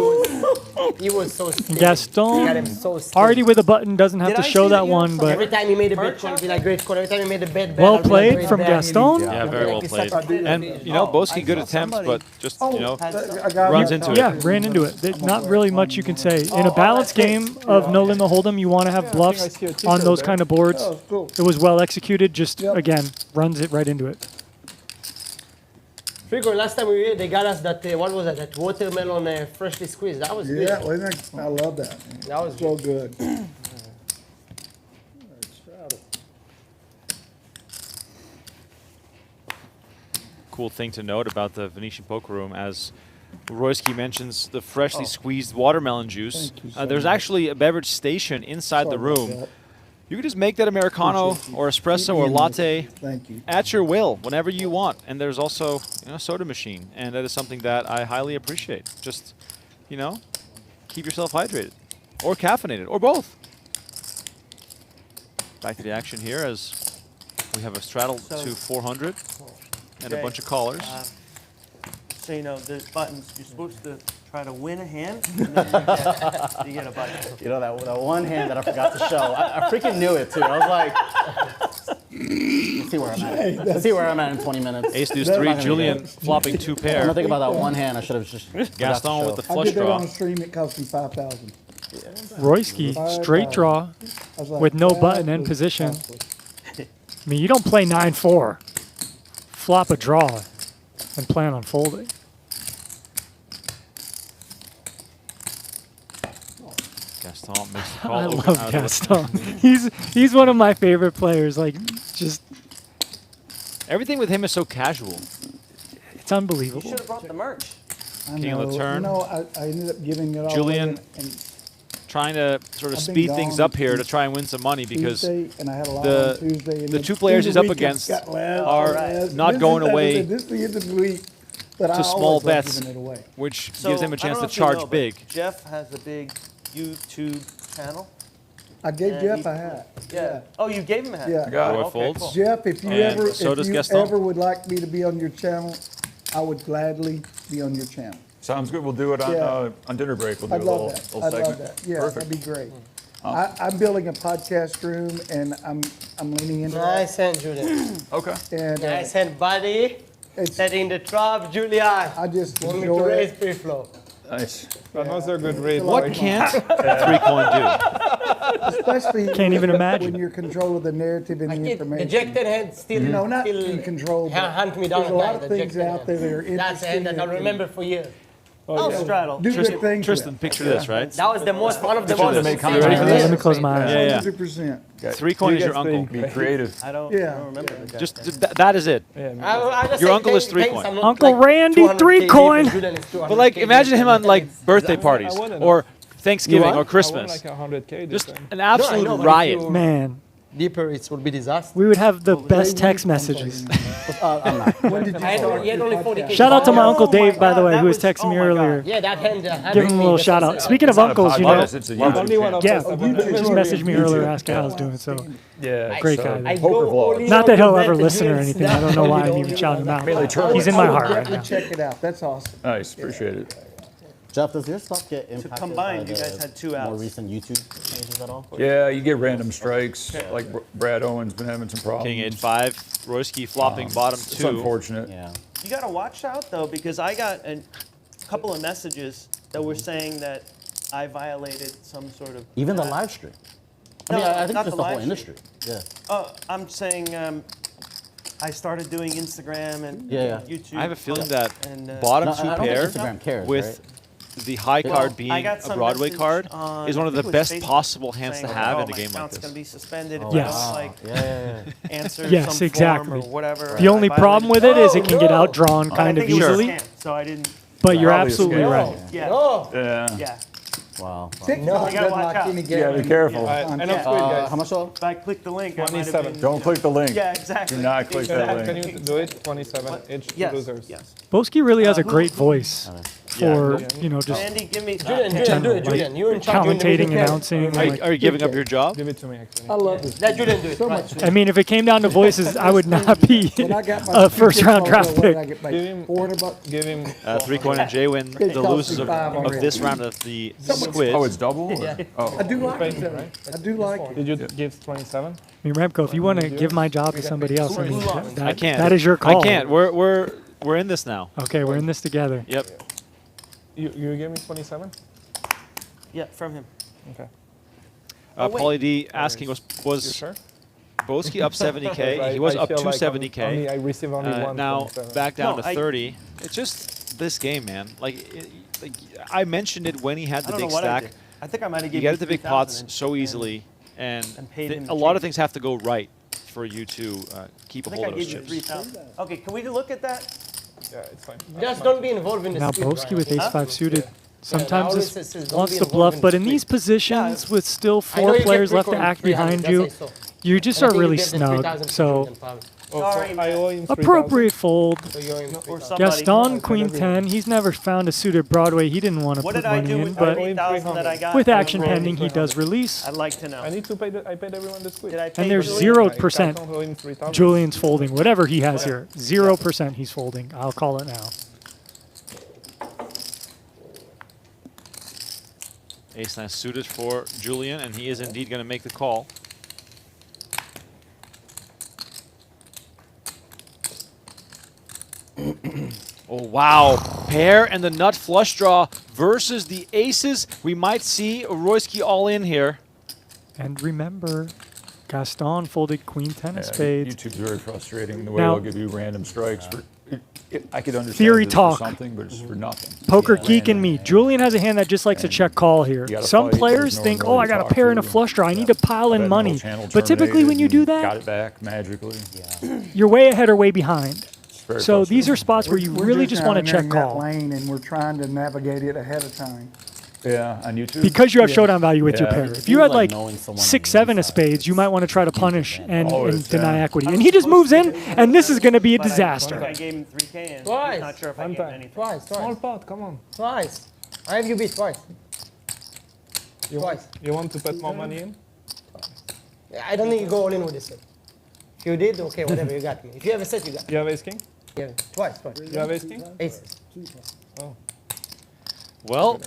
He was so steaming. Gaston, Got him so steaming. already with a button, doesn't have Did to I show see that that you one, have but Every time he made a bad call, it'd be like great call. Every time he made a bad bet, well I'd be like, played great from bet. Gaston. Yeah, very well played. And, you know, Boowki, good attempts, but just, Oh, you know, I got runs it. into it. Yeah, ran into it. Not really much you can say. In a balanced game of no limit hold'em, you want to have bluffs see a ticker on those there. kind of boards. Oh, cool. It was well executed. Just Yep. again, runs it right into it. Frigo, last time we were here, they got us that, what was that? That watermelon freshly squeezed. That was good. Yeah, well, I love that. That was So good. Cool thing to note about the Venetian Poker Room, as Royski mentions the freshly squeezed watermelon juice. Thank you so There's much. actually a beverage station inside the Sorry about room. that. You can just make that Americano Appreciate you. or espresso Keep me or in latte this. Thank you. at your will, whenever you want. And there's also, you know, a soda machine, and that is something that I highly appreciate. Just, you know, keep yourself hydrated, or caffeinated, or both. Back to the action here as we have a straddle So- to 400 and a Jay, bunch of callers. So you know, the buttons, you're supposed to try to win a hand, and then you get a button. You know, that one hand that I forgot to show. I freaking knew it, too. I was like, let's see where I'm at. Let's see where I'm at in 20 minutes. Ace deuce That's three, not gonna be Julian good. flopping two I'm pair. not thinking about that one hand. I should have just forgot to Gaston with show. the I flush did that draw. on stream. It cost me 5,000. Royski, straight draw I was like, with no that button in was position. costly. I mean, you don't play 9-4, flop a draw, and plan on folding. Gaston makes the call. I Okin love out of the- Gaston. he's one of my favorite players. Like, just Everything with him is so casual. it's You unbelievable. should have brought the merch. I King of the know. turn. You know, I ended up giving it all Julian away, and Trying to sort of I've been speed things gone up here to since try and win some money because Tuesday, and I had a lot the- on Tuesday. And the then two players through he's the up week, against it's got less are and less. not This going is- away This is the end of the week, but I to small always love bets, giving it away. which So, gives him a I chance don't know to if you charge know, but big. Jeff has a big YouTube channel. I gave Yeah, Jeff he's- a hat. Yeah. Oh, you gave him a hat. Yeah. Got it. Roy Okay, folds. cool. Jeff, if you And ever, so if does you Gaston. ever would like me to be on your channel, I would gladly be on your channel. Sounds good. We'll do it Yeah. on dinner break. We'll do I'd a love little, that. little I'd segment. love that. Yeah, Perfect. that'd be great. I'm building a podcast room, and I'm leaning into Nice hand, Julian. Okay. that. And Nice hand, buddy. it's, Setting the trap, Julian. I just Want me to enjoy raise it. pre-flow. Nice. Another good read. What Roy. can't three coin do? Especially Can't even imagine. when you're control of the narrative and the information. Dejected hand still, No, not still in control, but hunt me down there's at a lot night, of things dejected out there that are hand. That's a hand that interesting I'll and- remember for years. I'll straddle. Do good things. Tristan, picture this, right? That was the most one of the Picture most. this. Make You ready for Let this? me close my eyes. Yeah, yeah. 100%. Three coin is your guys uncle. think- Be creative. I don't Yeah. remember the guy. Just that is it. Yeah, man. I just Your say uncle is thanks, three thanks, coin. I'm not Uncle like Randy 200K three deep, coin. Julian is 200K But like, imagine him on deep. like birthday parties wanna know. or Thanksgiving You or what? Christmas. I won like 100K this Just time. an absolute No, I know, but if riot. you- Man, Deeper, it would be disaster. we would have the best text messages. I'm not. When did you I had start only, he had your only podcast? 40K. Shout out to my Oh Uncle my Dave, by the God, way, that who was was- texting me oh my God. earlier. Yeah, that hand. Give him a little shout out. Speaking of It's not a uncles, you know, podcast, it's a Only YouTube one channel. of yeah, us have he one. just messaged me earlier asking how I was doing. So great So, guy. I Poker go vlog. all in Not on that he'll the ever bet listen or against anything. I don't know that. why I'm even shouting him out. Mainly tournament. He's in my I would heart right definitely now. check it out. That's awesome. Nice. Appreciate it. Jeff, does your stuff get impacted combined, by you the guys had 2 more outs. recent YouTube changes at all? Yeah, you get random strikes. Like Brad Owen's been having some problems. King 8-5. Royski flopping bottom It's two. unfortunate. Yeah. You got to watch out though, because I got a couple of messages that were saying that I violated some sort of. Even the live stream. I No, mean, I think not just the the whole live industry. Yeah. I'm saying I started doing Instagram and Yeah. YouTube. I have a feeling that And, bottom No, two I don't think pair Instagram cares, with right? the high card being I got a some Broadway message card on- is one of I the think it was best Facebook possible hands to saying, have oh, in a my game like account's this. gonna be suspended if Oh, you wow. don't like Yeah. answer Yes, some form exactly. or whatever. The only I problem with violated- it is it can get outdrawn kind I of think it was a easily. scam, so I didn't. But you're Probably a absolutely scam. right. Yeah. Oh, Yeah. Yeah. Wow. Six No, not you gotta good watch out. Martini Yeah, be game. careful. I know Yeah. Squid, guys. How much all? If I click the link, I might have 27. been. Don't click the link. Yeah, exactly. Do not click that Can link. you do it? 27 each Yes. losers. Yes. Boowki really has a who- great who- voice for, you know, just Andy, give me. Julian, general, Julian, do it, like, Julian. You in charge. doing the commentating, music. announcing. like- Are you giving up your job? Give it to me, actually. I love this. Let Julian do it. So right. much. I mean, if it came down to voices, I would not be When I got my a first-round draft what did I pick. get, like Give him- 400 bucks? Give him. 3-coin and Jaywin, It the cost losers me of 500. this round of the Squid. Oh, it's double? Or? Yeah. Oh. I do like Paid it. him, right? I do like it. Did you give 27? I mean, Remco, if you want to give my job to somebody else, I mean, that, I can't. that is your call. I can't. We're in this now. Okay, we're in this together. Yep. You gave me 27? Yeah, from him. Okay. wait. Paulie D asking You was sure? Boowki up 70K? He was up feel to like 70K. I received only one. Now 27. back down No, to 30. It's just this game, man. Like I mentioned it when he had I the don't know big what I stack. did. I think I might have You given get at the big 3,000 pots and- so easily, and paid him a the lot of change. things have to go right for you to keep a I think hold I of those gave you chips. 3,000. Okay, can we look at that? Yeah, it's fine. Just don't be involved in the Now squid, Boowki Ryan. with ace-5 suited sometimes always just says don't wants be to involved bluff, in but the in squid. these positions with still I know 4 you get players left to 3,000, act 300, behind that's you, it, so. you just And I are think you really get the snug. 3,000 So Julian, probably. Sorry, I owe him 3,000. appropriate fold. So you owe him or 3,000. somebody. Gaston, Queen 10. He's never found a suited Broadway. He didn't want to What put did I money do in, with but 3,000 that I got? with from action Randy? pending, he does release. I'd like to know. I need to pay. I paid everyone the squid. Did I pay And there's Julian? 0% I owe him 3,000. Julian's folding. Whatever he has here, 0% he's folding. I'll call it now. Ace-9 suited for Julian, and he is indeed going to make the call. Oh, wow. Pair and the nut flush draw versus the aces. We might see Royski all in here. And remember, Gaston folded Queen 10 of Yeah, spades. YouTube's very frustrating. The way Now- they'll give you random strikes. I could understand Theory this talk. for something, but it's for nothing. Poker Yeah. geek and me. Julian has a hand that just likes to check call here. You gotta Some fight, players there's no think, one oh, I to got a talk pair and a to. flush draw. I need to pile in That money. middle channel But typically when you do terminated and got that, it back magically. you're way ahead or way behind. It's very So these are frustrating. spots where you We're really just just want to now check entering that call. lane and we're trying to navigate it ahead of time. Yeah, on YouTube. Because you have showdown value with your Yeah. pair. It If you had like like knowing someone 6, on 7 the of spades, you might want to try to punish and Always, deny yeah. equity. And he just moves in, and this is going to be a But I disaster. gave him 3K and Twice. I'm not sure if I One gave him time. anything. Twice, Small twice, pot, come on. twice. I have you beat twice. Twice. You want to put more money in? I don't think you go all in with this set. If you did, okay, whatever, you got me. If you have a set, you got me. You have ace king? Yeah, twice. You have ace king? Aces. Well,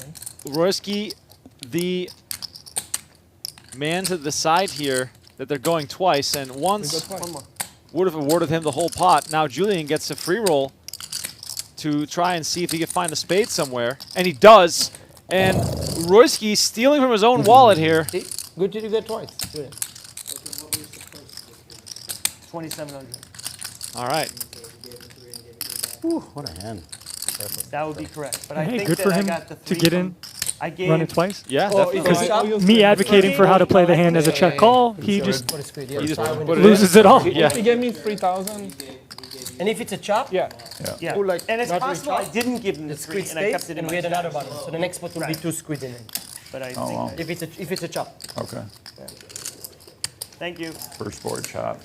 Royski, the man to the side here that they're going twice, and once Twice. would have awarded him the whole pot. Now Julian gets a free roll to try and see if he can find a spade somewhere, and he does. And Royski stealing from his own wallet here. See? Good that you got twice. Julian. 2,700. All right. What a hand. That would be correct. But I Hey, think good that for I him got the to 3 get from- in, I gave run it twice. Yeah, Oh, definitely. it's a shot? Me advocating for how to play the hand as a check Yeah, call, he just What is squid? He Yeah, just try when put you- it in. loses it all. Yeah. He gave me 3,000. And if it's a chop, Yeah. Yeah. Who, like, And it's not possible really I didn't give him the the 3 squid and I kept stays, it in and my we had stash. another button. So the next spot will be 2 squid in it. But I Oh, think wow. If it's a chop. Okay. Thank you. First board chop.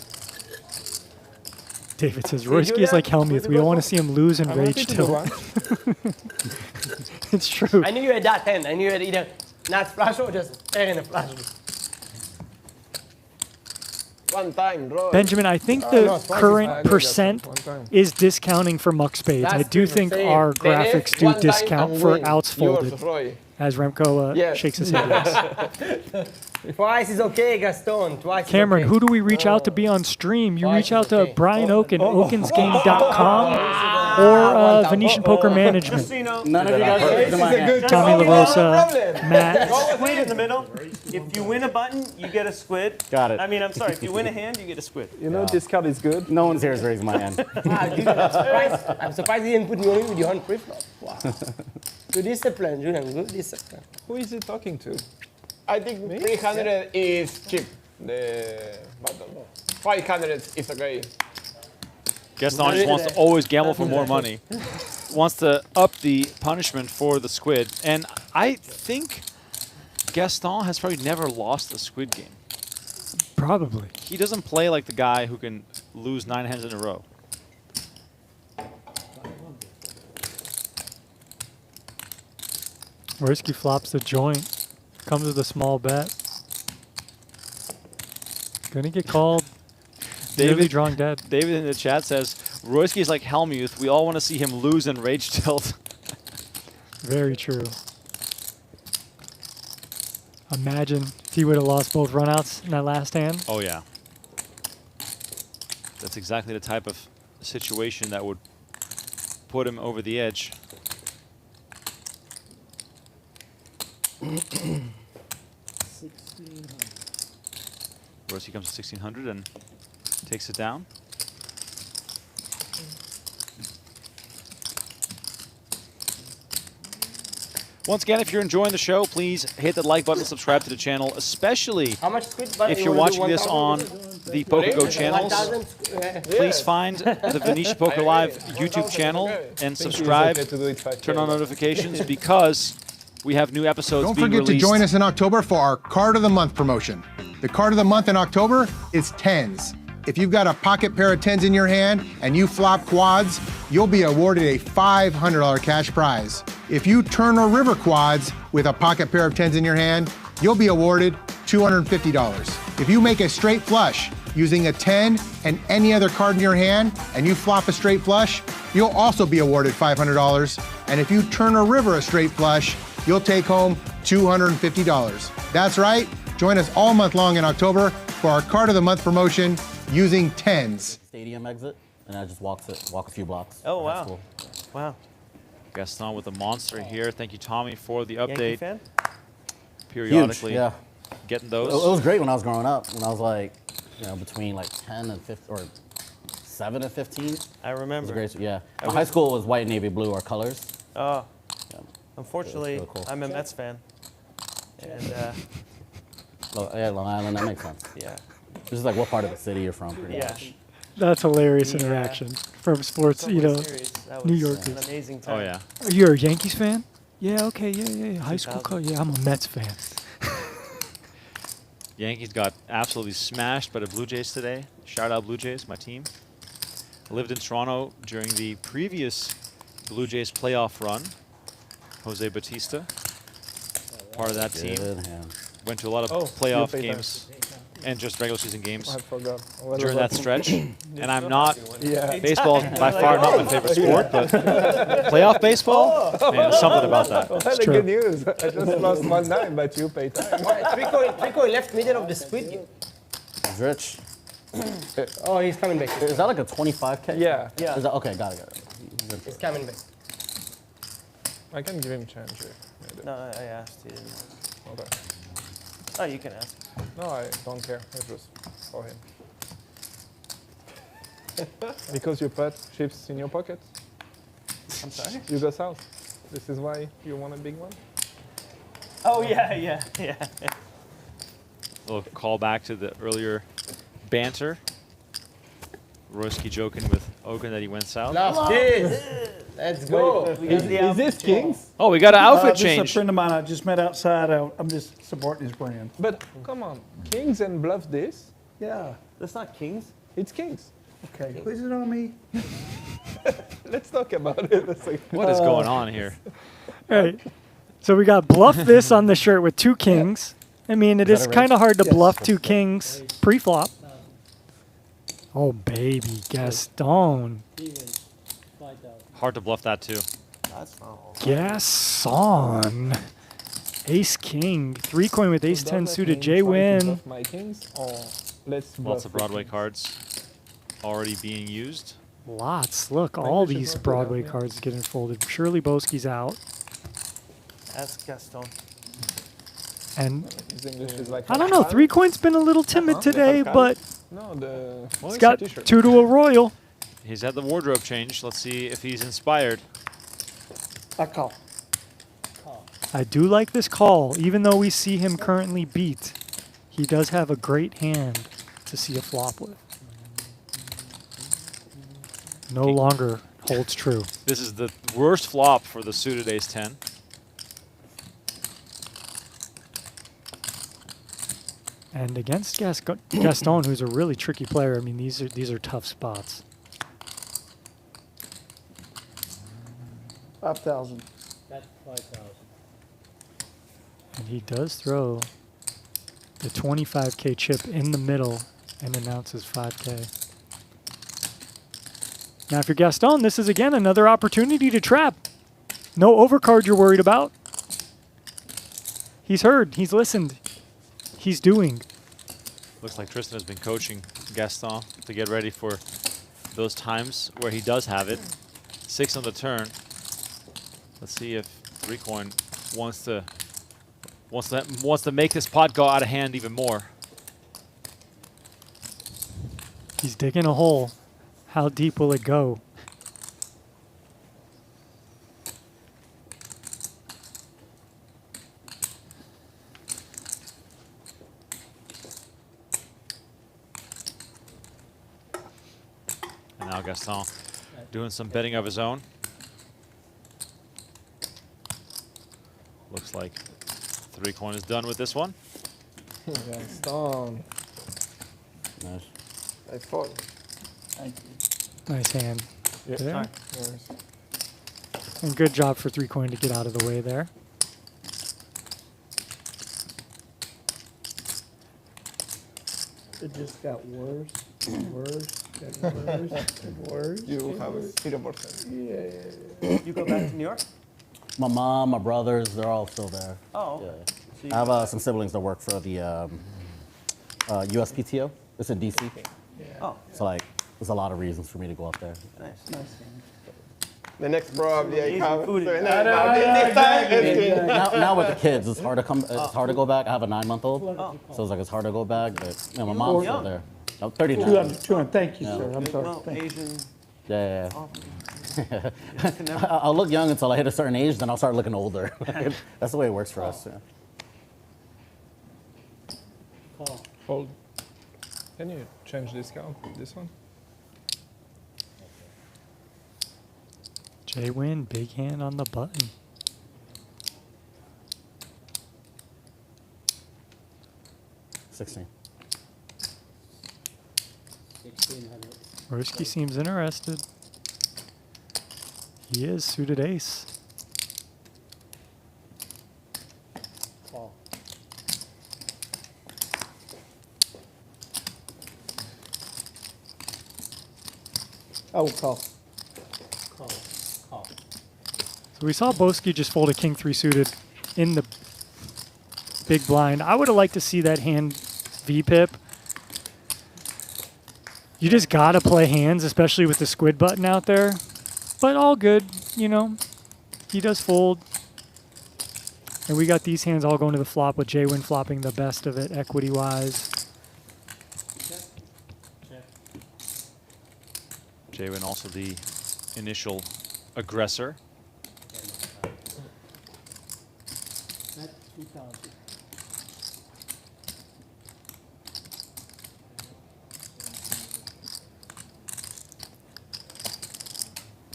David says, do Royski is that? like Helmuth. We don't want to see him lose and I'm rage happy to do till. one. It's true. I knew you had that hand. I knew you had either not flash or just pair in a flash. One time, bro. Benjamin, I think no, the it's fine, current it's fine. percent One time. is discounting for muck spades. I That's do the think same. our Then if graphics do one time discount and for win. outs folded, Yours, Roy. as Remco Yes. shakes his head. yes. Twice is okay, Gaston. Twice Cameron, is okay. who do we reach out to be on stream? You Twice reach is out to okay. Brian Okin, okinsgame.com, or Venetian Poker Management. Just so you know, None of you guys are in my hand. Tommy LaRosa, Matt. squid in the middle. If you win a button, you get a squid. Got it. I mean, I'm sorry. If you win a hand, you get a squid. You know this card is good. No one's here is raising my hand. Ah, Julian, I'm surprised. I'm surprised he didn't put me on with your hand pre-flop. Wow. Good discipline, Julian. Good discipline. Who is he talking to? I think 300 is cheap. The button. 500 is okay. Gaston just wants to always gamble for more money. Wants to up the punishment for the squid. And I think Gaston has probably never lost a Squid game. Probably. He doesn't play like the guy who can lose 9 hands in a row. Royski flops the joint. Comes with a small bet. Gonna get called. Really drawing dead. David in the chat says, Royski is like Helmuth. We all want to see him lose in Rage Tilt. Very true. Imagine if he would have lost both runouts in that last hand. Oh, yeah. That's exactly the type of situation that would put him over the edge. Royski comes to 1600 and takes it down. Once again, if you're enjoying the show, please hit the like button, subscribe to the channel, especially How much Squid? if you're watching this on the PokerGo channels. 1,000? Please find the Venetian Poker Live YouTube channel and subscribe, turn on notifications, because we have new episodes Don't being forget released. to join us in October for our Card of the Month promotion. The Card of the Month in October is 10s. If you've got a pocket pair of 10s in your hand and you flop quads, you'll be awarded a $500 cash prize. If you turn or river quads with a pocket pair of 10s in your hand, you'll be awarded $250. If you make a straight flush using a 10 and any other card in your hand and you flop a straight flush, you'll also be awarded $500. And if you turn or river a straight flush, you'll take home $250. That's right. Join us all month long in October for our Card of the Month promotion using 10s. Stadium exit, and I just walk a few blocks. Oh, That's wow. cool. Wow. Gaston with the monster here. Thank you, Tommy, for the Yankee update. fan? Periodically Huge, yeah. getting It those. was great when I was growing up. When I was like, between like 10 and 15, or 7 and 15. I It was remember. great. Yeah. My high school was white, navy, blue, our colors. Oh. Yeah. Unfortunately, really cool. I'm a Mets fan. And Yeah, Long Island, that makes sense. yeah. This is like what part of the city you're from, pretty Yeah. much. That's hilarious Yeah. interaction from sports, Subway Series, that New was Yorkers. an amazing time. Oh, yeah. You're a Yankees fan? Yeah, okay, yeah. High school color. Yeah, I'm a Mets fan. Yankees got absolutely smashed by the Blue Jays today. Shout out Blue Jays, my team. I lived in Toronto during the previous Blue Jays playoff run. Jose Batista, part of that team. Good hand. Went to a lot of Oh, playoff you pay games and just regular season games I forgot. during that stretch. And I'm not, Yeah. baseball is by far not my favorite sport, but playoff baseball, man, there's something about that. Well, that's true. good news. I just lost 1-9, but you pay time. Three coin left middle of the Squid game. He's rich. Oh, he's coming back. Is that like a 25K? Yeah, Yeah. Is that, okay, got it. He's coming back. I can give him change here. Maybe. No, I asked. He didn't. Okay. Oh, you can ask. No, I don't care. It was for him. Because you put chips in your pocket. I'm sorry? You go south. This is why you want a big one. Oh, yeah. A little callback to the earlier banter. Royski joking with Okin that he went south. Love this. Let's go. Is this Kings? Oh, we got an outfit This is a change. friend of mine I just met outside. I'm just supporting his brand. But come on, Kings and bluff this. Yeah. That's not Kings. It's Kings. Okay. Quiz it on me. Let's talk about it. Let's like, What is going on here? All right. So we got bluff this on the shirt with 2 kings. I mean, it is kind of hard to bluff 2 kings pre-flop. Oh, baby, Gaston. Hard to bluff that, too. That's not all. Gaston. Ace king. 3 coin with ace 10 does that suited. mean trying to Jaywin. bluff my Kings, or let's bluff Lots of the Broadway Kings? cards already being used. Lots. Look, Maybe all we should these bluff it Broadway out, yeah. cards getting folded. Surely Boowski's out. Ask Gaston. And His English is like I don't know. 3 coin's been a little timid today, but No, the he's got t-shirt. 2 to a royal. He's had the wardrobe change. Let's see if he's inspired. I call. I do like this call, even though we see him currently beat. He does have a great hand to see a flop with. No longer holds true. This is the worst flop for the suited ace 10. And against Gaston, who's a really tricky player, I mean, these are tough spots. 5,000. That's 5,000. And he does throw the 25K chip in the middle and announces 5K. Now, if you're Gaston, this is again another opportunity to trap. No overcard you're worried about. He's heard. He's listened. He's doing. Looks like Tristan has been coaching Gaston to get ready for those times where he does have it. 6 on the turn. Let's see if Recoin wants to make this pot go out of hand even more. He's digging a hole. How deep will it go? And now Gaston doing some betting of his own. Looks like Recoin is done with this one. Gaston. Nice. I thought. Thank you. Nice hand. Yeah. There. Yours. And good job for 3 coin to get out of the way there. It just got worse and worse and worse and worse. You have a 0%. Yeah. You go back to New York? My mom, my brothers, they're all still there. Oh. Yeah. So you I go have some siblings that work for the USPTO. It's in DC. Oh, So like, there's a lot of reasons for me to go up there. nice. The next probably I Asian have. food So is- this time it's Now with the kids, it's hard to come. It's hard to go back. I have a 9-month-old, so it's like it's hard to go back. But you know, my mom's still there. I'm 39. 200. Thank you, Yeah. sir. I'm sorry. Well, Thank you. Asian. Yeah. Oh, I'll look young until I hit a certain age, then I'll start looking older. That's the way it works for us. Yeah. Call. Fold. Can you change this count? This one? Jaywin, big hand on the button. $16. 1,600. Royski seems interested. He is suited ace. Call. I will call. Call. Call. So we saw Boowki just fold a king 3 suited in the big blind. I would have liked to see that hand V-pip. You just got to play hands, especially with the squid button out there. But all good, you know. He does fold. And we got these hands all going to the flop with Jaywin flopping the best of it equity-wise. Check. Check. Jaywin also the initial aggressor. That's 2,000.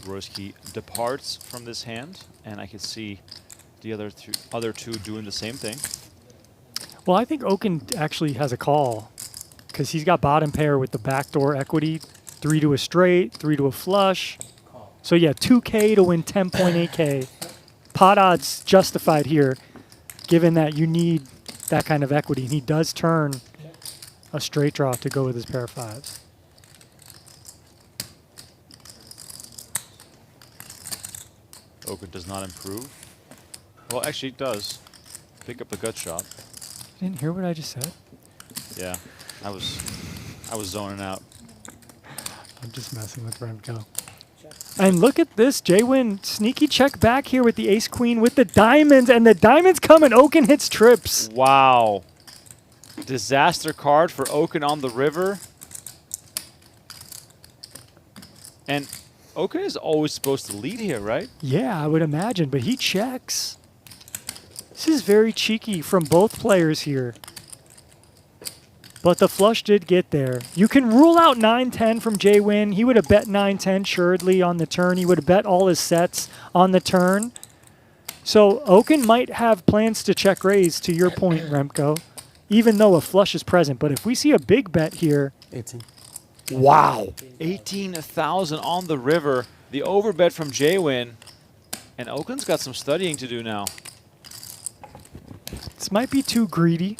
Royski departs from this hand, and I can see the other two doing the same thing. Well, I think Okin actually has a call because he's got bottom pair with the backdoor equity, 3 to a straight, 3 to a flush. Call. So yeah, 2K to win 10.8K. Pot odds justified here, given that you need that kind of equity. And he does turn a straight draw to go with his pair of 5s. Okin does not improve. Well, actually it does. Pick up the gut shot. You didn't hear what I just said? Yeah, I was zoning out. I'm just messing with Remco. And look at this, Jaywin, sneaky check back here with the ace-queen with the diamonds, and the diamonds come and Okin hits trips. Wow. Disaster card for Okin on the river. And Okin is always supposed to lead here, right? Yeah, I would imagine, but he checks. This is very cheeky from both players here. But the flush did get there. You can rule out 9-10 from Jaywin. He would have bet 9-10 assuredly on the turn. He would have bet all his sets on the turn. So Okin might have plans to check raise, to your point, Remco. even though a flush is present. But if we see a big bet here, 18. wow. 18,000 on the river. The overbet from Jaywin. And Okin's got some studying to do now. This might be too greedy.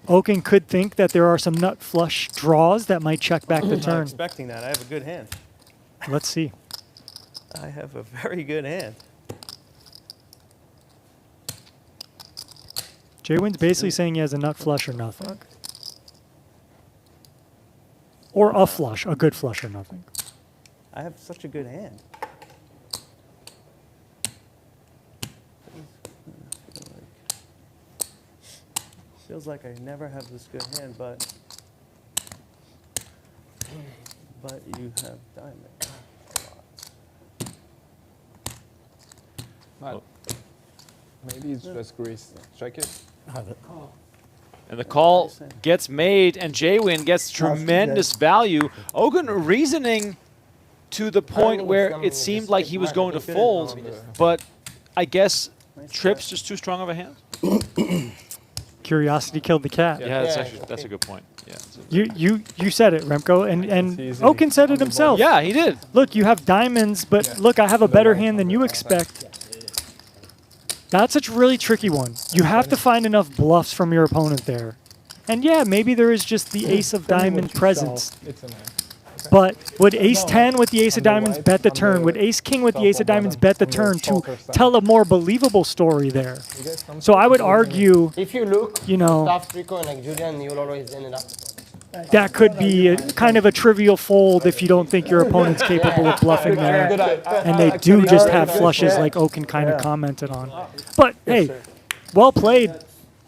Okin could think that there are some nut flush draws that might check back the I'm not turn. expecting that. I have a good hand. Let's see. I have a very good hand. Jaywin's basically saying he has a nut flush or nothing. Or a flush, a good flush or nothing. I have such a good hand. Feels like I never have this good hand, but you have diamond. But maybe it's just grease. Check it. And the call gets made, and Jaywin gets tremendous value. Okin reasoning to the point where it seemed like he was going to fold, but I guess trip's just too strong of a hand. Curiosity killed the cat. Yeah, that's a good point. Yeah, You said it, Remco, and Okin said it himself. Yeah, he did. Look, you have diamonds, but look, I have a better hand than you expect. That's a really tricky one. You have to find enough bluffs from your opponent there. And yeah, maybe there is just the ace of diamond presence. It's a 9. But would ace 10 with the ace of diamonds bet the turn? Would ace king with the ace of diamonds bet the turn to tell a more believable story there? So I would argue, If you look, you know, tough Rico and like Julian, you'll always end it up. that could be kind of a trivial fold if you don't think your opponent's capable of bluffing there. And they do just have flushes like Okin kind of commented on. But hey, well played.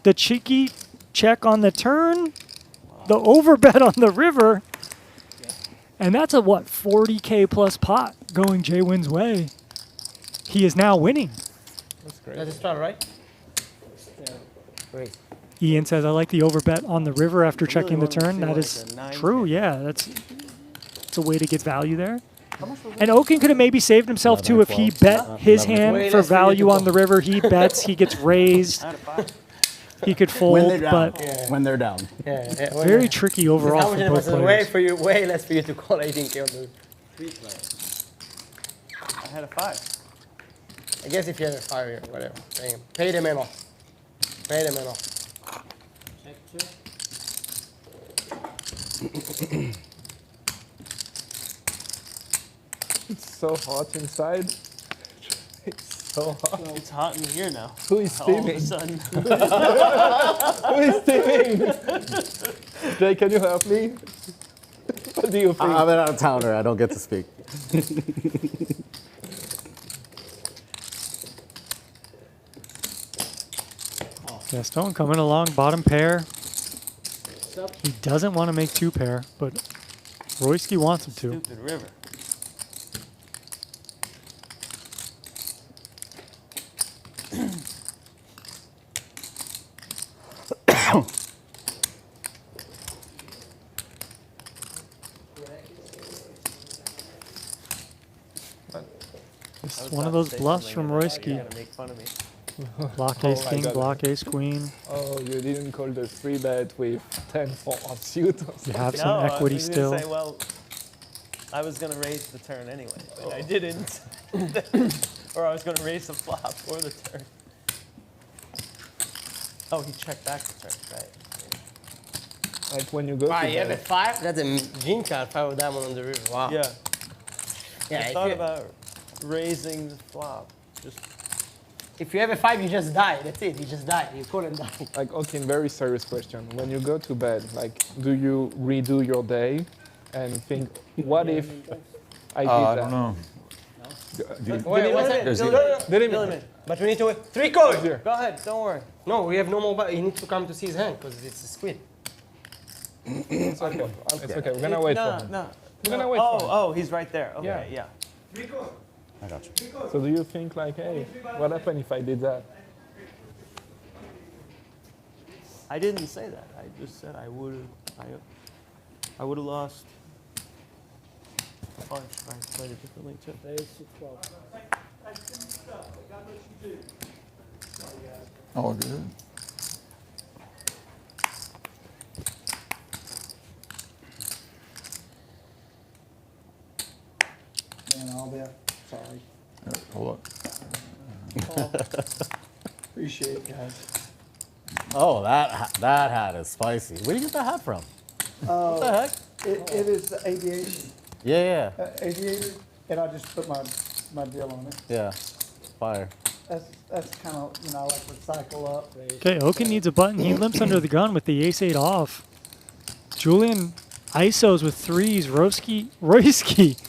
The cheeky check on the turn, the overbet on the river. And that's a, what, 40K plus pot going Jaywin's way. He is now winning. That's great. That's a start, right? Great. Ian says, I like the overbet on the river after checking the turn. That is true, yeah. That's a way to get value there. And Okin could have maybe saved himself, too, if he bet his hand for value on the river. He bets, he gets raised. He could fold, but When they're down. very tricky overall for both players. Way less for you to call 18K on the. I had a 5. I guess if you had a 5 here, whatever. Pay the man off. Pay the man off. It's so hot inside. It's so hot. It's hot in here now. Who is All of steaming? a sudden. Who is steaming? Jay, can you help me? What do you think? I'm an out-of-towner. I don't get to speak. Gaston coming along, bottom pair. He doesn't want to make 2 pair, but Royski wants him to. Stupid river. It's one of those bluffs from Royski. Gotta make fun of me. Block Oh ace my king, God. block ace queen. Oh, you didn't call the 3-bet with 10-4 offsuit. You have No, some equity I was still. gonna say, well, I was gonna raise the turn anyway, but I didn't. Or I was gonna raise the flop or the turn. Oh, he checked back the turn, right? Like when you go to You have a bed. 5? That's a gene card, 5 of diamond on the river. Wow. Yeah. Yeah, I if thought you- about raising the flop. Just If you have a 5, you just die. That's it. You just die. You call and die. Like, okay, very serious question. When you go to bed, like, do you redo your day and think, what if I did I that? don't know. Wait, what's that? There's Billiman, But we need to wait. 3 calls! Here. go ahead, don't worry. No, we have no more. He needs to come to see his hand because it's a squid. It's okay. It's okay. We're gonna wait no, for him. No, We're gonna wait for him. Oh, he's right there. Okay, yeah. I got you. So do you think, like, hey, what happened if I did that? I didn't say that. I just said I would have lost a bunch if I played it differently too. Ace of 12. Oh, good. yeah. Sorry. Hold Appreciate it, guys. Oh, that hat is spicy. Where do you get that hat from? What the heck? It is aviation, Yeah, aviator, and I just put my deal on it. yeah. Fire. That's kind of, I like recycle up. Okay, Okin needs a button. He limps under the gun with the ace-8 off. Julian ISOs with threes. Royski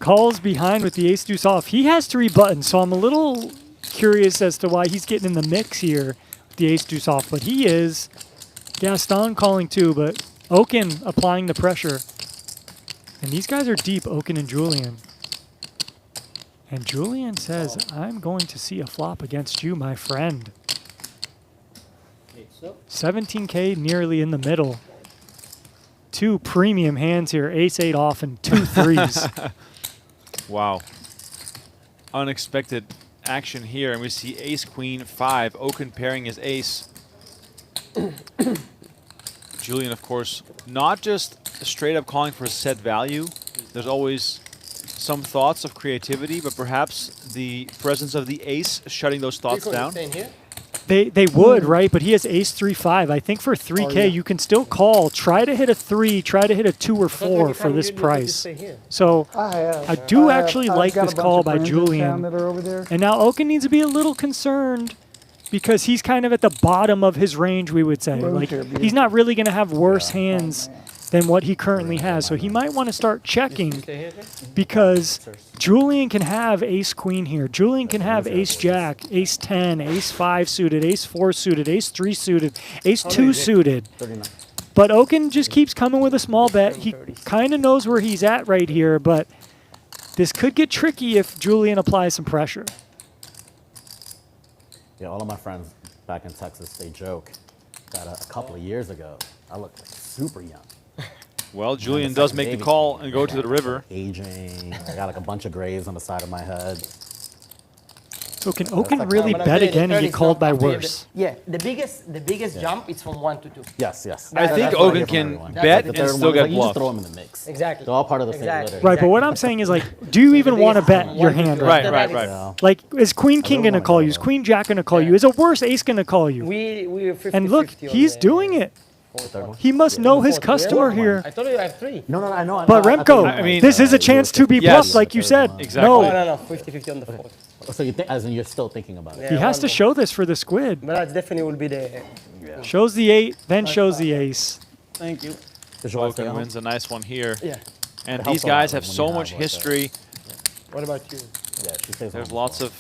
calls behind with the ace-deuce off. He has 3 buttons, so I'm a little curious as to why he's getting in the mix here with the ace-deuce off. But he is. Gaston calling too, but Okin applying the pressure. And these guys are deep, Okin and Julian. And Julian says, I'm going to see a flop against you, my friend. 17K nearly in the middle. 2 premium hands here, ace-8 off and 2 threes. Wow. Unexpected action here, and we see ace-queen 5. Okin pairing his ace. Julian, of course, not just straight up calling for a set value. There's always some thoughts of creativity, but perhaps the presence of the ace shutting those thoughts down. They would, right? But he has ace-3-5. I think for 3K, you can still call. Try to hit a 3, try to hit a 2 or 4 for this price. So I do actually like this call by Julian. And now Okin needs to be a little concerned because he's kind of at the bottom of his range, we would say. Like, he's not really going to have worse hands than what he currently has. So he might want to start checking because Julian can have ace-queen here. Julian can have ace-jack, ace-10, ace-5 suited, ace-4 suited, ace-3 suited, ace-2 suited. But Okin just keeps coming with a small bet. He kind of knows where he's at right here, but this could get tricky if Julian applies some pressure. Yeah, all of my friends back in Texas, they joke that a couple of years ago, I looked like super young. Well, Julian does make the call and go to the river. Aging. I got like a bunch of grays on the side of my head. So can Okin really bet again and get called by worse? Yeah, the biggest jump is from 1 to 2. Yes, yes. I think Okin can bet and still get You just bluffed. throw them in the mix. Exactly. They're all part of the same litter. Right, but what I'm saying is, like, do you even want to bet your hand? Right. Yeah. Like, is Queen King going to call you? Is Queen Jack going to call you? Is a worse ace going to call you? We're 50-50 And look, he's doing it. He must know his customer here. I told you I have 3. No, I know. But Remco, I mean, this is a chance to be yes. bluffed, like you said. Exactly. No, 50-50 on the 4th. So you think, as in you're still thinking about it? he has to show this for the squid. But that definitely will be the... Shows the 8, then shows the ace. Thank you. Okin wins a nice one here. Yeah. And It these helps a guys lot have when so you much have like history. What about you? Yeah, she stays There's on lots the of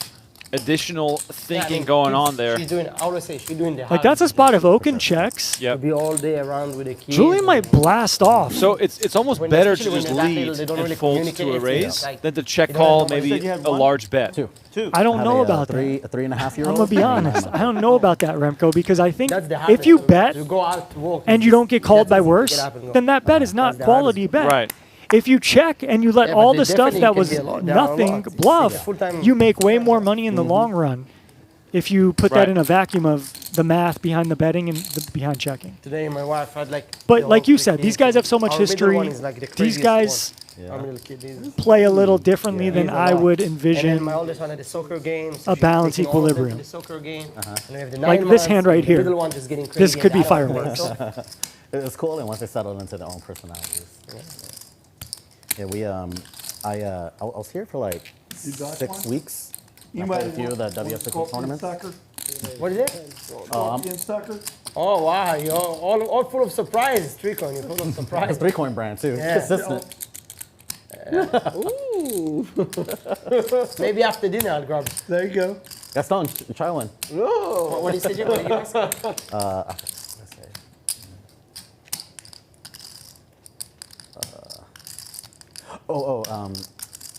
additional thinking going on there. She's doing, I always say, she's doing the Like, that's a spot if Okin checks. Yep. Be all day around with the kids. Julian might blast off. So it's almost When- better to especially just when they're that lead little, they don't and really fold communicate to a anything raise else. Like, than to check they don't call know. You maybe said you had a one? large bet. Two. I don't I have know a, about a 3.5-year-old. I'm going to be honest. I don't know about that, Remco, because I think That's the if hardest. you bet You go out to walk. and you don't get called by That's easy to worse, get up and go. then that bet is not That's the quality bet. Right. If you check and you let Yeah, but all they the stuff definitely that can was be a lot- there are a nothing lot. It's bluff, a full-time- you make way more money in the long run if you put that Right. in a vacuum of the math behind the betting and behind checking. Today my wife had like... But the like whole you said, kid. these guys have so much Our middle history. one is like the These craziest guys Yeah. one. Our middle kid is... play a little differently than He's a I lot. would And then envision. my oldest one had the soccer game. So a she's balanced taking all of them to equilibrium. The soccer game. And we have the Like 9 this months, hand right the here. middle one is getting crazy. This could and be the adult fireworks. one, so- It's cool, and once they settle into their own personalities. Yeah, I was here for like You got 6 one? weeks. You I might played a few of the WSOP tournaments. Sucker. What is it? Scorpion sucker. Oh wow, you're all full of surprises, Tricon. You're full of It's surprises. 3-coin brand too. Yeah. Consistent. Ooh. Maybe after dinner I'll grab. There you go. Gaston, try one. What do you say, Jim? What do you ask? Let's see.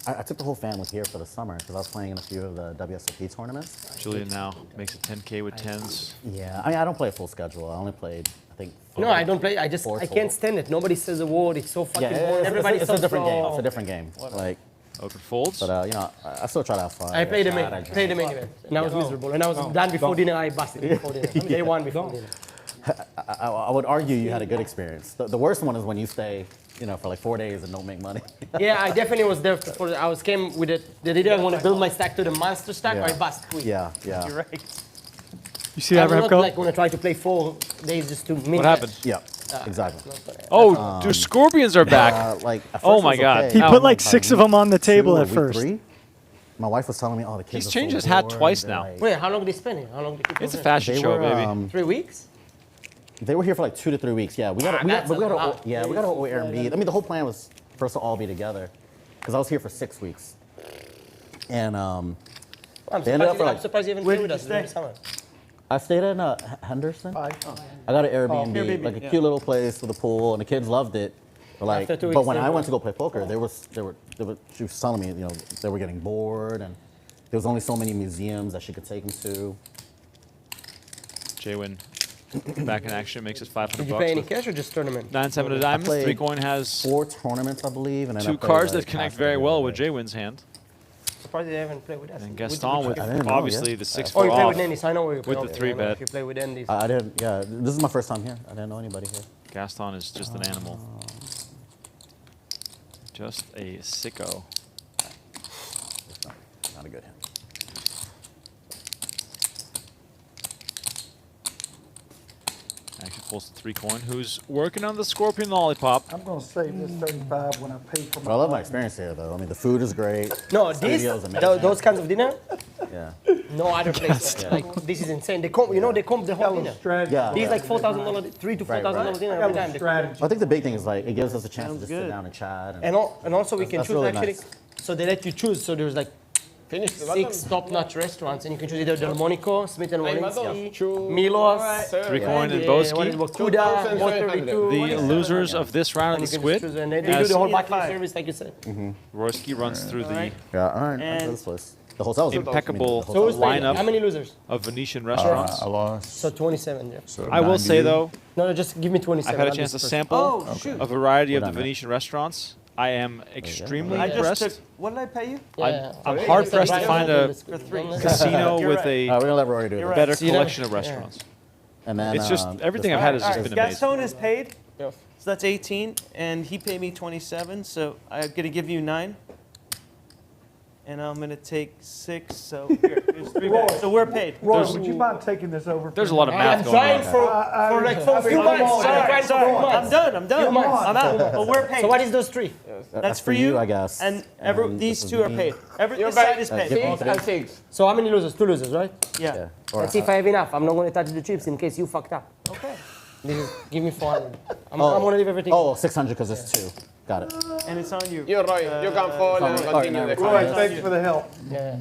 I took the whole family here for the summer because I was playing in a few of the WSOP tournaments. Julian now makes a 10K with 10s. Yeah, I mean, I don't play a full schedule. I only played, I think. No, I don't play. I just Four I total. can't stand it. Nobody says a word. It's so fucking Yeah, boring. Everybody's it's so a different game. slow. It's a different game. Like, Okin folds. but you know, I still try to have fun. I played the shot, main, I played the main event, and I was miserable. And I was done before dinner. I busted before dinner. Day 1 before dinner. I would argue you had a good experience. The worst one is when you stay you know, for like 4 days and don't make money. Yeah, I definitely was there for. I was came with it. They didn't want to build my stack to the monster stack, or I bust quick. Yeah. You're right. You see that, I'm not Remco? like when I try to play 4 days just to min. What happened? Yeah, exactly. Oh, the scorpions are back. Like, at Oh first it my was God. okay. He Ow. put like 6 of them on the table Two, at week first. 3, my wife was telling me, oh, the kids He's are changed so his hat bored. twice They're now. like- Wait, how long did they spend it? How long did they keep It's a them fashion They show, were, baby. 3 weeks? They were here for like 2 to 3 weeks. Yeah, we got that's a to lot. yeah, we got to Airbnb. I mean, the whole plan was for us to all be together, because I was here for 6 weeks, and I'm They ended up surprised, for I'm like- surprised you even Where played with did us you during the stay? summer. I stayed in Henderson. I got an Airbnb, Airbnb, like a yeah. cute little place with a pool, and the kids loved it. But like, After 2 but weeks, when they I were- went to go play poker, she was telling me, you know, they were getting bored, and there was only so many museums that she could take them to. Jaywin back in action, makes it 500 Did you bucks. pay any with cash or just tournament? 9-7 of diamonds. played 3 coin has 4 tournaments, I believe, and then I 2 played, cards like, that connect half very the well other with day. Jaywin's hand. Surprised they haven't played with us. And Gaston with I didn't know, obviously yeah. the 6-4 Oh, you play off. with Nanny, so I know where you play. with the Okay, three I know bet. If you play with Andy. I didn't. Yeah, this is my first time here. I didn't know anybody here. Gaston is just an animal. Just a sicko. Not a good hand. Actually pulls the 3 coin. Who's working on the scorpion lollipop? I'm gonna save this 35 when I pay for But my. I love my experience here, though. I mean, the food is great. No, Studio's this, amazing. those kinds of dinner, Yeah. no other place. Like, this is insane. They comp, you know, they comp the whole dinner. Strategy. Yeah. These like $4,000, $3,000 to $4,000 dinner every time. They- Strategy. I think the big thing is like it gives us a chance to just sit good. down and chat. And also we can That's choose really actually. nice. So they let you choose. So there's like Finish the 6 top-notch restaurants, and you can choose either Delmonico, Smith and Hey, Walensky, Two, Milos, 3 coin and one Boowki. is Wakuda, 132. The losers of this round And of you the can just Squid. choose, and they do as the whole Yeah, backline five. service, like you said. Royski runs through the Yeah, all right. And- This place. The hotel's impeccable So who's playing? lineup How many losers? of Venetian restaurants. I lost. So 27, yeah. So I will say 90. though, No, just give me 27. I've had a I'll chance to just- sample Oh, shoot. a variety of We're the done, right? Venetian restaurants. I am extremely I just impressed. took. What did I pay you? Yeah. I'm hard pressed to find a For 3. casino You're with right. a We're gonna let Rory do You're it. right. better See, you know- collection of restaurants. And then It's just everything this- I've had has All just right, been amazing. Gaston is paid, Yes. so that's 18, and he paid me 27, so I'm gonna give you 9. And I'm gonna take 6, so here's 3 bags. So we're paid. Roy, would you mind taking this over? There's a for lot of me? math I'm going trying on. for like for a few come months. on. I'm trying for a few I'm months. done. I'm done. Few months. I'm out. But we're paid. So what is those 3? That's for you, I guess. And And these this is 2 are me. paid. You're This side back. is paid. give- 6 and 6. So how many losers? 2 losers, right? Yeah. Yeah. Or, Let's see if I have enough. I'm not going to touch the chips in case you fucked up. Okay. This is, give me 400. I'm going to leave everything. oh, 600 because it's 2. Got it. And it's on you. You're right. You can fall and continue the Roy, fight. thanks for the help. Yeah.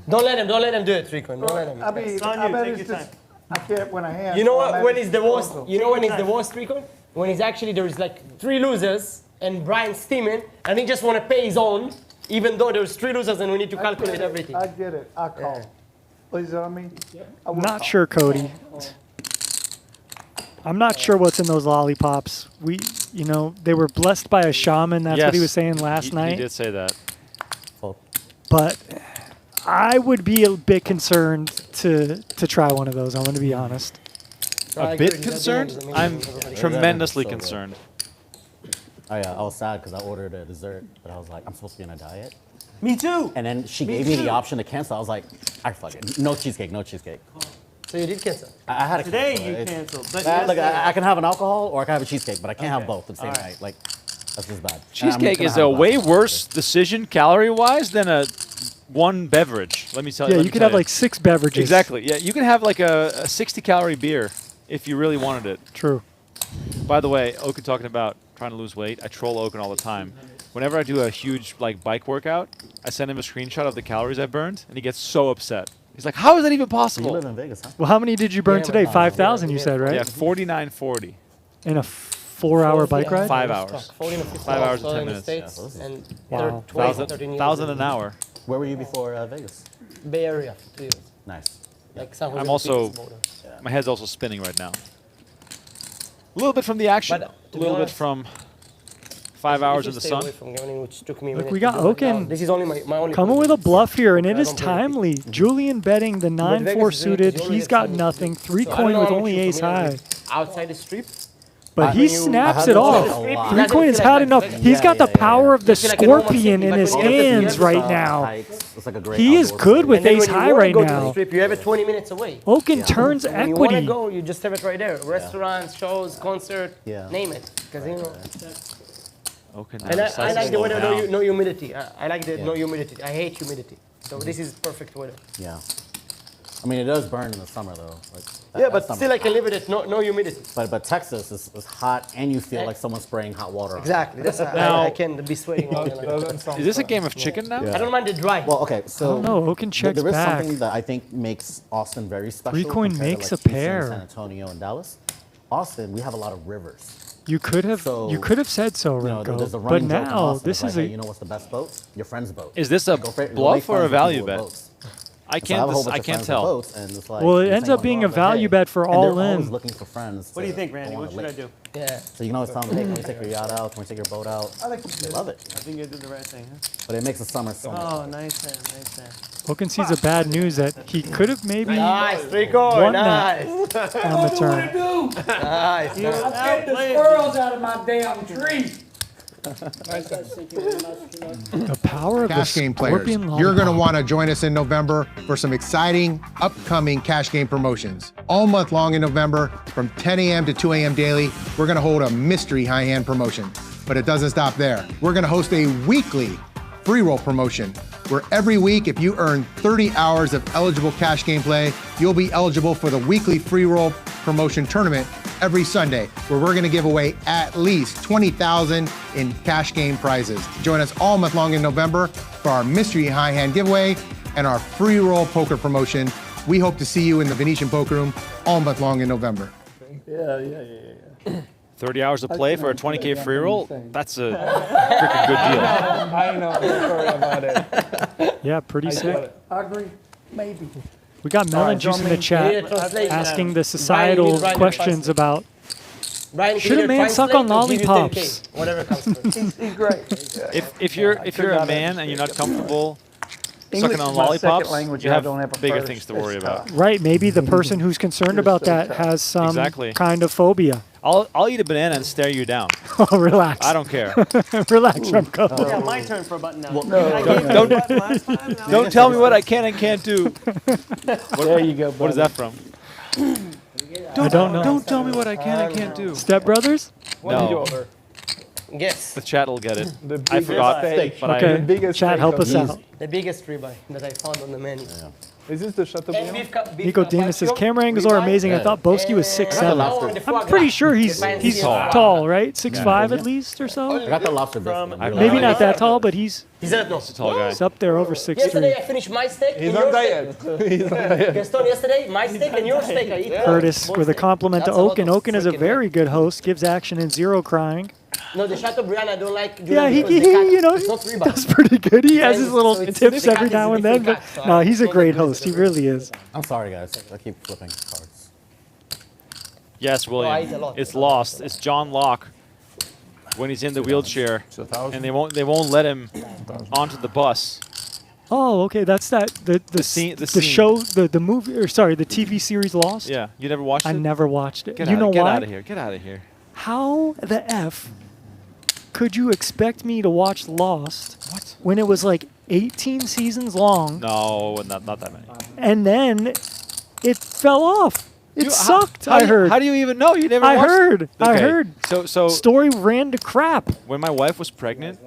Don't let him do it, Rico. Don't let him. I mean, It's on I you. bet Take it's your just, I can't win a hand. You know so what? I'm When at it's the it. worst, you know when it's the worst, Rico? When it's actually there is like 3 losers and Brian's steaming, and he just want to pay his own, even though there's 3 losers and we need to I calculate get it. everything. I get it. I call. Please, you know what I mean? I will Not call. sure, Cody. I'm not sure what's in those lollipops. They were blessed by a shaman. That's what he Yes, was saying last He night. did say that. Well, But I would be a bit concerned to try one of those. I'm going to be honest. A bit concerned? I'm tremendously So good. concerned. I was sad because I ordered a dessert, but I was like, I'm supposed to be on a diet. Me too. And then she gave me the option to cancel. I was like, I fuck it. No cheesecake, no cheesecake. So you did cancel. I had to Today cancel you it. It's- canceled. But Look, yesterday- I can have an alcohol or I can have a cheesecake, but I can't have Okay. both at the same All right. night. Like, that's just bad. And I'm Cheesecake gonna is have a glass way of water. worse decision calorie-wise than a one beverage. Let me tell you. Yeah, let you me could tell have like 6 beverages. Exactly. Yeah, you can have like a 60-calorie beer if you really wanted it. True. By the way, Okin talking about trying to lose weight. I troll Okin all the time. Whenever I do a huge bike workout, I send him a screenshot of the calories I burned, and he gets so upset. He's like, "How is that even You possible?" live in Vegas, huh? Well, how many did you burn Yeah, today? but- 5,000, you said, right? Yeah, 49.40. In a 4-hour bike ride? 5 hours. 5 hours and 10 minutes. States, Yeah, so this is- and Wow. 13 years 1,000 in an hour. Where were you before Vegas? Bay Area, 2 years. Nice. Like San Jose I'm to also, Phoenix border. my head's also spinning right now. A little bit from the action, But, a to be little bit honest, from 5 hours You in the stay sun. away from gambling, which took me a Look, minute we to got do right now. Okin This is only my only. Coming with a bluff here, and it I is don't play timely. Julian betting the Vegas 9-4 is suited. only He's at got 7. nothing. 3 So I coin don't know with how much only you're ace familiar high. with outside the strip, But he snaps it off. a lot. 3 coins had enough. He's got the power of the feel like a normal scorpion city, in like his when you get to the hands other right Solid now. heights. It's like a great He is outdoor good city. with And then ace when you high wanna right go to the now. strip, you have it 20 minutes away. Okin turns When you want to equity. go, you just have it right there. Restaurants, shows, concert, Yeah. name it. Because you know. Okay, And I like the weather, down. no humidity. I like the Yeah. no humidity. I hate humidity. So this is perfect weather. Yeah. I mean, it does burn in the summer though. Like, Yeah, that but summer. still I can live with it. No humidity. But Texas is hot, and you feel like someone's spraying hot water on you. Exactly. That's Now- I can be sweating all day long. Doesn't sound Is this a fun. game of chicken now? I don't mind the dry. Well, okay, so don't know, Okin checks there is back. something that I think makes Austin very special. 3 coin compared to, makes like, a Houston, pair. San Antonio and Dallas. Austin, we have a lot of rivers. You could have So, said so, You know, there's a Remco. But running joke in now Austin. this It's is like, a hey, you know what's the best boat? Your friend's boat. Is this a Go make bluff or a friends with value people with bet? boats. I So I have a whole can't. bunch I of can't friends with tell. boats, and it's like, Well, it you're ends saying, up being a but value hey, bet for and all they're always in. looking for friends. What do you to think, go Randy? on What a should I lake. do? Yeah. So you can always tell them, hey, can we take your yacht out? Can we take your boat out? They love it. I think I did the right thing, huh? But it makes the summer so much Oh, fun. nice man, nice man. Okin sees a bad news that he could have maybe Nice, 3 coin. won that Nice. on the turn. Nice. I'm getting the squirrels out of my damn tree. The power of the Cash game players, scorpion you're going to lollipop. want to join us in November for some exciting upcoming cash game promotions. All month long in November, from 10 a.m. to 2 a.m. daily, we're going to hold a mystery high hand promotion. But it doesn't stop there. We're going to host a weekly free roll promotion where every week, if you earn 30 hours of eligible cash game play, you'll be eligible for the weekly free roll promotion tournament every Sunday, where we're going to give away at least $20,000 in cash game prizes. Join us all month long in November for our mystery high hand giveaway and our free roll poker promotion. We hope to see you in the Venetian Poker Room all month long in November. Yeah. 30 hours of play for a 20K free roll? That's a freaking good deal. I know. Sorry about it. Yeah, pretty sick. I agree. Maybe. We got Melon Juice in the chat asking the societal questions about Brian, should a man suck on lollipops? Whatever comes first. He's great. If you're a man and you're not comfortable English sucking on is my second lollipops, language, you I have don't have a bigger first. things to worry It's about. Right, maybe the person who's concerned about that has some Exactly. kind of phobia. I'll eat a banana and stare you down. Oh, relax. I don't care. Relax, Remco. Yeah, my turn for a button now. No, I gave you don't- a button last time. Now Don't tell me what I can and can't do. There you go, What is that from? I don't know. Don't tell me what I can and can't do. Step Brothers? No, Guess the chat will get it. The I biggest forgot, steak. but Okay, The biggest chat, steak help of us these. out. the biggest ribeye that I found on the menu. Is this the Chateaubriand? Nico Demas says camera angles are amazing. I thought Boowki was 6'7". I'm pretty sure he's tall, right? 6'5" at least or I so. got the lobster biscuit. Maybe not that tall, but he's He's a tall guy. up there over Yesterday 6'3". I finished my steak He's and on your diet. steak. He's on diet. Gaston, yesterday my steak and your steak I eat. Curtis with a compliment to That's a lot Okin. of Okin is a freaking very good host, gives action and zero crying. No, the Chateaubriand I don't like. Yeah, he because the cat- you know, it's not ribeye. that's pretty good. He has his And little so it's- tips the every cat is now a and then, different but cat, so no, I he's a don't great like host. He really is. I'm sorry, guys. I keep flipping cards. Yes, I eat a William. lot. It's lost. It's John Locke when he's in the wheelchair, and they won't let him onto the bus. Oh, okay, that's the scene- the the scene. show, the movie, or sorry, the TV series Lost. Yeah, you never watched I it? never watched it. Get You out, know get why? out of here. Get out of here. How the F could you expect me to watch Lost What? when it was like 18 seasons long, No, not that many. and then it fell off? It Dude, sucked, How I do you- heard. How do you even know? You never I watched heard. it? I Okay, heard. So Story ran to crap. when my wife was pregnant,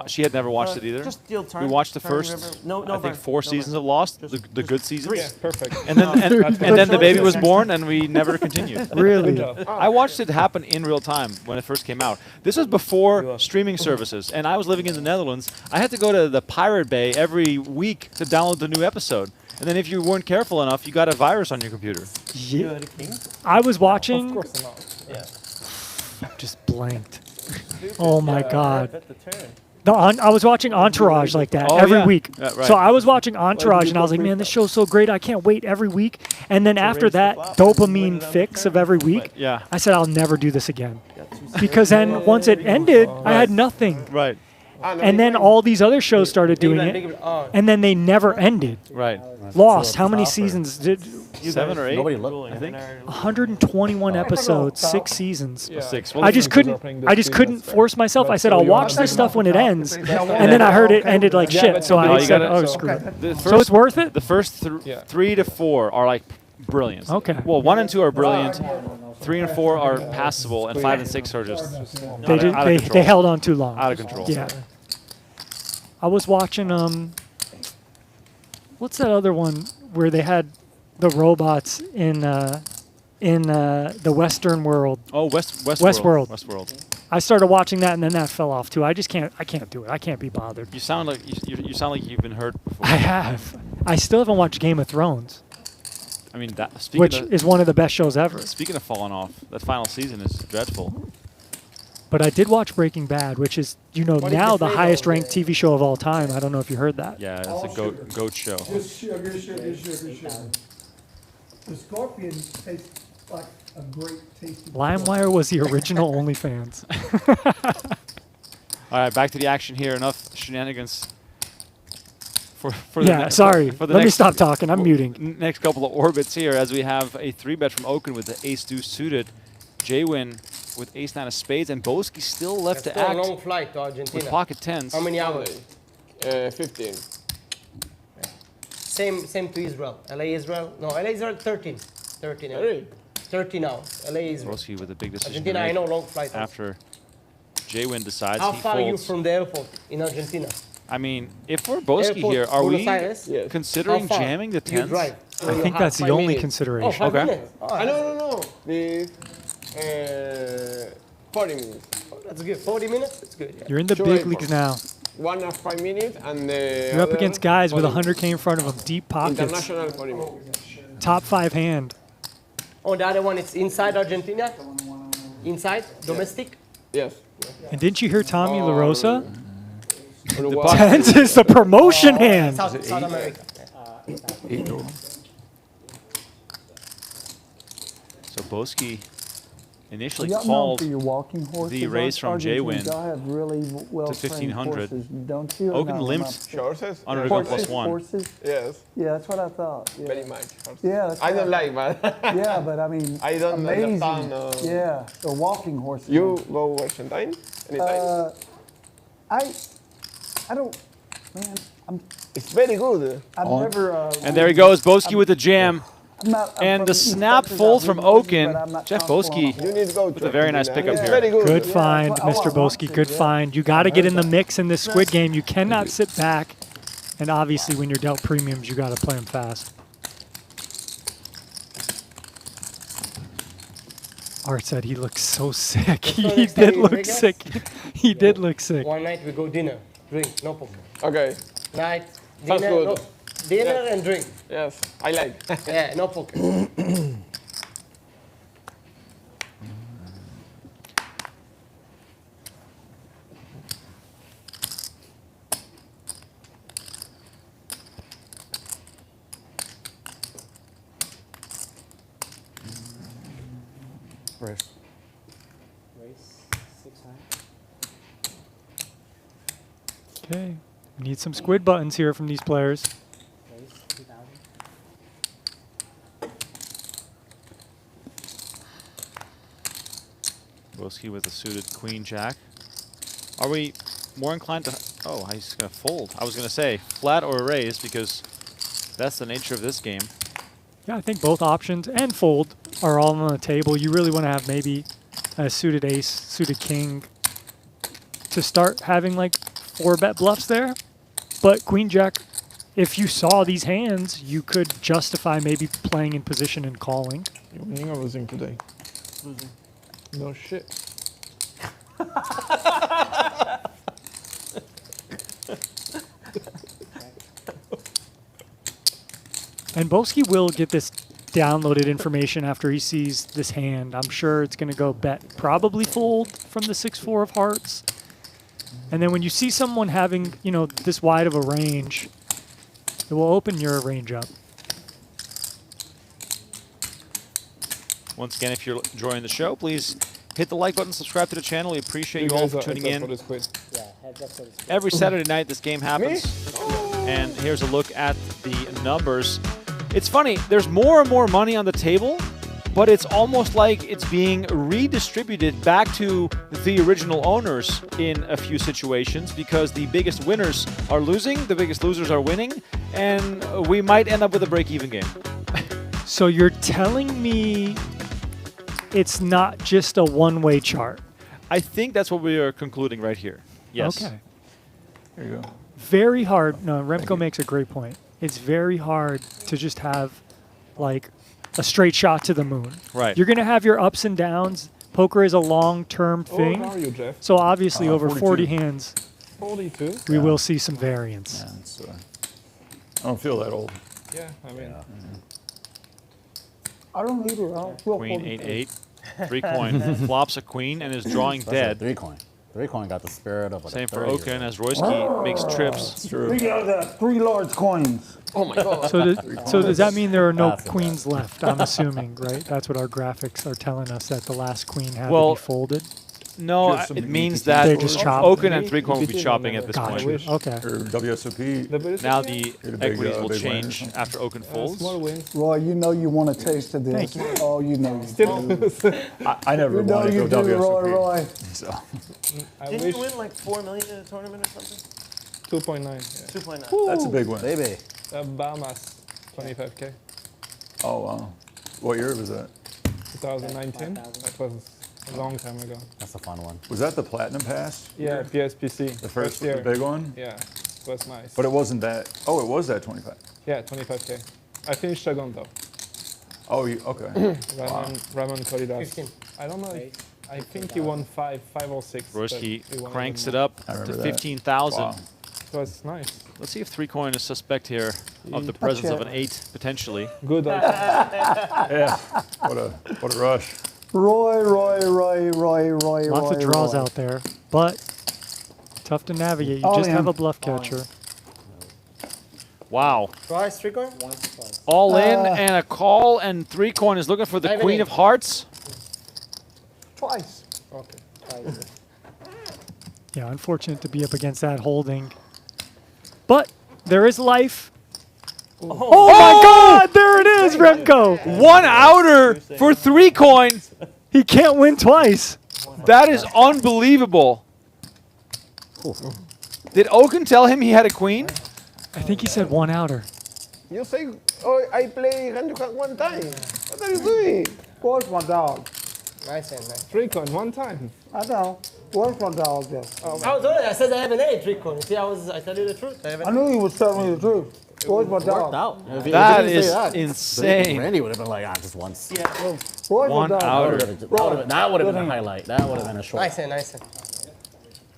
she had never watched it either. Just deal turn. We watched the turn first, river. No, I think, burn. 4 No seasons burn. of Lost, the good seasons. Yeah, perfect. And then the baby was born, and we never continued. Really? I watched it happen in real time when it first came out. This was before streaming services, and I was living in the Netherlands. I had to go to the Pirate Bay every week to download the new episode. And then if you weren't careful enough, you got a virus on your computer. Yeah. I was watching. Of course not. Just blanked. Oh my God. Bet the turn. No, I was watching Entourage like that Oh, every yeah. week. Yeah, right. So I was watching Entourage and I was like, man, this show's so great. I can't wait every week. And then after that dopamine fix of every week, Yeah. I said, I'll never do this again. Because then once it ended, I had nothing. Right. And then all these other shows started doing it, and then they never ended. Right. Lost. How many seasons did? 7 or 8. Nobody looked. I think. 121 episodes, 6 seasons. Yeah. 6. I just couldn't force myself. I said I'll watch this stuff when it ends, and then I heard it ended like Yeah, shit. but So no, I you said, gotta- "Oh, so- screw it." The So it's worth it. The first 3 to 4 are like brilliant. Okay. Well, 1 and 2 are brilliant. 3 and 4 are passable, and 5 and 6 are just They out did, of they control. held on too long. Out of control. Yeah. I was watching what's that other one where they had the robots in the Western world? Oh, Westworld. Westworld. I started watching that and then that fell off too. I can't do it. I can't be bothered. You sound like you sound like you've been hurt before. I have. I still haven't watched Game of Thrones, I mean, speaking which of, is one of the best shows ever. speaking of falling off, that final season is dreadful. But I did watch Breaking Bad, which is, What is now your the favorite? highest ranked TV show of all time. I don't know if you heard that. Yeah, it's a goat show. Just sugar. The scorpion tastes like a great tasty. LimeWire was the original OnlyFans. All right, back to the action here. Enough shenanigans. For the Yeah, sorry. For the Let me next- stop talking. I'm muting. Next couple of orbits here, as we have a 3-bet from Okin with the ace deuce suited, Jaywin with ace 9 of spades, and Boowki still left It's to still a act long flight to Argentina. with pocket tens. How many hours? 15. Same to Israel. LA Israel. No, LA Israel 13. 13 hours. Really? 13 hours. LA Israel. Royski with a big decision to Argentina, I make know long flight. after Jaywin decides How he far are you folds. from the airport in Argentina? I mean, if we're Boowki Airport, here, are Buenos we Aires? Yes. considering How far? jamming the You tens? drive. I think that's the 5 only minutes. consideration. 5 Okay. minutes. Oh, No. This 40 minutes. that's good. 40 minutes? That's good. Yeah. You're in the Sure, big April. leagues now. One at 5 minutes, and the You're up other against guys with 40 100K in front of them, deep pockets, International 40 minutes. top 5 hand. Oh, the other one is inside Argentina? Inside? Domestic? Yes. And didn't you hear Tommy La Rosa? Uruguay. Tens is the promotion hand. South America. So Boowki initially Y'all known called for your walking horses. the race from Argentines, Jaywin y'all have really well to 1,500. horses, don't you? Or Okin no? limped Horses? under to go Horses, +1. horses. Yes. Yeah, that's what I thought. Yeah, Very much. Horses. yeah that's I what don't like, but Yeah, but I mean, I don't amazing. understand. Yeah, the walking horses. You go Argentine anytime? I don't, man. It's very good. I've never. And there he goes, Boowki with the jam. I'm And from the East snap Texas. fold I've from been horses, Okin. but I'm not Jeff comfortable on Boowki You need to go with a very nice pickup It's here. very good. Good Yeah, find, that's what I Mr. want Boowki. to, Good yeah. find. You got to get in the mix in this Squid game. You cannot sit back. And obviously, when you're dealt premiums, you got to play them fast. Art said he looked so sick. So He next time did in look Vegas? sick. He did look sick. One night we go dinner, drink, no poker. Okay. Night, Sounds dinner, good. no, dinner Yeah. and drink. Yes. I like. Yeah, no poker. First. Okay. We need some Squid buttons here from these players. Boowki with a suited queen jack. Are we more inclined to... Oh, he's going to fold. I was going to say flat or raise because that's the nature of this game. Yeah, I think both options and fold are all on the table. You really want to have maybe a suited ace, suited king to start having like 4-bet bluffs there. But queen jack, if you saw these hands, you could justify maybe playing in position and calling. You winning or losing today? Losing. No shit. And Boowki will get this downloaded information after he sees this hand. I'm sure it's going to go bet, probably fold from the 6-4 of hearts. And then when you see someone having, you know, this wide of a range, it will open your range up. Once again, if you're enjoying the show, please hit the like button, subscribe to the channel. We appreciate you all guys for are tuning excited in. for the Squid. Yeah. Every Saturday night this game happens. And here's a look at the numbers. It's funny, there's more and more money on the table, but it's almost like it's being redistributed back to the original owners in a few situations because the biggest winners are losing, the biggest losers are winning, and we might end up with a break-even game. So you're telling me it's not just a one-way chart? I think that's what we are concluding right here. Yes. Okay. Here you go. Very hard. No, Remco makes a great point. It's very hard to just have like a straight shot to the moon. Right. You're going to have your ups and downs. Poker is a long-term Oh, thing. how are you, Jeff? So obviously over 42. 40 hands, 42? we will see some variance. Yeah, it's, I don't feel that old. Yeah, I mean, I don't either. I don't feel Queen 42. 8-8. 3 coin flops a queen and is drawing Especially a dead. 3 coin. 3 coin got the spirit of like Same a for 30-year-old. Okin as Royski makes trips. It's true. We got 3 large coins. Oh my god. So does that mean there are no That's the queens left? I'm assuming, right? That's what our graphics are telling us, that the last queen had Well, to be folded. No, Just some it meat means to that They just chop. Okin and 3 coin will be chopping at this Gotcha. point. Okay. Or WSOP. Now the Get a big, equities will big win or change something. after Okin folds. small wins. Roy, you know you want a taste of this. Oh, you know you do. I never You know wanted to you go do, Roy, WSOP. Roy. So, I Didn't wish you win like 4 million in a tournament or something? 2.9. Yeah. 2.9. that's a big win. Baby. Bahamas, 25K. Oh, wow. What year was that? 2019. That was a long time ago. That's a fun one. Was that the Platinum Pass? Yeah, PSPC. The first, year. the big one? Yeah, it was nice. But it wasn't that. Oh, it was that 25. Yeah, 25K. I finished second though. Oh, you, okay. Ramon Corridas. 15. I don't know. I think he won 5 or 6. but Royski he won cranks even it more. up I to remember that. 15,000. Wow. It was nice. Let's see if 3 coin is suspect here of the presence of an 8 potentially. Good. Yeah. What a rush. Roy. Lots of draws out there, but tough to navigate. You All just in. have a bluff catcher. Wow. Twice, 3 coin? All in and a call, and 3 coin is looking for the Seven, Queen eight. of Hearts. Twice. Okay. Yeah, unfortunate to be up against that holding. But there is life. Oh my God! There it is, Remco. 1 outer for 3 coin. He can't win twice. That is unbelievable. Did Okin tell him he had a queen? I think he said 1 outer. You say, oh, I play handicap one time. What are you doing? Where's my dog? Nice hand, nice. 3 coin, 1 time. I know. Where's my dog then? I was honest. I said I have an 8, 3 coin. See, I tell you the truth. I have I an knew he was telling me the truth. Where's my Worked dog? out. If he That didn't say is that, insane. Randy would have been like, just once. Yeah. Where's my 1 dog? outer. That would have been a highlight. That would have been a short. nice hand, nice hand.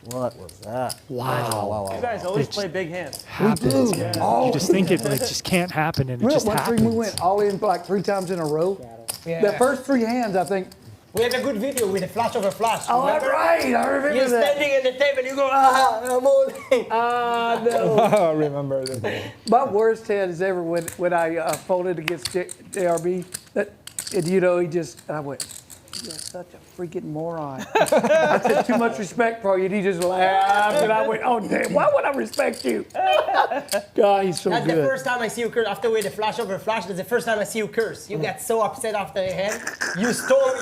What was that? Wow. You guys always play big hands. Happens. do. Yeah. Oh, You just think it just can't happen, and it Remember just one happens. stream we went all in like 3 times in a row? Yeah. The first 3 hands, I think. We have a good video with a flash over flash. Oh, that's remember? right. I remember You're that. standing at the table, you go, I'm all in. No. I remember that. My worst hand is ever when I folded against JRB. I went, you're such a freaking moron. I said, too much respect for you. And he just laughed. And I went, oh, damn, why would I respect you? God, he's so That's good. the first time I see you curse. After we had the flash over flash, that's the first time I see you curse. You got so upset after the hand. You storm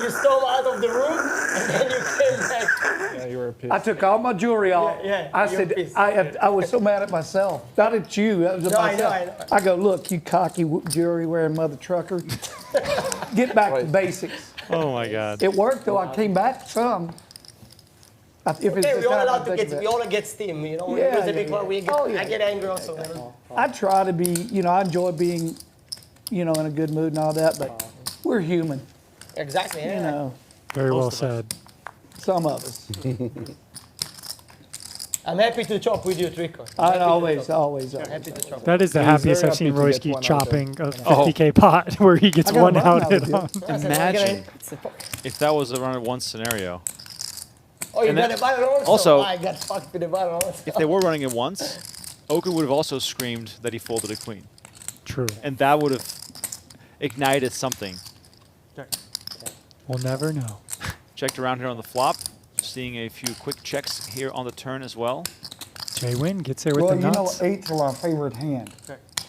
out of the room, and then you came back. Yeah, you were pissed. I took all my jewelry off. Yeah, I you're said, pissed. I was so mad at myself. Not at you. That was at No, I myself. know. I go, look, you cocky jewelry wearing mother trucker. Get back to basics. Oh my God. It worked though. I came back some. If it's Hey, the we all time allowed I to think get, of we it. all get steam, you know. Yeah, There's a yeah, big yeah. one. We get, Oh, yeah. I get angry also. You know? I try to be, I enjoy being, in a good mood and all that, but we're human, Exactly. Yeah. Very well said. Some of us. I'm happy to chop with you, Trico. I always. Happy to chop. That is the He's happiest very I've seen happy to get Royski one out chopping a 50K pot where he gets I got 1 a button out out at of it. on. Imagine if that was a run at 1 scenario. Oh, you And got then- a button also? also- I got fucked with the button also. If they were running it once, Okin would have also screamed that he folded a queen. True. And that would have ignited something. We'll never know. Checked around here on the flop. seeing a few quick checks here on the turn as well. Jaywin gets there with Well, the you know, nuts. 8's our favorite hand.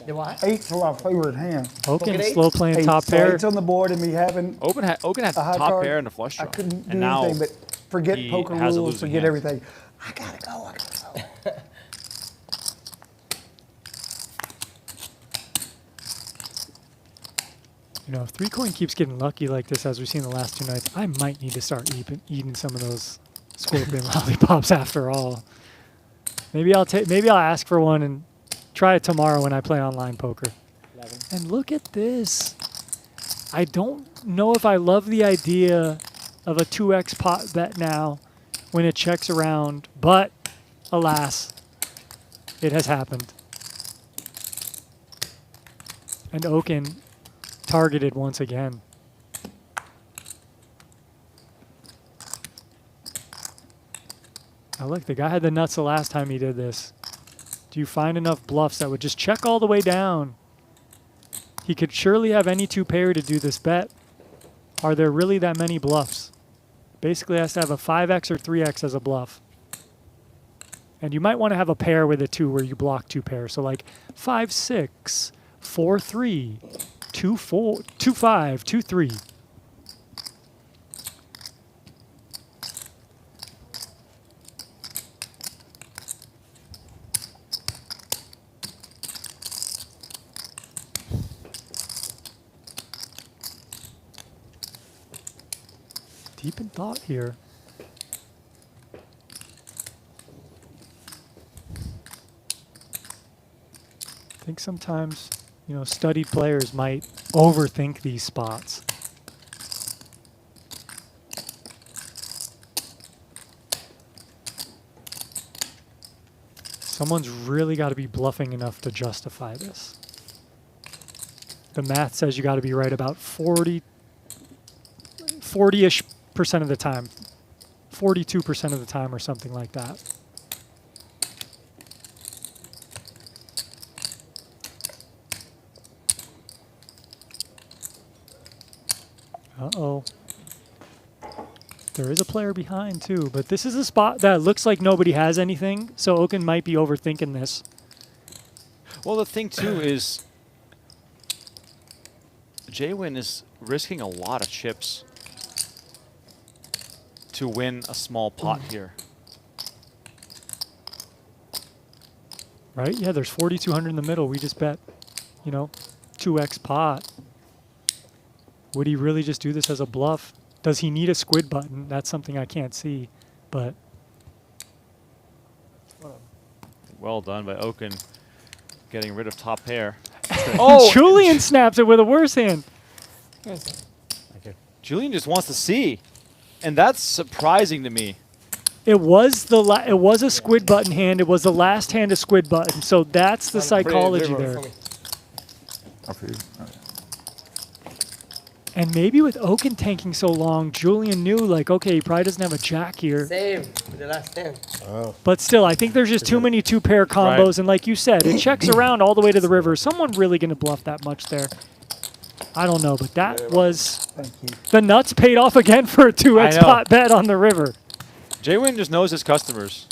The what? 8's our favorite hand. Okin eight? slow playing Eight, top so pair. 8's on the board and me having Okin had a high top card. pair and a flush I draw. couldn't do and now anything but forget he poker has a rules, losing forget hand. everything. I gotta go. You know, if 3-coin keeps getting lucky like this, as we've seen the last 2 nights, I might need to start eating some of those scorpion lollipops after all. Maybe I'll ask for one and try it tomorrow when I play online poker. 11. And look at this. I don't know if I love the idea of a 2x pot bet now when it checks around, but alas, it has happened. And Okin targeted once again. Now look, the guy had the nuts the last time he did this. Do you find enough bluffs that would just check all the way down? He could surely have any 2 pair to do this bet. Are there really that many bluffs? Basically has to have a 5x or 3x as a bluff. And you might want to have a pair with a 2 where you block 2 pairs. So like 5-6, 4-3, 2-4, 2-5, 2-3. Deep in thought here. I think sometimes, you know, studied players might overthink these spots. Someone's really got to be bluffing enough to justify this. The math says you got to be right about 40-ish% of the time, 42% of the time or something like that. Uh-oh. There is a player behind too, but this is a spot that looks like nobody has anything, so Okin might be overthinking this. Well, the thing too is Jaywin is risking a lot of chips to win a small pot here. Right? Yeah, there's 4,200 in the middle. We just bet, you know, 2x pot. Would he really just do this as a bluff? Does he need a squid button? That's something I can't see, but... Well done by Okin, getting rid of top pair. Oh, Julian snaps it with a worse hand. Julian just wants to see, and that's surprising to me. It was a squid button hand. It was the last hand of squid button. So that's the psychology there. After you. And maybe with Okin tanking so long, Julian knew, like, okay, he probably doesn't have a jack here. Same with the last 10. Oh. But still, I think there's just too many 2-pair combos. Right. And like you said, it checks around all the way to the river. Someone really going to bluff that much there? I don't know, but that was... The nuts paid off again for a 2x pot bet on the river. Jaywin just knows his customers.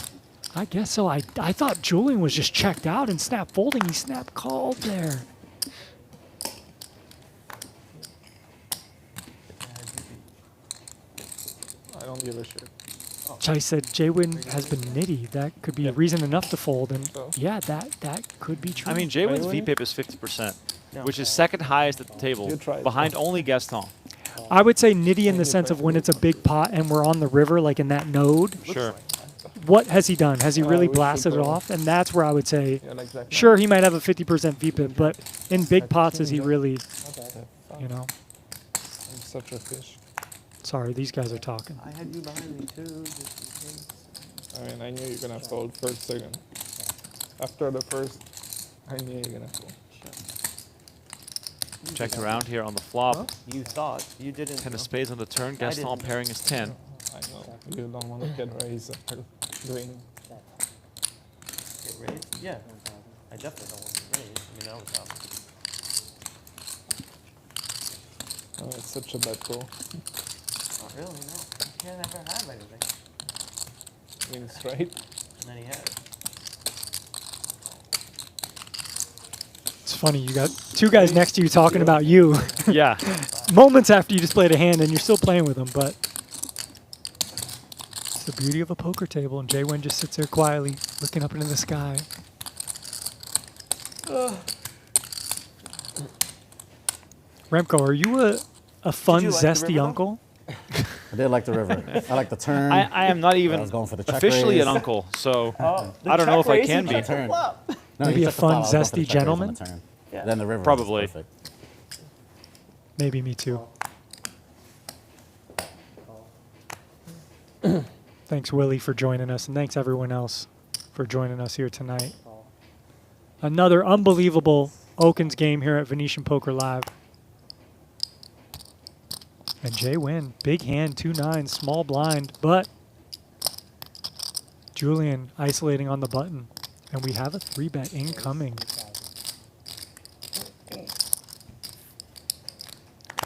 I guess so. I thought Julian was just checked out and snap folding. He snap called there. I don't give a shit. Chai said Jaywin has been nitty. That could be reason enough to fold. And yeah, that could be true. I mean, Jaywin's VPIP is 50%, which is second highest at the table, behind only Gaston. I would say nitty in the sense of when it's a big pot and we're on the river, like in that node. Sure. What has he done? Has he really blasted it off? And that's where I would say, exactly. sure, he might have a 50% VPIP, but in big pots, is he really, you know? I'm such a fish. Sorry, these guys are talking. I had you behind me too, just in case. I mean, I knew you were gonna fold first, second. After the first, I knew you were gonna fold. Checks around here on the flop. You thought, you didn't. 10 of spades on the turn. Gaston didn't. pairing his 10. I know, you don't want to get raised after doing. Get raised? Yeah. I definitely don't want to get raised. I mean, that was obvious. Oh, it's such a bad call. Not really, no. You can't ever have anything. Win straight. And then he had it. It's funny, you got two guys next to you talking about you. Yeah. Moments after you just played a hand and you're still playing with them, but it's the beauty of a poker table, and Jaywin just sits there quietly looking up into the sky. Remco, are you a fun, you like the zesty river, though? uncle? I did like the river. I like the turn. I am not even was going for the check officially raise. an uncle, so The I don't know check if I raise, can he be. took the flop. No, Maybe he a took the flop. fun, I was going for the zesty check raise on gentleman? the turn. Yeah. Then the river Probably. was perfect. Maybe me too. Thanks, Willie, for joining us, and thanks everyone else for joining us here tonight. Another unbelievable Okin's game here at Venetian Poker Live. And Jaywin, big hand, 2-9, small blind, but Julian isolating on the button. And we have a 3-bet incoming.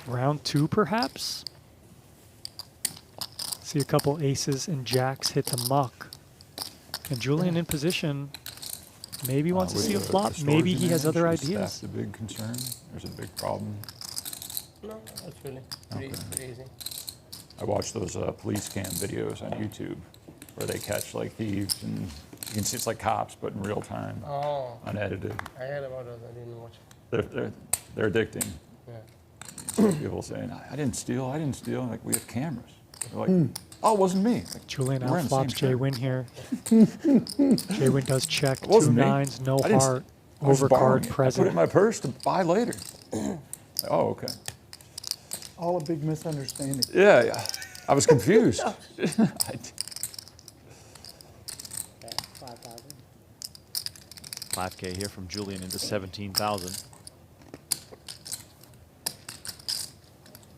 Round 2, perhaps? See a couple aces and jacks hit the muck. And Julian in position. Maybe wants to see a flop. Maybe he has other ideas. That's the big concern. There's a big problem. No, that's really pretty easy. I watch those police cam videos on YouTube where they catch like thieves, and you can see it's like cops, but in real time, Oh, unedited. I heard about those. I didn't watch it. They're addicting. Yeah. People saying, I didn't steal. Like, we have cameras. They're like, oh, it wasn't me. Like, Julian we're in the same outflops shirt. Jaywin here. Jaywin does check. It 2 wasn't me. 9s, no I didn't s- heart, I was borrowing overcard it. I put it present. in my purse to buy later. Oh, okay. All a big misunderstanding. Yeah. I was confused. 5K here from Julian into 17,000.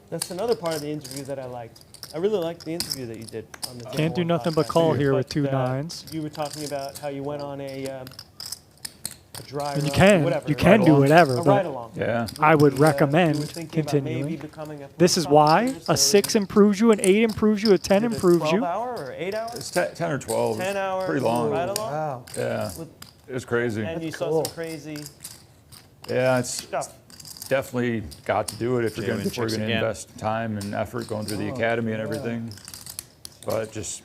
That's another part of the interview that I liked. I really liked the interview that you did on the Can't do One nothing but podcast. call here with But, 2 9s. You were talking about how you went on a dry And you run, can, whatever. you can do Ride-along. whatever, A but ride-along. Yeah. I would You were recommend thinking about maybe continuing. becoming a This is police why officer, a so 6 improves you, an 8 improves you, a 10 is it improves you. 12 hour or 8 hours? It's 10 or 12. 10 hours. Pretty long. Ride-along? Wow. Yeah. It was crazy. And you saw some crazy Yeah, it's stuff. definitely got to do it if you're Jaywin going checks to again. invest time and effort going through the academy and everything. But it just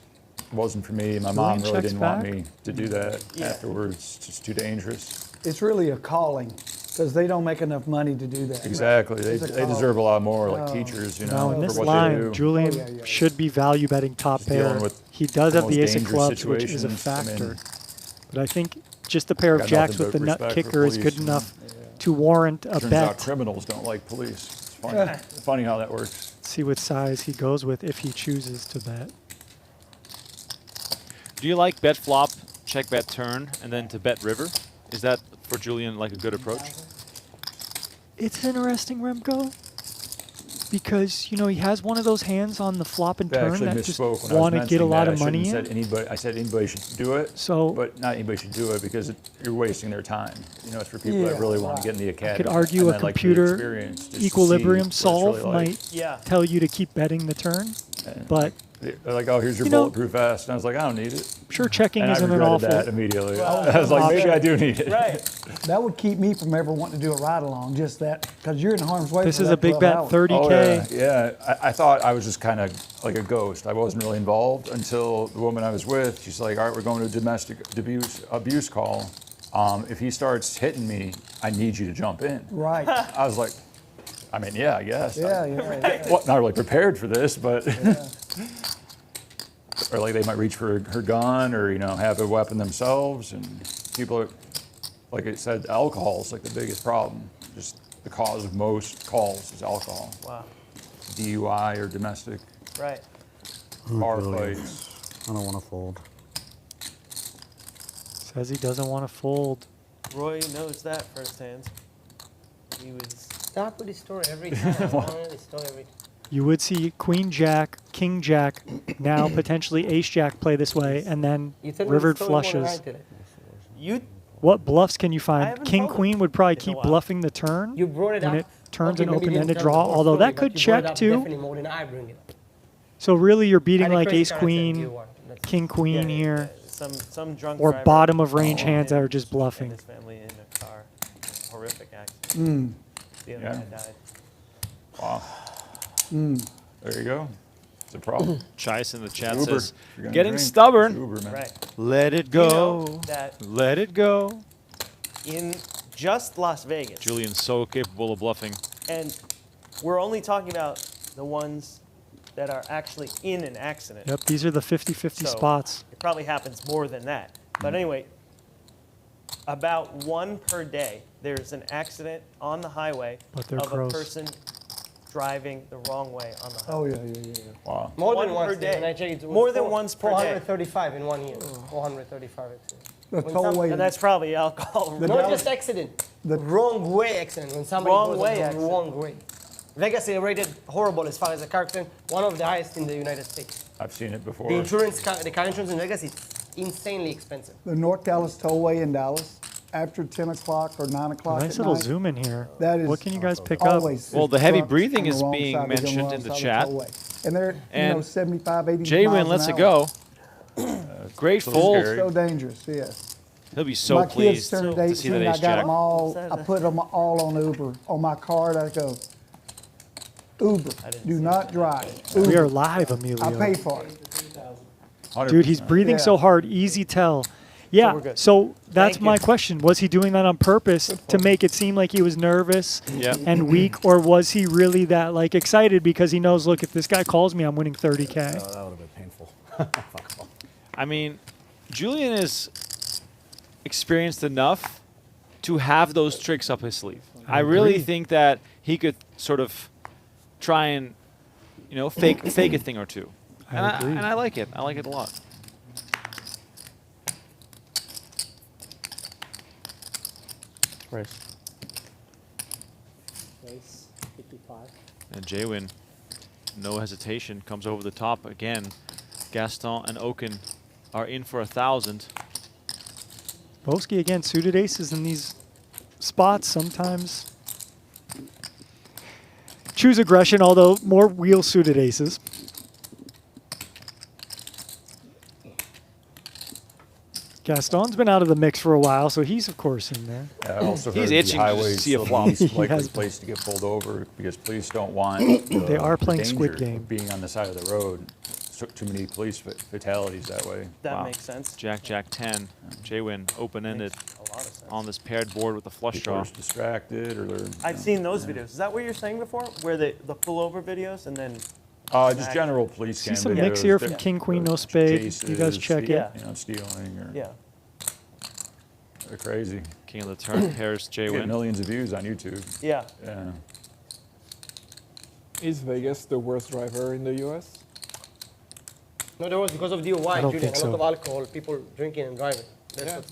wasn't for me. My mom really checks didn't want back. me to do that Yeah. afterwards. It's just too dangerous. It's really a calling because they don't make enough money to do that. Exactly. They It's a deserve a lot more, like Oh. teachers, you Now know, in for this what line, they do. Julian Oh, yeah. should be value betting top Just dealing pair. with He does the have the most ace of dangerous clubs, which is a situations. I factor. mean, But I think just a pair of got jacks nothing with the but nut respect for kicker is good police, you know. enough to warrant a turns out bet. criminals don't like police. It's funny. Funny how that works. See what size he goes with if he chooses to bet. Do you like bet flop, check bet turn, and then to bet river? Is that for Julian like a good approach? It's interesting, Remco, because he has one of those hands on the flop and I turn actually that just misspoke when I was want to get a mentioning lot that. of I money shouldn't in. said anybody. I said anybody should do it. So- but not anybody should do it because you're wasting their time. It's for people that Yeah, really want to right. get in the I academy. could argue and a that like the computer experience just to see equilibrium what it's solve really like. might Yeah. tell you to keep betting the turn, And but they're like, oh, here's your You know- bulletproof vest. And I was like, I don't need it. sure checking And I isn't an regretted awful. that immediately. Well, I was like, maybe option. I do need it. Right. That would keep me from ever wanting to do a ride along, just that, because you're in harm's way. This for is that a big 12 bet, hours. 30K. Oh, yeah. I thought I was just kind of like a ghost. I wasn't really involved until the woman I was with, she's like, all right, we're going to a domestic abuse call. If he starts hitting me, I need you to jump in. Right. I was like, I mean, yeah, I guess. Yeah. Well, not really prepared for this, but or like they might reach for her gun or have a weapon themselves, and people are, like I said, alcohol is like the biggest problem. Just the cause of most calls is alcohol. Wow. DUI or domestic Right. bar Julian. fights. I don't want to fold. Says he doesn't want to fold. Roy knows that firsthand. He was. Start with the story every time. I want the story every time. You would see Queen Jack, King Jack, now potentially Ace Jack play this way, and then You tell me rivered the story more than I flushes. did it. You. What bluffs can you I find? haven't King folded Queen would probably in a keep while. bluffing the turn You brought it when up. it turns Okay, an maybe you didn't open-ended tell draw, the whole although story, that but could you brought it check up too. Definitely more than I bring it up. So really you're beating And the like credit Ace card said you Queen, won. That's king queen here, Some drunk or driver bottom of range and hands that are just bluffing. his family in a car. Horrific accident. The other Yeah. guy died. Wow. There you go. It's a problem. Chice in the chat Uber. says, If you're gonna getting drink, stubborn. it's Uber, man. Right. Let it You go. know that Let it go. in just Las Vegas, Julian's so capable of bluffing. and we're only talking about the ones that are actually in an accident. Yep, these are the 50-50 So spots. It probably happens more than that. But anyway, about one per day, there's an accident on the highway But they're of gross. a person driving the wrong way on the Oh, highway. yeah. Wow. More One than per once. day. When I checked, it was More than once per day. 435 in 1 year. 435 accidents. The When some- tollway. And that's probably alcohol. Not just accident. The- Wrong way accident. When somebody Wrong goes way the accident. wrong way. Vegas is rated horrible as far as the car accident. One of the highest in the United States. I've seen it before. The car insurance in Vegas is insanely expensive. The North Dallas Tollway in Dallas, after 10 o'clock or 9 o'clock Nice at little night, zoom in here. that is What can you guys pick up? always Well, the there's heavy trucks breathing on the is wrong being side, they're going mentioned wrong in the side of chat. tollway. And they're, And 75, 80 Jaywin miles lets an it hour. go. Great So fold. scary. So dangerous, yes. He'll be so my kids pleased turned to see that 18, I ace got jack. them all, I put them all on Uber. On my card, I go, Uber, do not drive. We Uber. are live, I Emilio. pay for it. 100%. Dude, he's breathing so hard, easy tell. Yeah, we're good. so that's Thank my you. question. Was he doing that on purpose to make it seem like he was nervous Yeah. and weak, or was he really that like excited because he knows, look, if this guy calls me, I'm winning 30K? That would have been painful. I mean, Julian is experienced enough to have those tricks up his sleeve. I really agree. think that he could sort of try and, fake a thing or two. I agree. And I like it. I like it a lot. And Jaywin, no hesitation, comes over the top again. Gaston and Okin are in for 1,000. Boowki again, suited aces in these spots sometimes. Choose aggression, although more wheel suited aces. Gaston's been out of the mix for a while, so he's of course in there. Yeah, I also He's heard itching the to highway see a is flop. the least He likely has- place to get pulled over because police don't want They are the playing danger Squid of Game. being on the side of the road. So, too many police fatalities that way. That Wow. makes sense. Jack, Jack 10. Jaywin open-ended Makes a lot of sense. on this paired board with a flush People draw. are distracted or they're. I've seen those videos. Is that what you're saying before? Where the pullover videos and then Just general police See cam some videos. mix here from They're- King, Queen, they're no spade. You guys chases, check it. Yeah. Stealing or yeah. they're crazy. King of the turn pairs They get Jaywin. millions of views on YouTube. Yeah. Yeah. Is Vegas the worst driver in the U.S.? No, there was because of DUI, I don't Julian. think A lot so. of alcohol, people drinking and driving. That's Yeah. what-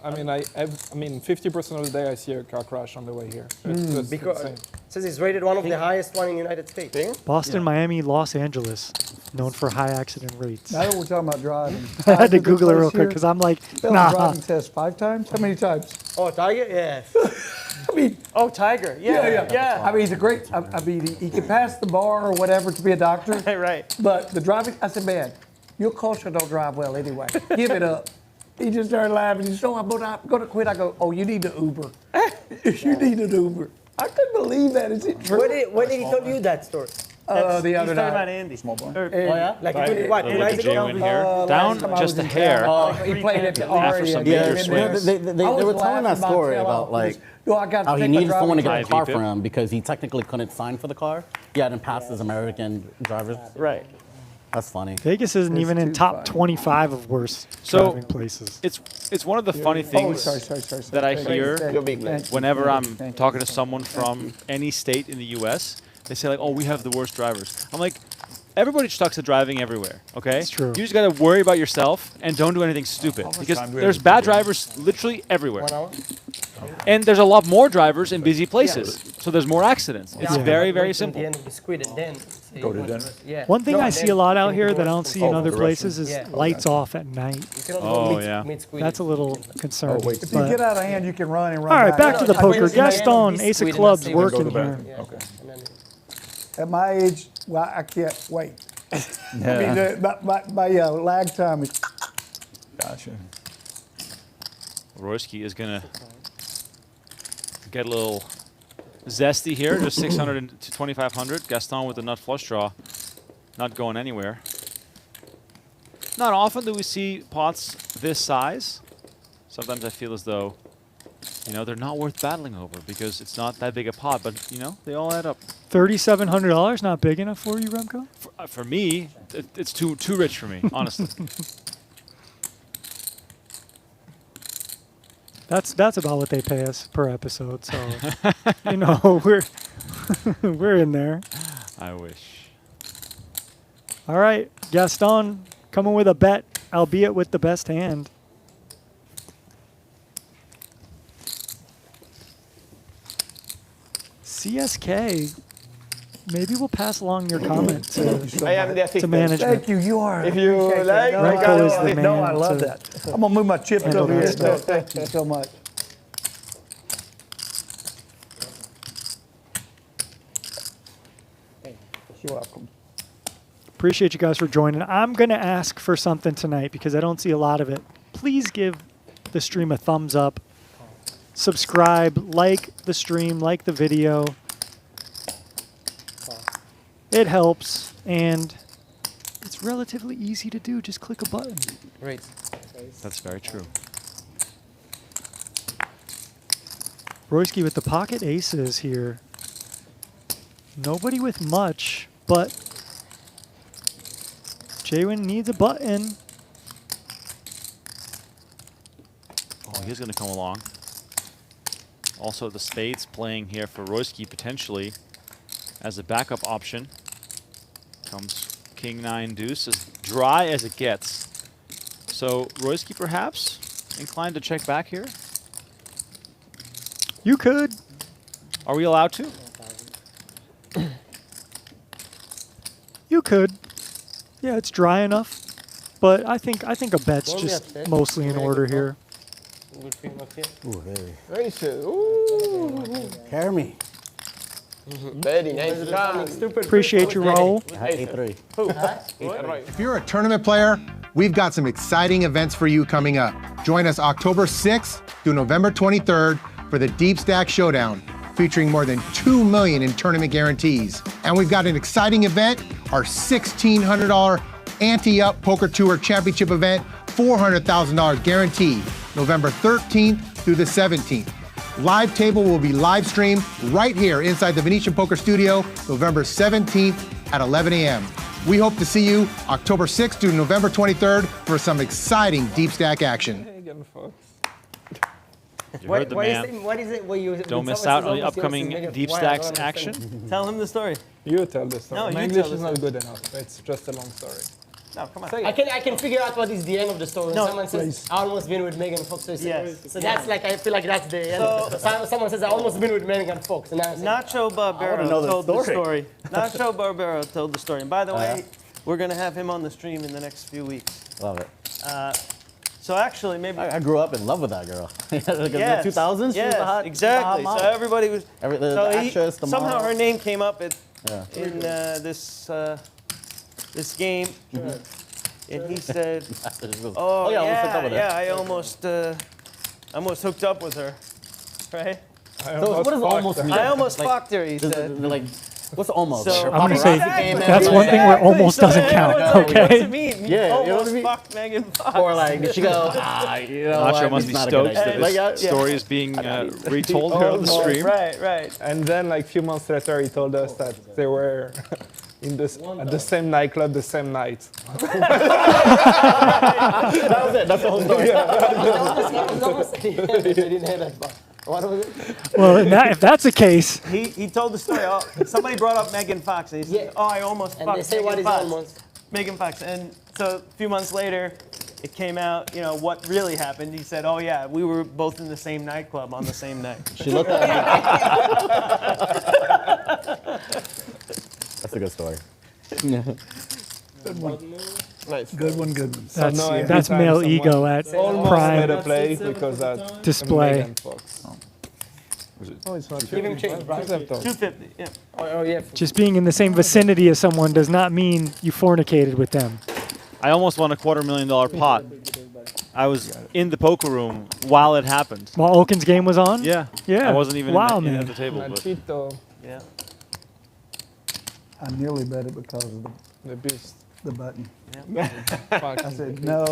I mean, 50% of the day I see a car crash on the way here. It's just because insane. it says it's rated one of the highest one in the United States. Boston, Miami, Los Angeles, known for high accident rates. Now that we're talking about driving. I had to did this Google it place real quick here, because I'm like, failed the nah. driving test 5 times? How many times? Oh, Tiger? Yeah. I mean, Oh, Tiger. Yeah. I mean, he's a great, I mean, he can pass the bar or whatever to be a doctor. Right. But the driving, I said, man, your culture don't drive well anyway. Give it up. He just started laughing. He said, "So I'm going to quit." I go, "Oh, you need an Uber. You need an Uber." I couldn't believe that. Is it true? When did he tell you that story? The He's other talking about night. Andy. Small blind. Or- Oh, yeah? Like, Right. what, Look 2 at nights ago? Jaywin here. last Down time I just was a in hair. town, he played at the After Aria. some Yeah, major and swings. They I was were telling that laughing my story tail about off. like Yo, I got to how he take my needed someone to driving get a test. car for him because he technically couldn't sign for the car. He hadn't passed his American drivers. Right. That's funny. Vegas isn't It's even in too top fun. 25 of worst So- driving places. It's one of the funny Oh, things sorry. that I Thank you. hear Thank You're you. being late. Thank you. whenever I'm Thank you. talking to someone from any state in the U.S. They say like, "Oh, we have the worst drivers." I'm like, everybody sucks at driving everywhere. Okay, It's true. You just gotta worry about yourself and don't do anything stupid because time do we there's have bad to do? drivers literally everywhere, 1 hour? and there's a lot more drivers in busy places, so there's more accidents. It's Yeah. very Wait very till simple. The end of the Squid and then say Go to what- dinner? Yeah. One thing No, I and see a then lot out think here the that I worst don't see from in Oh, other the places is Yeah. lights off at night. You cannot Oh, go yeah. meet Squid. That's a little concerning. wait. If you but- get out of hand, you can run and run. all right, back to the No, I went poker. to the end of Gaston, this ace of Squid and I clubs say, Go to working the here. bathroom. Yeah. Okay. And then At my age, well, I can't wait. I mean, my lag time is. Gotcha. Royski is going to get a little zesty here, just 600 to 2,500. Gaston with the nut flush draw, not going anywhere. Not often do we see pots this size. Sometimes I feel as though, you know, they're not worth battling over because it's not that big a pot, but, you know, they all add up. $3,700 not big enough for you, Remco? For me, it's too rich for me, honestly. That's about what they pay us per episode, so you know we're in there. I wish. All right, Gaston coming with a bet, albeit with the best hand. CSK, maybe we'll pass along your comment I am the to assistant. management. Thank you. You are. If you like, Remco is the man. No, I love to that. I'm gonna move my chips handle over that here. stuff. Thank you so much. You're welcome. Appreciate you guys for joining. I'm going to ask for something tonight because I don't see a lot of it. Please give the stream a thumbs up. Subscribe, like the stream, like the video. It helps, and it's relatively easy to do. Just click a button. Great. That's very true. Royski with the pocket aces here. Nobody with much, but Jaywin needs a button. Oh, he's going to come along. Also, the spades playing here for Royski potentially as a backup option. Comes King 9 deuce, as dry as it gets. So Royski perhaps inclined to check back here. You could. Are we allowed to? You could. Yeah, it's dry enough. But I think a bet's Well, just yeah, mostly in order here. Good thing up here. Ooh, very. Aces. Ooh. Carry me. Very nice card. Appreciate you, Raul. I had A3. Right. If you're a tournament player, we've got some exciting events for you coming up. Join us October 6th through November 23rd for the Deep Stack Showdown, featuring more than $2 million in tournament guarantees. And we've got an exciting event, our $1,600 Ante-Up Poker Tour Championship event, $400,000 guaranteed, November 13th through the 17th. Live table will be live streamed right here inside the Venetian Poker Studio, November 17th at 11 a.m. We hope to see you October 6th through November 23rd for some exciting Deep Stack action. Megan Fox. You heard the man. What is it where you Don't miss out on the upcoming Deep Stacks action. Tell him the story. You tell the story. No, My you English tell is the not good enough. It's just a long story. No, come on. I can figure out what is the end of the story. No, Someone says, I almost been with Megan Fox. So, Yes. so that's like, I feel like that's the end. Someone says, I almost been with Megan Fox. And Nacho Barbero told the story. Nacho Barbero told the story. And by the way, we're going to have him on the stream in the next few weeks. Love it. So actually, maybe... I grew up in love with that girl. Like Yes. in the 2000s, she was Yes, the hot, exactly. the hot So model. everybody was... The actress, the somehow model. her name came up Yeah. in this game. And he said, oh, yeah, I almost hooked up with her. I almost hooked up with her. Right? So what does almost mean? I almost Like, fucked her, he said. Like, what's almost? So- I'm gonna say Paparazzi came in, that's like- one thing where almost doesn't count. What's it Okay. mean? Yeah, you know what I Almost mean? fucked Megan Fox. Or like, did she go, you know Nacho what, must it's be not a good stoked that idea. this Like, yeah. story is being retold here on the stream. Right. And then, like, a few months later, he told us that they were at the same nightclub the same night. That was it. That's the whole story. I didn't hear that part. What was it? Well, if that's the case, He told the story. Oh, somebody brought up Megan Fox, and he said, Yeah. "Oh, I almost And they fucked say Megan what is Fox." almost. Megan Fox, and so a few months later, it came out. You know what really happened? He said, "Oh yeah, we were both in the same nightclub on the same night." She looked at me. That's a good story. Nice. Good one, good one. that's no, every that's time male someone ego at almost made prime a play because that display. Megan Fox. Was it Oh, it's not Give him change, right? 250. Yeah. Oh, yeah. Just being in the same vicinity as someone does not mean you fornicated with them. I almost won a $250,000 pot. I was in the poker room while it happened. While Okin's game was on? Yeah. Yeah. I wasn't even wow, in man. at the table. But Machito, Yeah. I nearly bet it because of the beast. the button. Fuck. I said, no.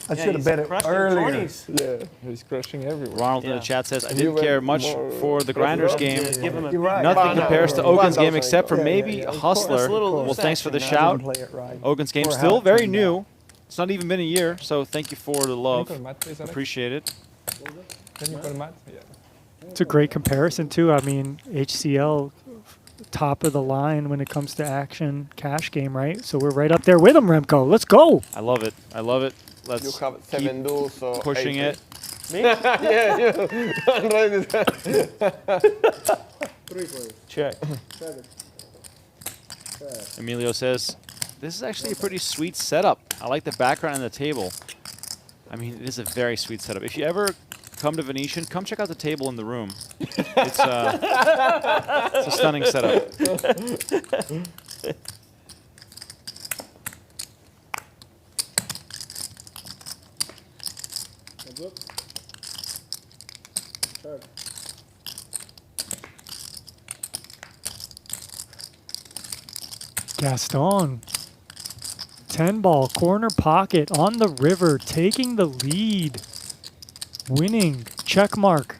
I should have bet it Crushed earlier. 20s. Yeah, he's crushing everywhere. Ronald in Yeah. the chat says, I You didn't went care much more for the Grinders game. Give him a You're right. Nothing compares to Okin's game 1,000. except for Yeah, maybe yeah, a of Hustler. course. A little Well, thanks for the loose shout. Play it right. Okin's game Or still how it very turned new. out. It's not even been a year, so thank you for the love. Can you call Matt, please, Alex? Appreciate it. Can you call Matt? Yeah. It's a great comparison, too. I mean, HCL, top of the line when it comes to action cash game, right? So we're right up there with them, Remco. Let's go. I love it. I love it. You Let's have 7 duels, so pushing 8. it. Me? Yeah, you. Check. Emilio says, this is actually a pretty sweet setup. I like the background and the table. I mean, it is a very sweet setup. If you ever come to Venetian, come check out the table in the room. It's a stunning setup. Gaston. 10 ball, corner pocket, on the river, taking the lead. Winning. Check mark.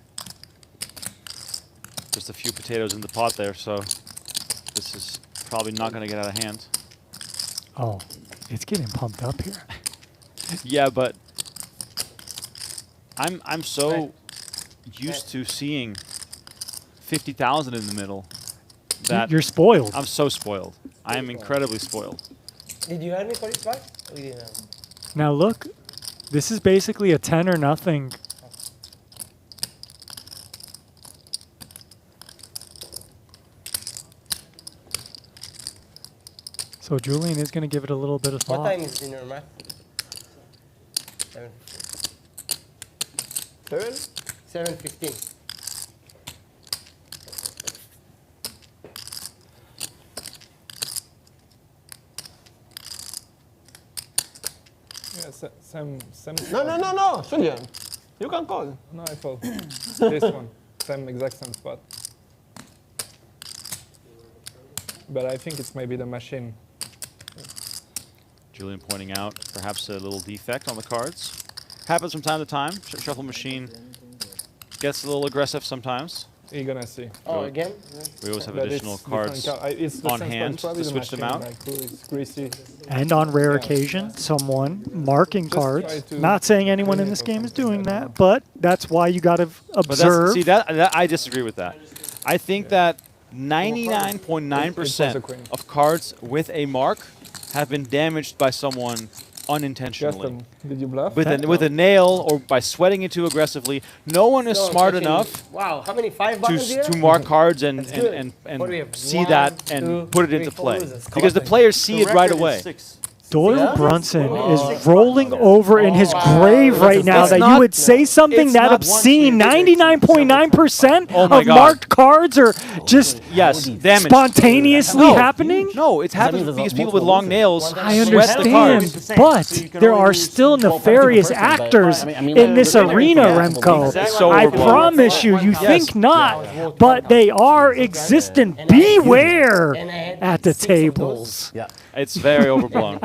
Just a few potatoes in the pot there, so this is probably not going to get out of hand. Oh, it's getting pumped up here. Yeah, but I'm so used to seeing 50,000 in the middle that You're spoiled. I'm so spoiled. I am incredibly spoiled. Did you hear me for it twice? We didn't. Now look, this is basically a 10 or nothing. So Julian is going to give it a little bit of What thought. time is dinner, Matt? 7. 7:15. Yeah, Sam. No, Julian. You can call. No, I thought this one. Same exact same spot. But I think it's maybe the machine. Julian pointing out perhaps a little defect on the cards. Happens from time to time. Shuffle machine gets a little aggressive sometimes. You're gonna see. Oh, again? We always have But additional it's different cards it's the on same spot, hand it's probably to the switch them machine, out. like, it's greasy. And on rare Yeah. occasion, someone marking Just try cards. to Not saying anyone in clean this it or game is something doing like that, that. but that's why you got to But observe. that's, see, that I disagree with that. I think that 99.9% It was a queen. of cards with a mark have been damaged by someone unintentionally. Gaston, did you bluff? With a nail or by sweating it too aggressively. No one is No, smart touching- enough Wow, how many 5 buttons here? to mark cards and That's good. and What do we have? see 1, that 2, and put it 3, into 4 play. losers. Because the players see it right away. Doyle Yeah? Brunson Oh. is rolling over in his wow. grave right now It's that you not- would say something it's that not obscene. one, 99.9% Oh my of God. marked cards are just Yes, damage. spontaneously No. happening. No, it that happens means because there's people with multiple long nails losers. I sweat the cards. understand, but there are still nefarious person, but- actors I mean, in this the winner arena, is Remco. Exactly. So I overblown. promise you, you think not, but they are existent. And I had- Beware and I had at the 6 of those. tables. Yeah. It's very overblown.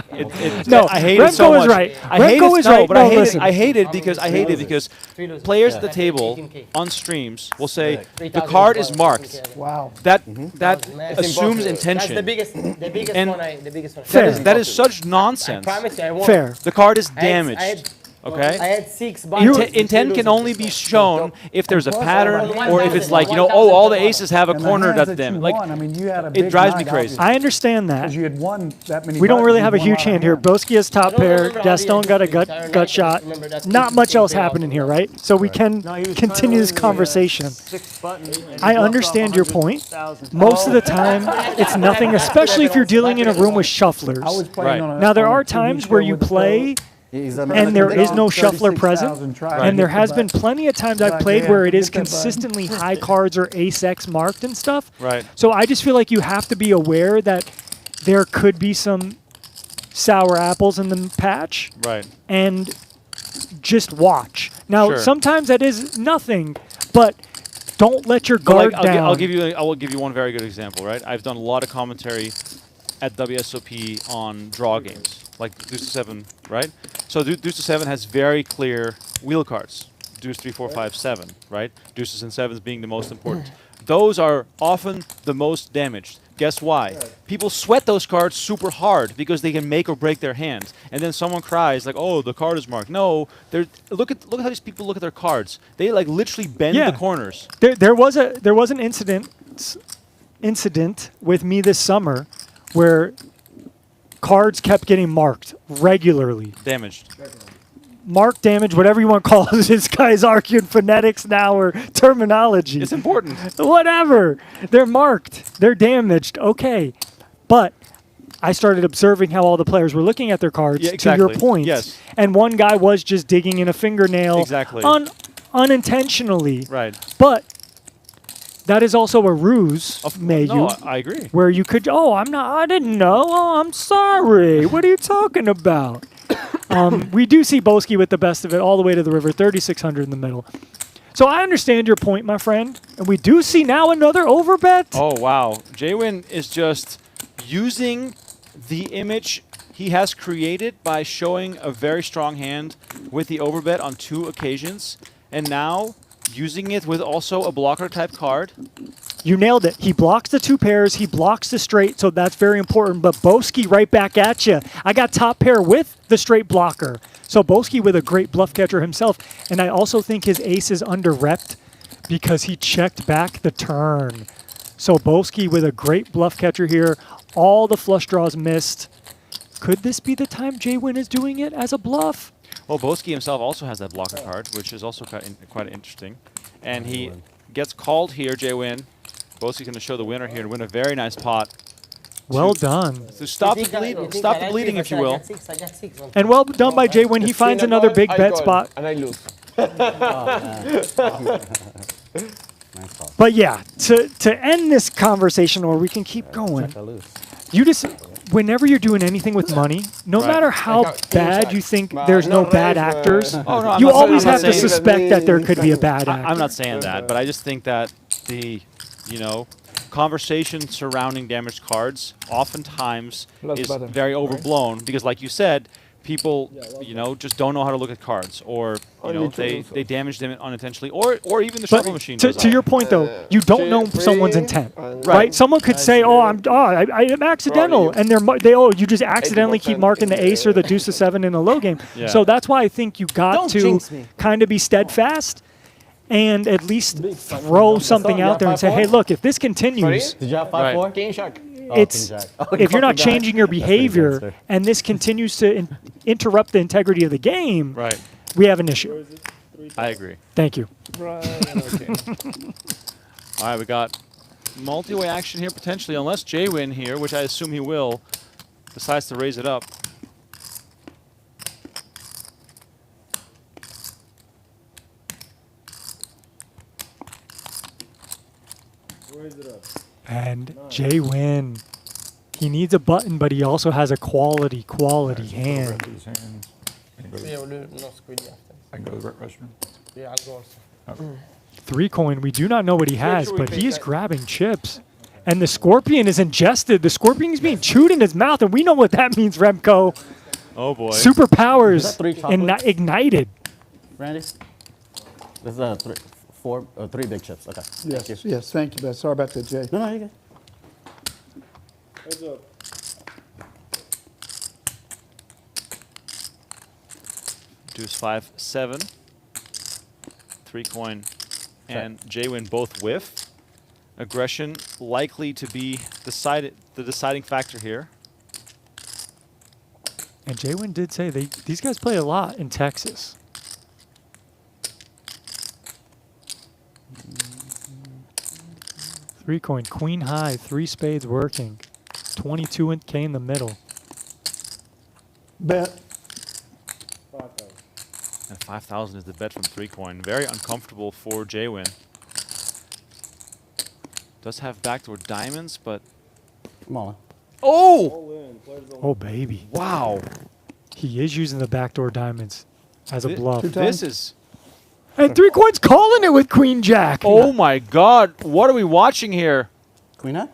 No, I hate it so Remco is much. right. I hate Remco it, is no, right. but No, I hate listen. it. I hate it because Three losers. players at the Yeah. table 18K. on streams will say the 3,000 card is dollars. marked. Wow. That That's assumes That's intention. the biggest And one. The biggest one. Fair. That is such I nonsense. promise you, I won. Fair. The card is I had- damaged. I had Okay? I had 6 buttons. Intent can only be shown if there's a pattern Plus, or if it's 1,000, like, you know, 1,000 oh, all the to one. aces have a And the corner hands that's that them. you Like, won, I mean, you had a it big drives me night, crazy. obviously, I understand that. because you had won that many. We don't buttons, really you have a won huge lot hand of here. hands. Boski has top I don't pair. remember how Gaston the got a end gut was. I gut shot. remember that Not much 50K else payoff. happening here, right? So we can No, he was continue this trying to conversation. 6 buttons and I he bluffed understand off your point. 100,000. Most of the time, it's nothing, especially if you're dealing in a room with I shufflers. was playing Right. on a, Now, there on a are TV times show where you with the play and there is no shuffler present. 36,000 tries. And there has But- been plenty of times I've Like, played yeah, where it is get that button. consistently high cards or ace-x marked and stuff. Right. So I just feel like you have to be aware that there could be some sour apples in the patch. Right. And just watch. Now, Sure. sometimes that is nothing, but don't let your But, guard like, down. I will give you one very good example, right? I've done a lot of commentary at WSOP on draw games, like Deuce to 7, right? So Deuce to 7 has very clear wheel cards. Deuce 3, 4, 5, 7, right? Deuces and 7s being the most important. Those are often the most damaged. Guess why? People sweat those cards super hard because they can make or break their hands. And then someone cries like, "Oh, the card is marked." No, look at how these people look at their cards. They like literally bend Yeah. the corners. There was an incident with me this summer where cards kept getting marked regularly. Damaged. Mark damage, whatever you want to call it. This guy's arguing phonetics now or terminology. It's important. Whatever. They're marked. They're damaged. Okay. But I started observing how all the players were looking at their cards, Yeah, to your exactly. point. Yes. And one guy was just digging in a fingernail Exactly. unintentionally. Right. But that is also a ruse, No, I agree. where you could, I didn't know. Oh, I'm sorry. What are you talking about? We do see Boowki with the best of it all the way to the river, 3,600 in the middle. So I understand your point, my friend. And we do see now another overbet. Oh, wow. Jaywin is just using the image he has created by showing a very strong hand with the overbet on 2 occasions. And now using it with also a blocker type card. You nailed it. He blocks the 2 pairs. He blocks the straight, so that's very important. But Boowki right back at you. I got top pair with the straight blocker. So Boowki with a great bluff catcher himself. And I also think his ace is under-repped because he checked back the turn. So Boowki with a great bluff catcher here. All the flush draws missed. Could this be the time Jaywin is doing it as a bluff? Well, Boowki himself also has that blocker card, which is also quite interesting. And he gets called here, Jaywin. Boowki's going to show the winner here and win a very nice pot. Well done. So stop the bleeding, if you will. And well done by Jaywin. He finds another big bet spot. And I lose. Nice call. But yeah, to end this conversation, or we can keep going, Check, I lose. you just, whenever you're doing anything with money, no Right. matter how Like, bad you think But there's no not bad right, actors, Oh, no, I'm you not saying- always I'm not have to saying- suspect that there could be a bad actor. I'm not saying that, but I just think that the, conversation surrounding damaged cards oftentimes Last is button, very right? overblown because, like you said, people, just don't know how to look at cards, or they damage them unintentionally, or even the shuffle machine. to, does to that. your point, though, you don't know someone's intent, right? Someone could say, "Oh, I am accidental," and you just accidentally keep marking the ace or the deuce of 7 in a low game. Yeah. So that's why I think you got Don't to jinx me. kind of be steadfast and at least throw something out there and say, "Hey, look, if this continues." Did you have Right. 5-4? King Jack. It's King Jack. if you're not King Jack. changing your That's pretty behavior gangster. and this continues to interrupt the integrity of the game, Right. we have an issue. I agree. Thank you. Right, okay. All right, we got multi-way action here potentially, unless Jaywin here, which I assume he will, decides to raise it up. And Jaywin, he needs a button, but he also has a quality hand. These hands. I can go to- Yeah, we'll do no Squid after. I can go to the restroom. Yeah, I'll go also. 3 coin, we do not know what he has, but he is grabbing chips. And the scorpion is ingested. The scorpion is being chewed in his mouth, and we know what that means, Remco. Oh boy. Superpowers Is that 3 chocolates? ignited. Randy? This is 3 big chips. Okay. Yes, Thank you. yes, thank you, Ben. Sorry about that, Jay. No, you're good. Deuce 5, 7. 3 coin and Jaywin both whiff. Aggression likely to be the deciding factor here. And Jaywin did say these guys play a lot in Texas. Three coin, queen high, 3 spades working. 22 and K in the middle. Bet. And 5,000 is the bet from 3-coin. Very uncomfortable for Jaywin. Does have backdoor diamonds, but... Come on. Oh! Oh, baby. Wow. He is using the backdoor diamonds as a bluff. This is... And 3-coin's calling it with Queen Jack. Oh my God. What are we watching here? Queen Jack?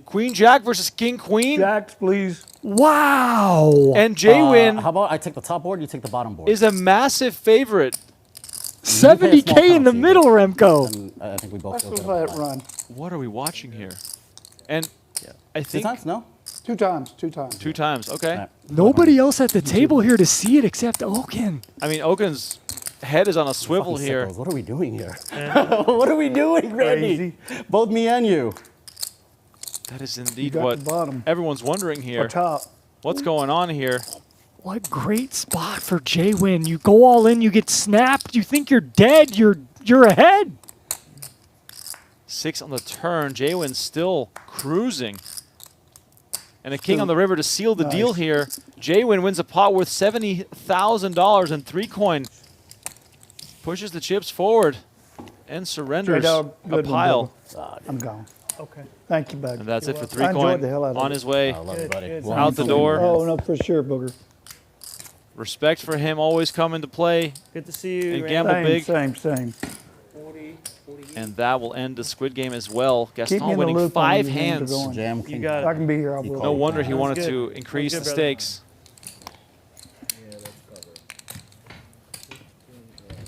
Queen Jack versus King Queen? Jacks, please. Wow. And Jaywin How about I take the top board, you take the bottom board? is a massive favorite. 70K in the middle, Remco. And I think we both Let's feel just good let about it run. What are we watching here? And I Two think... times? No? Two times. 2 times, okay. Right. Nobody else at the table here to see it except Okin. I mean, Okin's head is on a swivel Fucking here. sickos. What are we doing here? What are we doing, Randy? Both me and you. That is indeed got what the bottom. everyone's wondering here. Or top. What's going on here? What great spot for Jaywin. You go all in, you get snapped, you think you're dead, you're ahead. 6 on the turn. Jaywin still cruising. And a king on the river to seal the deal here. Jaywin wins a pot worth $70,000, and 3-coin pushes the chips forward and surrenders Dog, a good one, pile. I'm gone. Okay. Thank you, bud. And that's it for I enjoyed 3-coin the hell out of on it. his way I love you, buddy. out the door. Oh, no, for sure, Booger. Respect for him always coming to play Good to see you. and Randy. gamble big. Same. And that will end the Squid game as well. Keep me Gaston in the winning loop on 5 when the games are hands. going. Jam You King. got If I it. can be here, I'll be. No wonder he wanted good. to increase Good, the brother. stakes.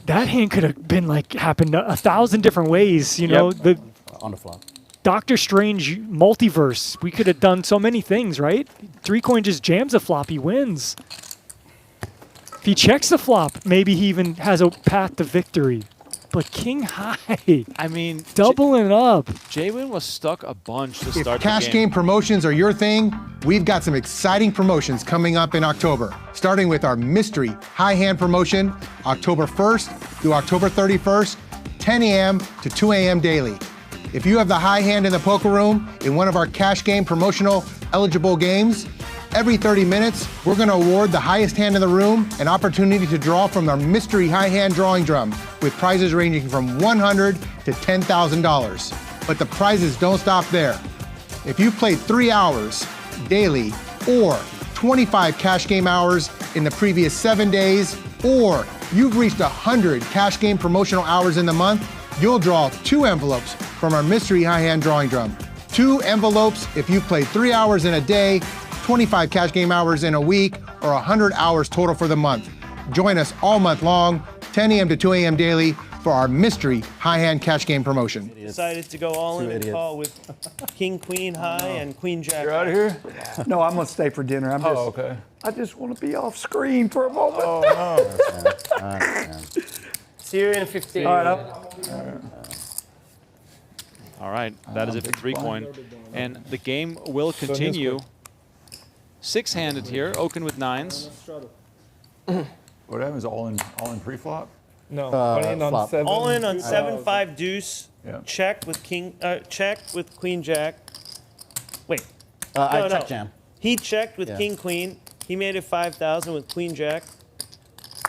That hand could have been like happened 1,000 different ways. You know, the On the flop. Doctor Strange multiverse. We could have done so many things, right? 3-coin just jams a flop, he wins. If he checks the flop, maybe he even has a path to victory. But King High, I mean, doubling up. Jaywin was stuck a bunch to If start cash the game. game promotions are your thing, we've got some exciting promotions coming up in October, starting with our mystery high hand promotion, October 1st through October 31st, 10 a.m. to 2 a.m. daily. If you have the high hand in the poker room in one of our cash game promotional eligible games, every 30 minutes, we're going to award the highest hand in the room an opportunity to draw from our mystery high hand drawing drum with prizes ranging from $100 to $10,000. But the prizes don't stop there. If you've played 3 hours daily or 25 cash game hours in the previous 7 days, or you've reached 100 cash game promotional hours in the month, you'll draw 2 envelopes from our mystery high hand drawing drum. 2 envelopes if you've played 3 hours in a day, 25 cash game hours in a week, or 100 hours total for the month. Join us all month long, 10 a.m. to 2 a.m. daily for our mystery high hand cash game promotion. Decided to go all in and idiots. call with King, Queen high and Queen Jack. You're out of here? No, I'm gonna stay for dinner. I'm just. Oh, okay. I just want to be off screen for a moment. See you in 15. All right. All right, that is it for 3-coin. And the game will continue. 6-handed here, Okin with 9s. What happens? All in pre-flop? No, all in on flop. 7. All in on 7-5 deuce. Yeah. Check with check with Queen Jack. Wait. I No, check no. jam. He checked with Yeah. King Queen. He made it 5,000 with Queen Jack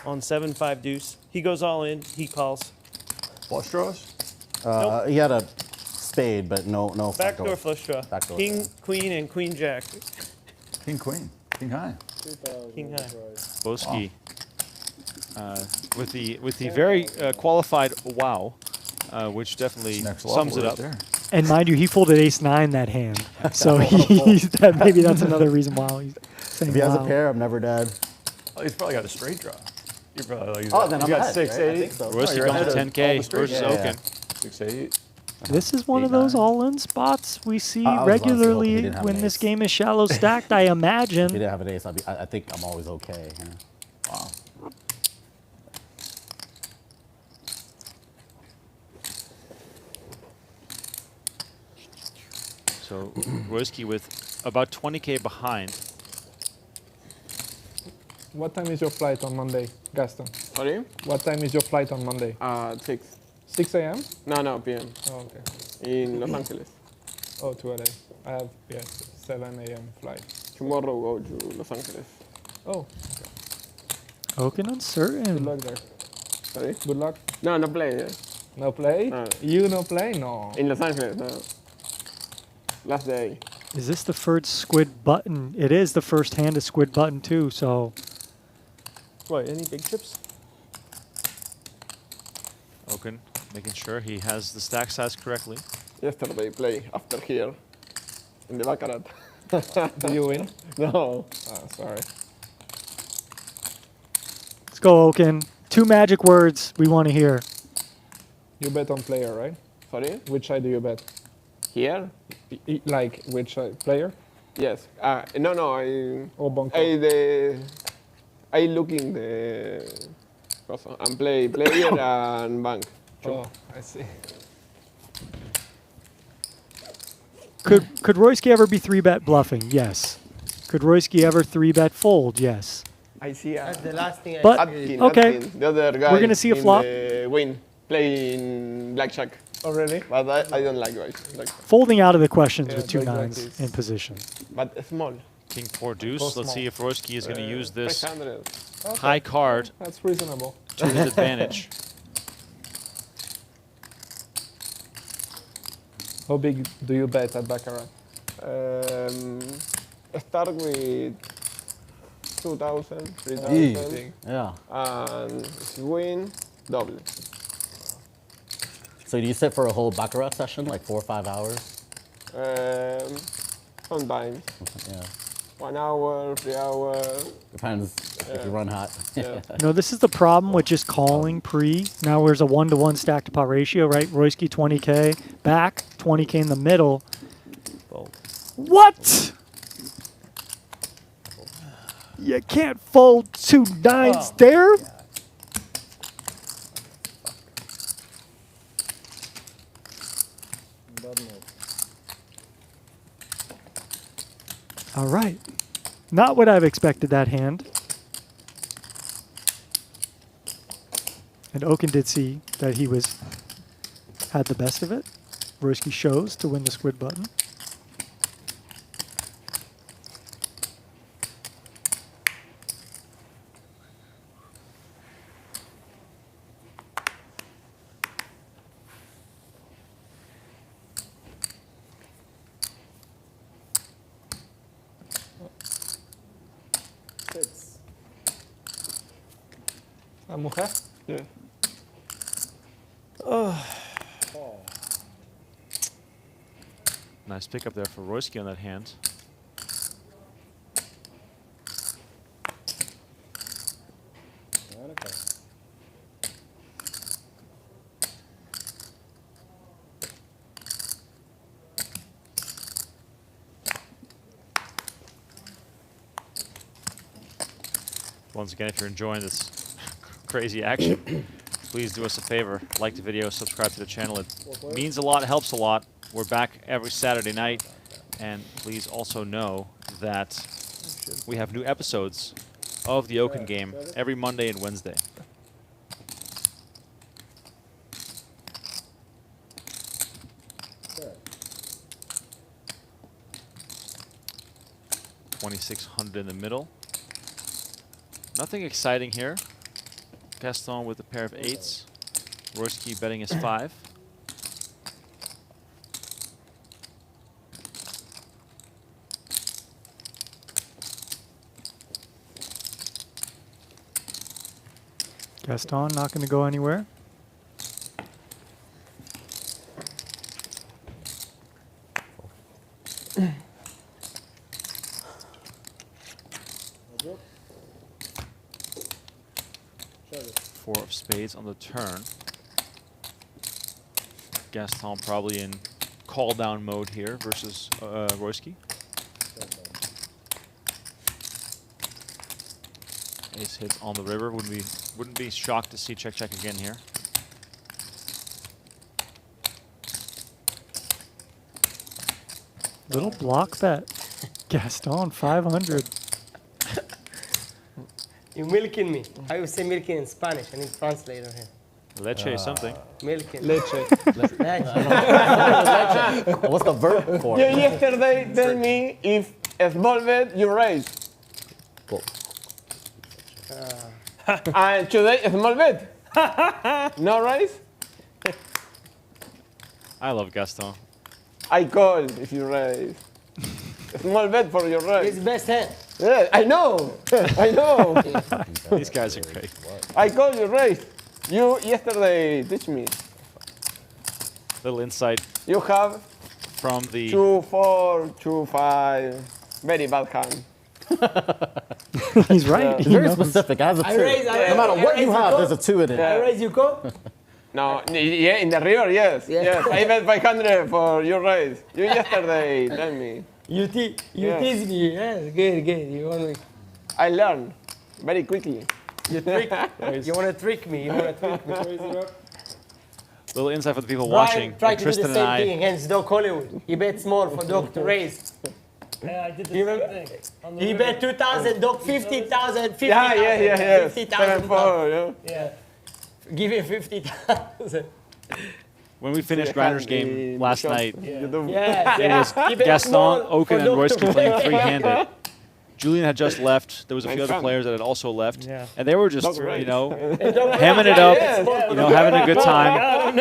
on 7-5 deuce. He goes all in. He calls. Flush draws? He had a spade, but no Backdoor flush draw. Backdoor, King, yeah. Queen, and Queen Jack. King, queen. King high. King high. Boowki with the very qualified wow, which definitely Next sums it level up. right there. And mind you, he folded ace-9 that hand. So maybe that's another reason why he's saying If he has wow. a pair, I'm never dead. Oh, he's probably got a straight draw. You probably like. Oh, then You I'm got ahead, 6, right? I 8. think so. Royski you're comes ahead to of all 10K the straight versus guys. Okin. 6, 8. This is one of 8, 9. those all-in spots we see I was honestly hoping he regularly didn't have when an this ace. game is shallow stacked, I If he imagine. didn't have an ace, I think I'm always okay. Yeah. Wow. So Royski with about 20K behind. What time is your flight on Monday, Gaston? Sorry? What time is your flight on Monday? 6. 6 a.m.? No, PM. Oh, okay. In Los Angeles. Oh, to LA. I have, yes, 7 a.m. flight. Tomorrow go to Los Angeles. Oh, Okin uncertain. Good luck there. Sorry? Good luck. No, no play. Yeah. No play? No. You no play? No. In Los Angeles, no. Last day. Is this the first Squid button? It is the first hand of Squid button too, so Wait, any big chips? Okin making sure he has the stack size correctly. Yesterday play after here. In the Baccarat. Did you win? No. Oh, sorry. let's go, Okin. 2 magic words we want to hear. You bet on player, right? Sorry? Which side do you bet? Here? Like which side? Player Yes. No, no. or bunker? I looking the cosa and play player and bank. Oh, I see. Could Royski ever be 3-bet bluffing? Yes. Could Royski ever 3-bet fold? Yes. I see That's the last thing I But- see. okay. the other guy. We're gonna see a in flop. the win playing blackjack, Oh, really? but I don't like blackjack. Folding out of the questions Yeah, with 2 blackjack nines is- in position. But small. King 4 deuce. Go Let's small. see if Royski is going to use this 500. high card That's reasonable. to his advantage. How big do you bet at Baccarat? Start with 2,000, 3,000, Big. Yeah. and if you win, double. So do you sit for a whole baccarat session, like 4 or 5 hours? Sometimes Yeah. 1 hour, 3 hours. Depends if you run hot. Yeah. You know, this is the problem with just calling pre. Now there's a 1-to-1 stack to pot ratio, right? Royski 20K back, 20K in the middle. What? You can't fold 2 nines there? All right. Not what I've expected that hand. And Okin did see that he had the best of it. Royski shows to win the Squid button. A mujer? Yeah. Nice pickup there for Royski on that hand. Once again, if you're enjoying this crazy action, please do us a favor. Like the video, subscribe to the channel. It means a lot, helps a lot. We're back every Saturday night. And please also know that we have new episodes of the Okin game every Monday and Wednesday. $2,600 in the middle. Nothing exciting here. Gaston with a pair of 8s. Royski betting his 5. Gaston not going to go anywhere. Four of spades on the turn. Gaston probably in call down mode here versus Royski. Ace hits on the river. Wouldn't be shocked to see check again here. Little block bet. Gaston 500. You're milking me. I would say milking in Spanish. I need translator here. Leche something. Milking. Leche. What's the verb for You it? yesterday tell me if small bet you raise. Cool. And today, small bet. No raise? I love Gaston. I call if you raise. Small bet for your raise. His best hand. Yeah, I know. I know. These guys are great. I call you raise. You yesterday teach me. Little insight You have from the 2-4, 2-5. Very bad hand. He's right. He Very knows. specific. I have a I two. raise, I No matter raise, what I you raise have, the there's a two in it. I raise you call. No, yeah, in the river, yes. Yeah. Yes, I bet 500 for your raise. You yesterday tell me. You Yeah. tease me. Yes, good. You want me? I learn very quickly. You trick. You want to trick me? You want to trick me? little insight for the people watching. Try Like to Tristan do the and same I. thing against Doc Hollywood. He bet small for Doc to raise. Yeah, I did the You same remember? thing. He bet 2,000, Doc 50,000, 50,000. Yeah. 50,000. 7-4, yeah. Yeah. Give him 50,000. When we finished Grinder's game last night, You do. Yeah. it was He bet Gaston, small for Okin, and Doc to Royski playing raise. three-handed. Julian had just left. There was a few Nice other fun. players that had also left, Yeah. and they were just, That's right. you know, Doc hamming it up, you know, having a good time. I don't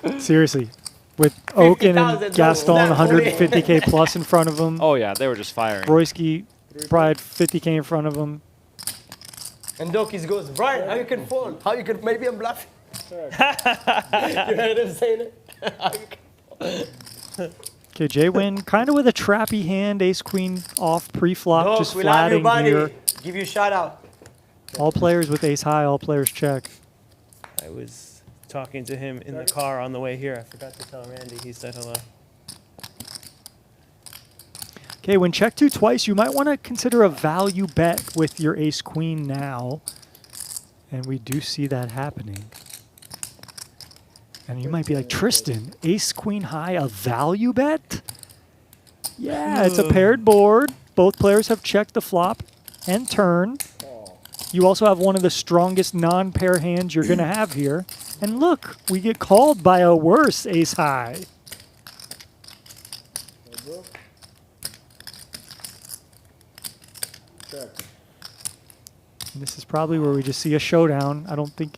know. Seriously. With Okin 50,000 and Gaston, dollars. 150K plus in front of him. Oh yeah, they were just firing. Royski, probably 50K in front of him. And Doc goes, Brian, how you can fold? How you can, maybe I'm bluffing. You heard him saying it? How you can fold? Okay, Jaywin, kind of with a trappy hand, ace queen off pre-flop, Doc, just we love you, flatting buddy. here. Give you a shout out. All players with ace high, all players check. I was talking to him in the car on the way here. I forgot to tell Randy. He said hello. Okay, when check two twice, you might want to consider a value bet with your ace queen now. And we do see that happening. And you might be like, Tristan, ace queen high, a value bet? Yeah, it's a paired board. Both players have checked the flop and turn. You also have one of the strongest non-pair hands you're going to have here. And look, we get called by a worse ace high. And this is probably where we just see a showdown. I don't think...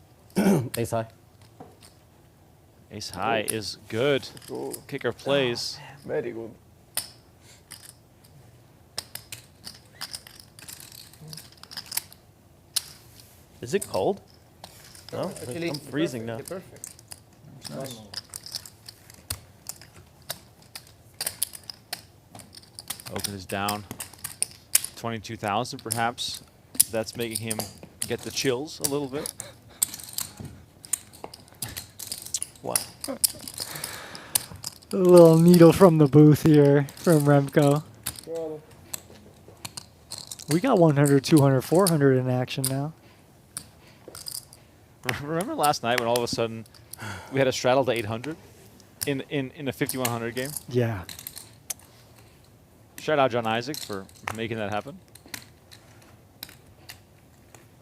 Ace high. Ace high is good. Kicker plays. Very good. Is it cold? No, Actually, I'm freezing now. Perfect. Okin is down 22,000 perhaps. That's making him get the chills a little bit. Wow. A little needle from the booth here from Remco. We got 100, 200, 400 in action now. Remember last night when all of a sudden we had a straddle to 800 in a 5100 game? Yeah. Shout out John Isaac for making that happen.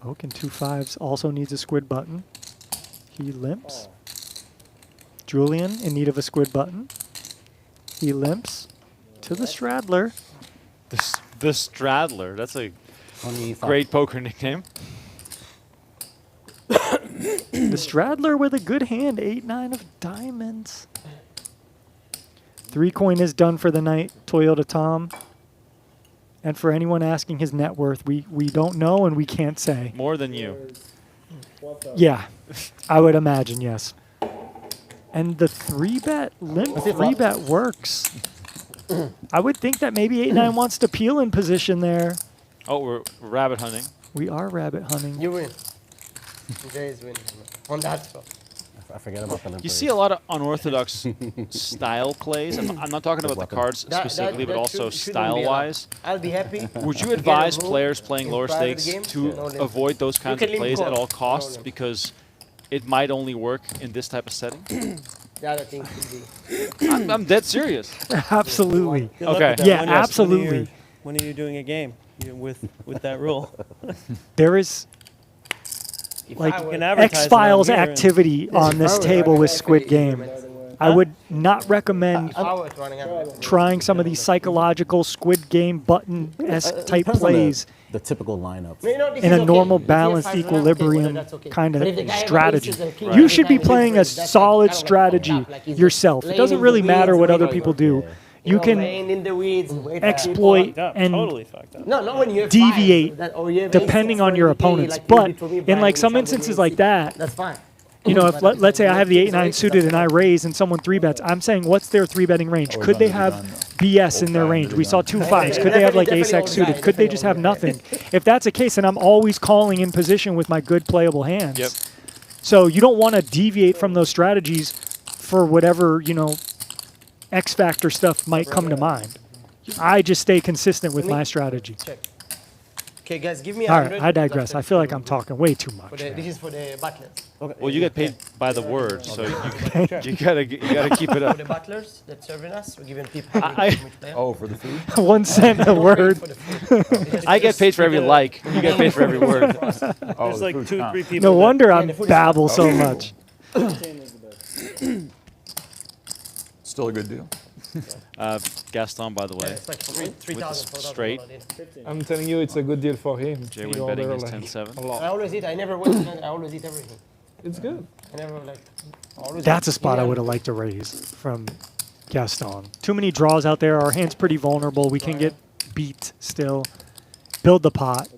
Okin 2-5s also needs a squid button. He limps. Julian in need of a squid button. He limps to the straddler. The Straddler. That's a 25. great poker nickname. The straddler with a good hand, 8-9 of diamonds. 3 coin is done for the night, Toyota Tom. And for anyone asking his net worth, we don't know and we can't say. More than you. Yeah, I would imagine, yes. And the 3-bet, limp 3-bet works. I would think that maybe 8-9 wants to peel in position there. Oh, we're rabbit hunting. We are rabbit hunting. You win. Jay's win on that spot. I forget about the limp. You see a lot of unorthodox style plays. I'm not talking about the cards specifically, but also style-wise. I'll be happy. Would you to get a advise room players playing in lower private stakes games, to no limit. avoid those kinds You of can plays leave at all call. costs No limit. because it might only work in this type of setting? The other thing could be. I'm dead serious. Absolutely. Good luck Okay. with that. Yeah, When are you- absolutely. When are you doing a game with that rule? There is If like I were- can advertise X-Files around here and- activity on this table with Squid Game. I would not recommend If I was running, I would. trying some of these psychological Squid Game button-esque type plays the typical lineup. No, you know, this in is a okay. normal If you have balanced 5 run, equilibrium okay, that's okay. kind But of if the guy have strategy. aces and kings You every should time be he playing a wins, that's solid kind of like strategy fucked up, like he's yourself. It laying doesn't in really the matter weeds, what way other back. people do. You know, can laying in the weeds, way back. exploit and Totally fucked up. No, not when you have deviate five, or you have depending aces, on your 20K, opponents. like you But did for me, in Brian, like when some Sean instances was like in that, that's fine. you know, if let's say I have the 8-9 That's suited and I fine. raise and someone 3-bets, I'm saying what's their 3-betting range? Oh, Could they we've have done it. BS in their Okay, range? we've We saw done 2 5s. Could they have like Definitely ace-x all suited? guy, Could they definitely just all have guy. nothing? If that's the case, then I'm always calling in position with my good playable hands. Yep. So you don't want to deviate from those strategies for whatever, you know, X factor stuff might come to mind. I just stay consistent with my strategy. Check. Okay, guys, give me All 100. right, I digress. I feel like I'm talking way too much. This is for the butlers. Well, you get paid by the word, so you gotta keep it For up. the butlers that's serving us, we're giving people how I- much player. Oh, for the food? 1 cent a word. For the food. I get paid for every like. You get paid for every word. Oh, There's the like food's 2, not. 3 people. No that- wonder I the food is babble so much. Still a good deal. Gaston, by the Yeah, way. it's like 3,000 for straight. I'm telling you, it's a good deal for him. Jaywin He betting order, is like, 10-7. a I lot. always eat. I never wait. I always eat everything. It's good. I never like. Always That's eat. a spot I Yeah. would have liked to raise from Gaston. Too many draws out there. Our hand's pretty vulnerable. We can get beat still. Build the pot.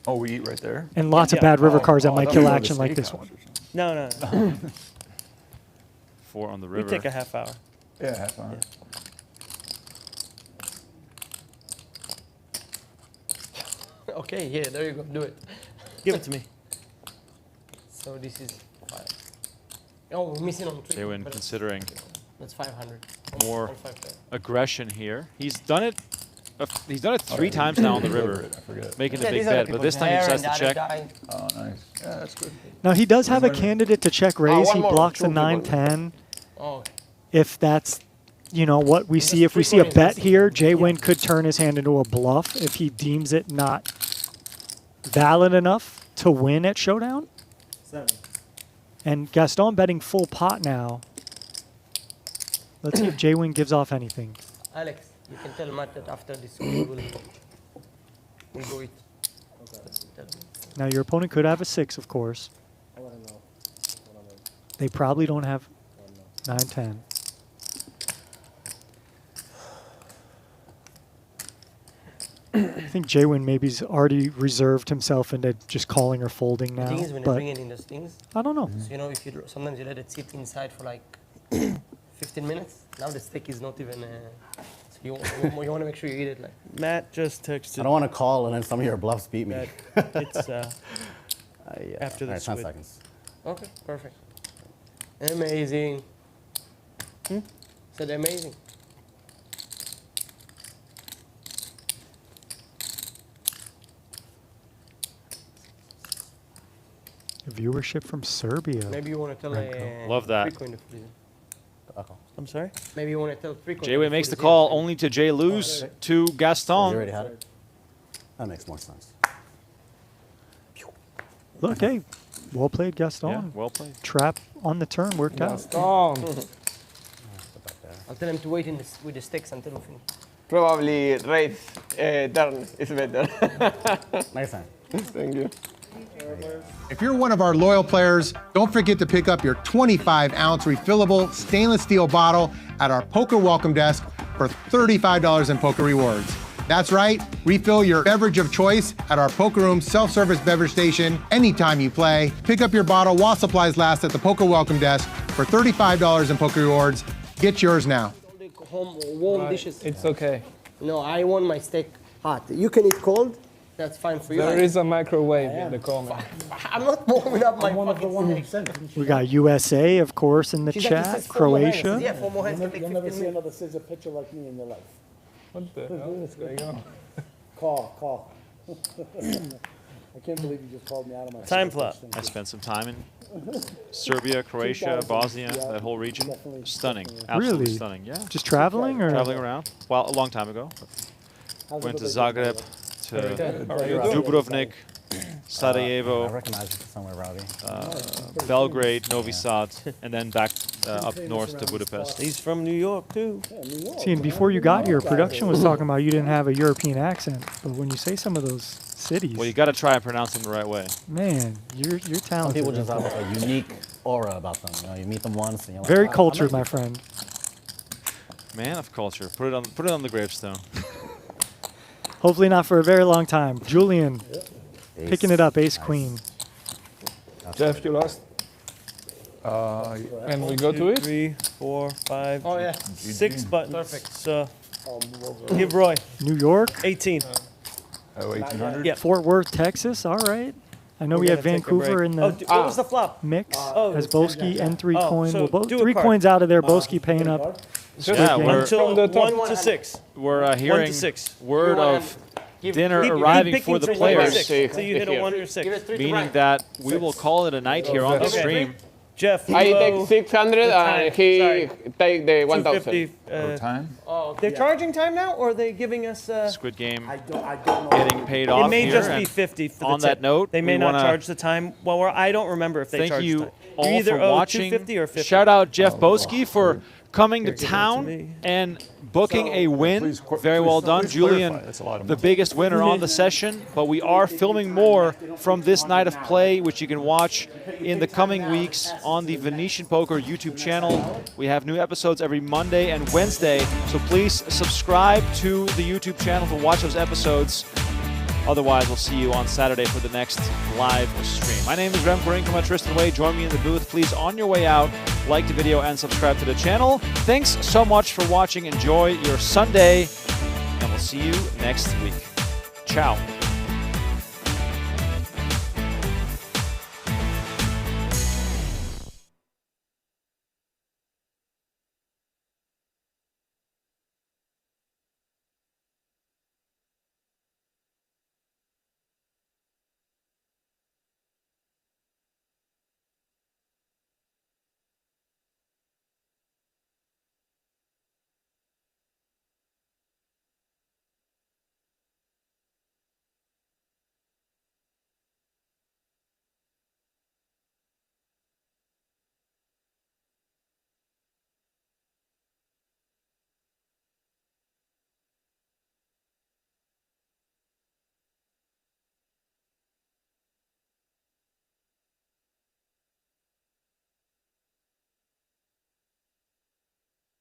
Oh, we eat right there? And lots of Yeah. bad river cards that Oh, I might thought kill we were at action the like this steakhouse one. or something. No. 4 on the We river. take a half hour. Yeah, half hour. Okay, yeah, there you go. Do it. Give it to me. So this is 5. Oh, we're missing on 3. Jaywin but considering that's 500. more On 5 player. aggression here. He's done it. He's done it 3 times now on the river, I forget. making a Yeah, big these are the bet. But people's this time he hair decides and to the other check. guy. Oh, nice. Yeah, that's good. Now he does have a candidate to check raise. one He more. blocks a Two people. 9-10. Oh, If that's, you know, what we see. If we see a bet here, Jaywin could turn his hand into a bluff if he deems it not valid enough to win at Showdown. 7. And Gaston betting full pot now. Let's see if Jaywin gives off anything. Alex, you can tell Matt that after this we'll go eat. Tell him. Now your opponent could have a 6, of course. I'll let him know. They probably don't have 9-10. I think Jaywin maybe's already reserved himself into just calling or folding The now. thing is when you But bring it in those things, I don't know. so you know if you sometimes you let it sit inside for like 15 minutes. Now the steak is not even. So you want to make sure you eat it like. Matt just I texted don't want to call and then some of your bluffs beat me. that it's after the All right, 10 squid. seconds. Okay, perfect. Amazing. Said amazing. Viewership from Serbia. Maybe you want to tell Love that. Frico in the food. I'm sorry? Maybe you want to tell Frico. Jaywin makes the call only to Jay lose to You Gaston. already had it? That makes more sense. Look, hey, well played, Gaston. Yeah, well played. Trap on the turn worked out. Gaston. I'll tell him to wait with the steaks until we finish. Probably raise turn is better. Nice time. Thank you. If you're one of our loyal players, don't forget to pick up your 25-ounce refillable stainless steel bottle at our poker welcome desk for $35 in poker rewards. That's right, refill your beverage of choice at our poker room self-service beverage station anytime you play. Pick up your bottle while supplies last at the poker welcome desk for $35 in poker rewards. Get yours now. Home warm dishes. It's okay. No, I want my steak hot. You can eat cold. That's fine for you. There is a microwave in the corner. I'm not warming up my I'm one of the fucking one who steak. sent it. We got USA, of course, in the She's like, it chat. says 4 more hands. Croatia. Yeah, 4 more hands can take You'll never 15 see minutes. another scissor picture like me in your life. What the hell is going on? Call. I can't believe you just called me out of my Time seat. flop. I spent some time in Serbia, Croatia, Bosnia, that whole region. Stunning. Absolutely Really? stunning. Yeah. Just traveling, or Traveling around. Well, a long time ago. How's Went to everybody Zagreb, doing? to How are you? Dubrovnik, I Sarajevo, recognize you somewhere, Robbie. Belgrade, Novi Sad, and then back up north to Budapest. He's from New York too. See, and before you got here, production was talking about you didn't have a European accent, but when you say some of those cities, Well, you got to try and pronounce them the right way. man, you're Some talented. people just have like a unique aura about them. You know, you meet them once and you're like, Very "Wow, cultured, I'm my friend. Man of culture. Put it on the gravestone. Hopefully not for a very long time. Julian, Ace. picking it up, ace Nice. queen. Jeff, you lost. And we go to it. 3, 4, 5, Oh, yeah. 6 buttons. Perfect. So give Roy New York, 18. Oh, 1800? Yeah. Fort Worth, Texas. All right. I know We're we have gonna take a Vancouver break. in the Oh, what was the flop? mix Oh, as Boowki and 3 Oh, coin. so Well, both do a 3 card. coins out of there. Boowki paying up. Yeah, we're, Until From the top. 1 to 6. we're hearing 6. word of dinner Keep arriving picking for the from 1 to players, 6 until you hit a Here. 1 or 6. meaning that we will call it a night here on the Okay. stream. Jeff, you I owe take 600 and he Sorry. take the 1000. 250. Oh, time? They're charging time now, or are they giving us? Squid Game I don't know. getting paid It off may here. just be and 50 for the on tip. that note, they may we not wanna charge the time. Well, I don't remember if they Thank charge you the time. all You either for owe watching. 250 or 50. Shout out Jeff Boowki for coming to give it to town me. and booking a win. Please Very well done, please Julian. clarify. That's a lot of The money. biggest winner on the session, but we are filming more from this night of play, which you can watch in the coming weeks on the Venetian Poker YouTube channel. We have new episodes every Monday and Wednesday, so please subscribe to the YouTube channel to watch those episodes. Otherwise, we'll see you on Saturday for the next live stream. My name is Rem Korinkama, Tristan Way. Join me in the booth. Please, on your way out, like the video and subscribe to the channel. Thanks so much for watching. Enjoy your Sunday, and we'll see you next week. Ciao.